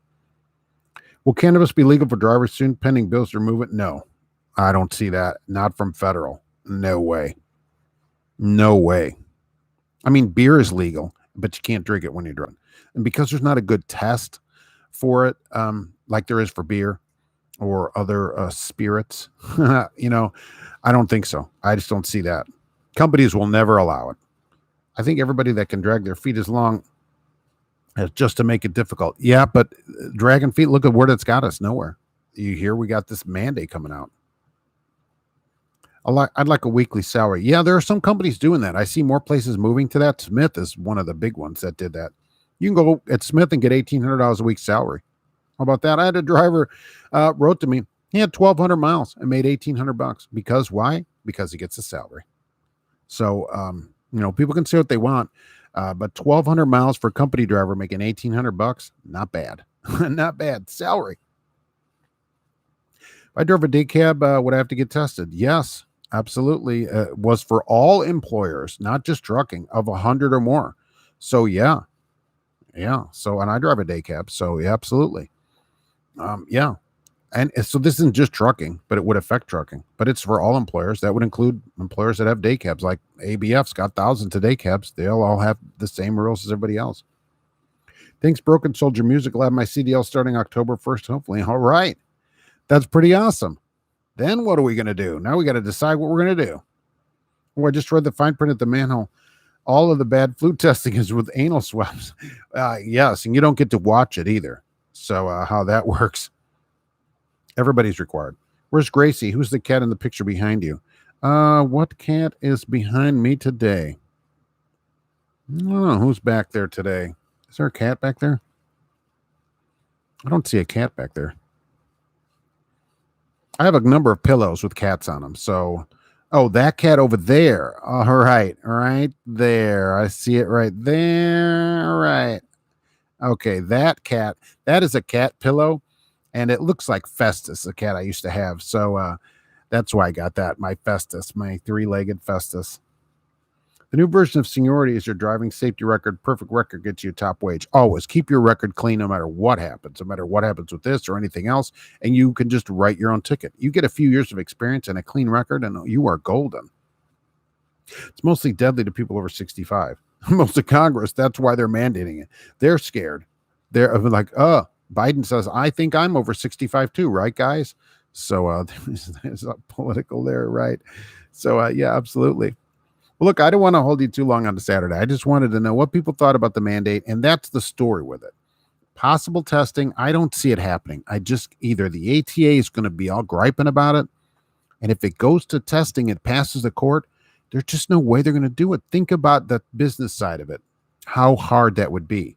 Speaker 1: Will cannabis be legal for drivers soon, pending bills to remove it? No. I don't see that. Not from federal. No way. No way. I mean, beer is legal, but you can't drink it when you're drunk. And because there's not a good test for it, like there is for beer or other spirits, I don't think so. I just don't see that. Companies will never allow it. I think everybody that can drag their feet as long as just to make it difficult. Yeah, but dragging feet, look at where that's got us. Nowhere. You hear we got this mandate coming out. I'd like a weekly salary. Yeah, there are some companies doing that. I see more places moving to that. Smith is one of the big ones that did that. You can go at Smith and get $1,800 a week salary. How about that? I had a driver wrote to me. He had 1,200 miles and made $1,800. Because why? Because he gets a salary. So, people can say what they want, but 1,200 miles for a company driver making $1,800, not bad. Not bad. Salary. If I drove a day cab, would I have to get tested? Yes. Absolutely. Was for all employers, not just trucking, of 100 or more. So yeah. So, and I drive a day cab. So yeah, absolutely. Yeah. And so this isn't just trucking, but it would affect trucking, but it's for all employers. That would include employers that have day cabs, like ABF's got thousands of day cabs. They'll all have the same rules as everybody else. Thanks, Broken Soldier Music. I'll have my CDL starting October 1st, hopefully. All right. That's pretty awesome. Then what are we going to do? Now we got to decide what we're going to do. Oh, I just read the fine print at the manhole. All of the bad flu testing is with anal swabs. Yes, and you don't get to watch it either. So how that works. Everybody's required. Where's Gracie? Who's the cat in the picture behind you? What cat is behind me today? Oh, who's back there today? Is there a cat back there? I don't see a cat back there. I have a number of pillows with cats on them. So, that cat over there. All right there. I see it right there. All right. Okay, that cat. That is a cat pillow, and it looks like Festus, the cat I used to have. So that's why I got that. My Festus, my 3-legged Festus. The new version of seniority is your driving safety record. Perfect record gets you a top wage. Always keep your record clean no matter what happens, with this or anything else. And you can just write your own ticket. You get a few years of experience and a clean record, and you are golden. It's mostly deadly to people over 65. Most of Congress, that's why they're mandating it. They're scared. They're like, Biden says, I think I'm over 65 too, right, guys? So there's a political there, right? So yeah, absolutely. Well, look, I don't want to hold you too long on the Saturday. I just wanted to know what people thought about the mandate, and that's the story with it. Possible testing, I don't see it happening. I just either the ATA is going to be all griping about it, and if it goes to testing, it passes the court. There's just no way they're going to do it. Think about the business side of it, how hard that would be.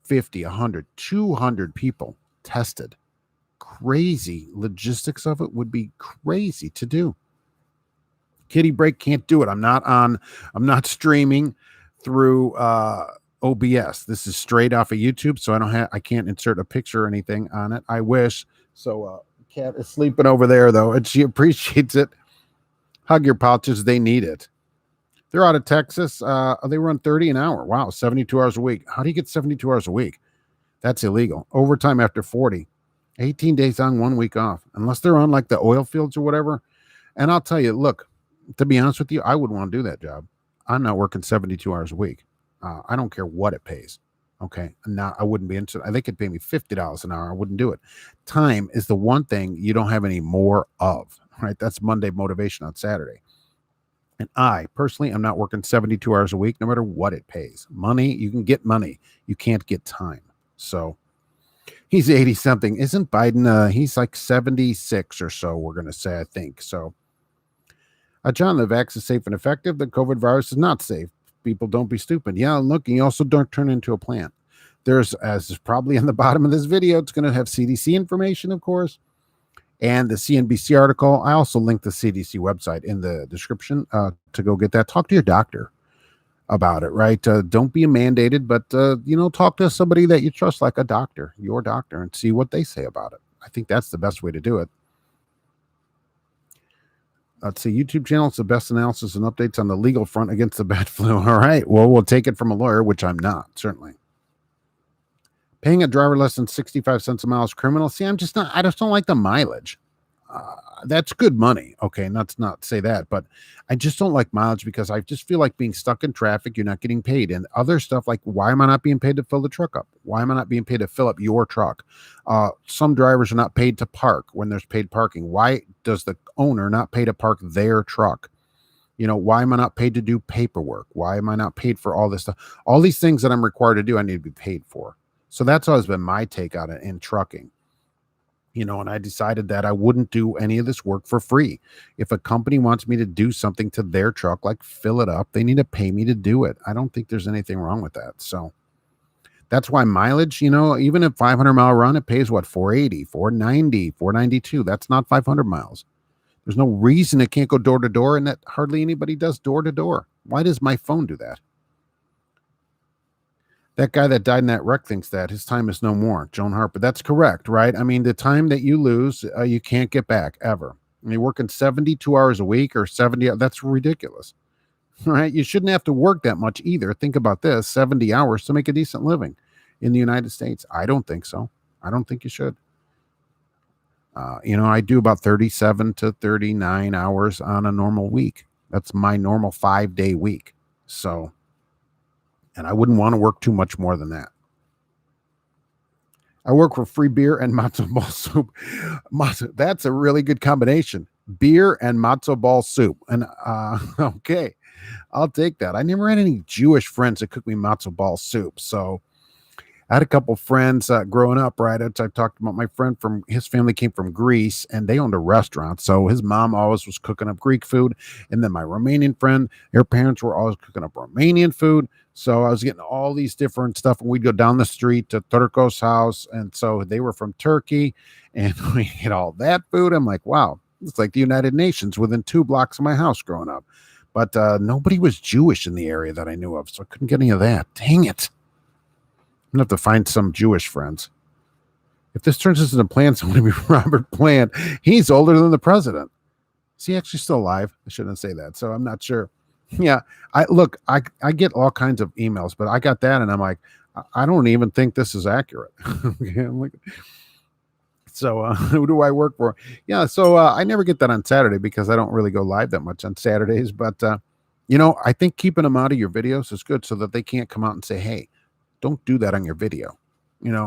Speaker 1: 50, 100, 200 people tested. Crazy logistics of it would be crazy to do. Kitty break, can't do it. I'm not streaming through OBS. This is straight off of YouTube, so I can't insert a picture or anything on it. I wish. So Cat is sleeping over there though, and she appreciates it. Hug your pouches, they need it. They're out of Texas. They run 30 an hour. Wow, 72 hours a week. How do you get 72 hours a week? That's illegal. Overtime after 40. 18 days on, 1 week off. Unless they're on like the oil fields or whatever. And I'll tell you, look, to be honest with you, I wouldn't want to do that job. I'm not working 72 hours a week. I don't care what it pays. Okay. I wouldn't be interested. They could pay me $50 an hour. I wouldn't do it. Time is the one thing you don't have any more of, right? That's Monday motivation on Saturday. And I personally am not working 72 hours a week, no matter what it pays. Money, you can get money. You can't get time. So he's 80 something. Isn't Biden? He's like 76 or so, we're going to say, I think. So, John, the vaccine is safe and effective. The COVID virus is not safe. People don't be stupid. Yeah, look, you also don't turn into a plant. There's, as is probably on the bottom of this video, it's going to have CDC information, of course. And the CNBC article, I also linked the CDC website in the description to go get that. Talk to your doctor about it, right? Don't be mandated, but, talk to somebody that you trust, like a doctor, your doctor, and see what they say about it. I think that's the best way to do it. Let's see, YouTube channel is the best analysis and updates on the legal front against the bat flu. All right, well, we'll take it from a lawyer, which I'm not, certainly. Paying a driver less than 65 cents a mile is criminal. See, I just don't like the mileage. That's good money. Okay, let's not say that, but I just don't like mileage because I just feel like being stuck in traffic, you're not getting paid. And other stuff like, why am I not being paid to fill the truck up? Why am I not being paid to fill up your truck? Some drivers are not paid to park when there's paid parking. Why does the owner not pay to park their truck? Why am I not paid to do paperwork? Why am I not paid for all this stuff? All these things that I'm required to do, I need to be paid for. So that's always been my take on it in trucking. And I decided that I wouldn't do any of this work for free. If a company wants me to do something to their truck, like fill it up, they need to pay me to do it. I don't think there's anything wrong with that. So that's why mileage, even a 500-mile run, it pays what, 480, 490, 492. That's not 500 miles. There's no reason it can't go door to door, and that hardly anybody does door to door. Why does my phone do that? That guy that died in that wreck thinks that his time is no more. Joan Harper. That's correct, right? I mean, the time that you lose, you can't get back ever. I mean, working 72 hours a week or 70, that's ridiculous, right? You shouldn't have to work that much either. Think about this, 70 hours to make a decent living in the United States. I don't think so. I don't think you should. I do about 37 to 39 hours on a normal week. That's my normal 5-day week. So, and I wouldn't want to work too much more than that. I work for free beer and matzo ball soup. That's a really good combination. Beer and matzo ball soup. And okay, I'll take that. I never had any Jewish friends that cook me matzo ball soup. So I had a couple friends growing up, right? I've talked about my friend his family came from Greece and they owned a restaurant. So his mom always was cooking up Greek food. And then my Romanian friend, their parents were always cooking up Romanian food. So I was getting all these different stuff. And we'd go down the street to Turco's house. And so they were from Turkey and we get all that food. I'm like, wow, it's like the United Nations within 2 blocks of my house growing up. But nobody was Jewish in the area that I knew of. So I couldn't get any of that. Dang it. I'm going to have to find some Jewish friends. If this turns into a Plant, I'm going to be Robert Plant. He's older than the president. Is he actually still alive? I shouldn't say that. So I'm not sure. Yeah. I get all kinds of emails, but I got that and I'm like, I don't even think this is accurate. Okay, I'm like, so who do I work for? Yeah. So I never get that on Saturday because I don't really go live that much on Saturdays, but I think keeping them out of your videos is good so that they can't come out and say, hey, don't do that on your video.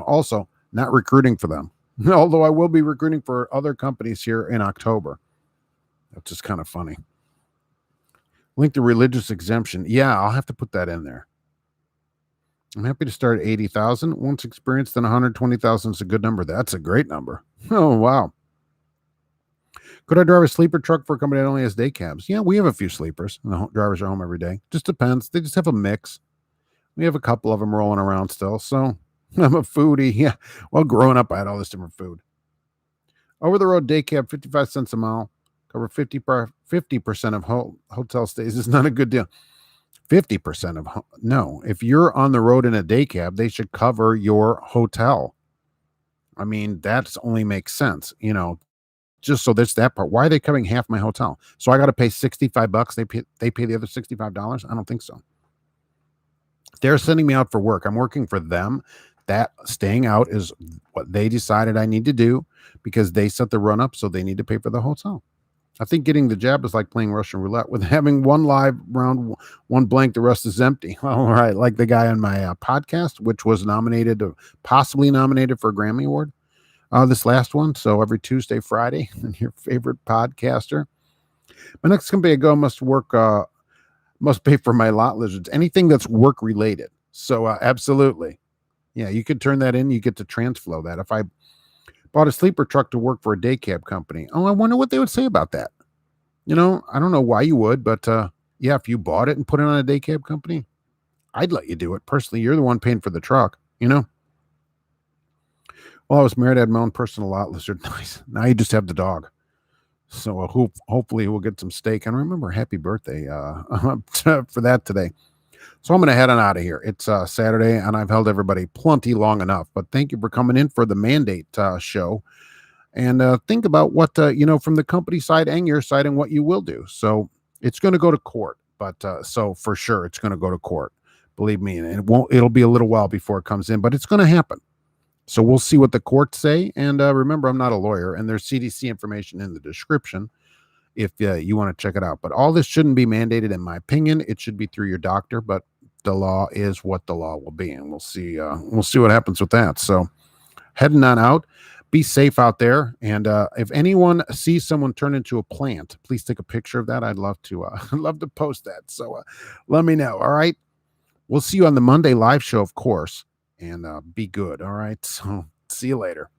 Speaker 1: Also, not recruiting for them. Although I will be recruiting for other companies here in October. That's just kind of funny. Link the religious exemption. Yeah, I'll have to put that in there. I'm happy to start at 80,000. Once experienced, then 120,000 is a good number. That's a great number. Oh, wow. Could I drive a sleeper truck for a company that only has day cabs? Yeah, we have a few sleepers. And the drivers are home every day. Just depends. They just have a mix. We have a couple of them rolling around still. So I'm a foodie. Yeah. Well, growing up, I had all this different food. Over the road day cab, 55 cents a mile. Cover 50% of hotel stays is not a good deal. 50% of no. If you're on the road in a day cab, they should cover your hotel. I mean, that's only makes sense, just so there's that part. Why are they covering half my hotel? So I got to pay $65. They pay the other $65. I don't think so. They're sending me out for work. I'm working for them. That staying out is what they decided I need to do because they set the run up. So they need to pay for the hotel. I think getting the jab is like playing Russian roulette with having one live round, one blank, the rest is empty. All right. Like the guy on my podcast, which was possibly nominated for a Grammy Award. This last one. So every Tuesday, Friday, your favorite podcaster. My next company I go must pay for my lot lizards. Anything that's work related. So absolutely. Yeah, you could turn that in. You get to transflow that. If I bought a sleeper truck to work for a day cab company. Oh, I wonder what they would say about that. I don't know why you would, but yeah, if you bought it and put it on a day cab company, I'd let you do it. Personally, you're the one paying for the truck, Well, I was married, I had my own personal lot lizard. Nice. Now you just have the dog. So hopefully we'll get some steak. And remember, happy birthday for that today. So I'm going to head on out of here. It's Saturday, and I've held everybody plenty long enough. But thank you for coming in for the mandate show. And think about what, from the company side and your side and what you will do. So it's going to go to court. But so for sure, it's going to go to court. Believe me. And it'll be a little while before it comes in, but it's going to happen. So we'll see what the courts say. And remember, I'm not a lawyer, and there's CDC information in the description if you want to check it out. But all this shouldn't be mandated, in my opinion. It should be through your doctor, but the law is what the law will be, and we'll see what happens with that. So heading on out, be safe out there. And if anyone sees someone turn into a plant, please take a picture of that. I'd love to post that. So let me know. All right. We'll see you on the Monday live show, of course, and be good. All right. So see you later.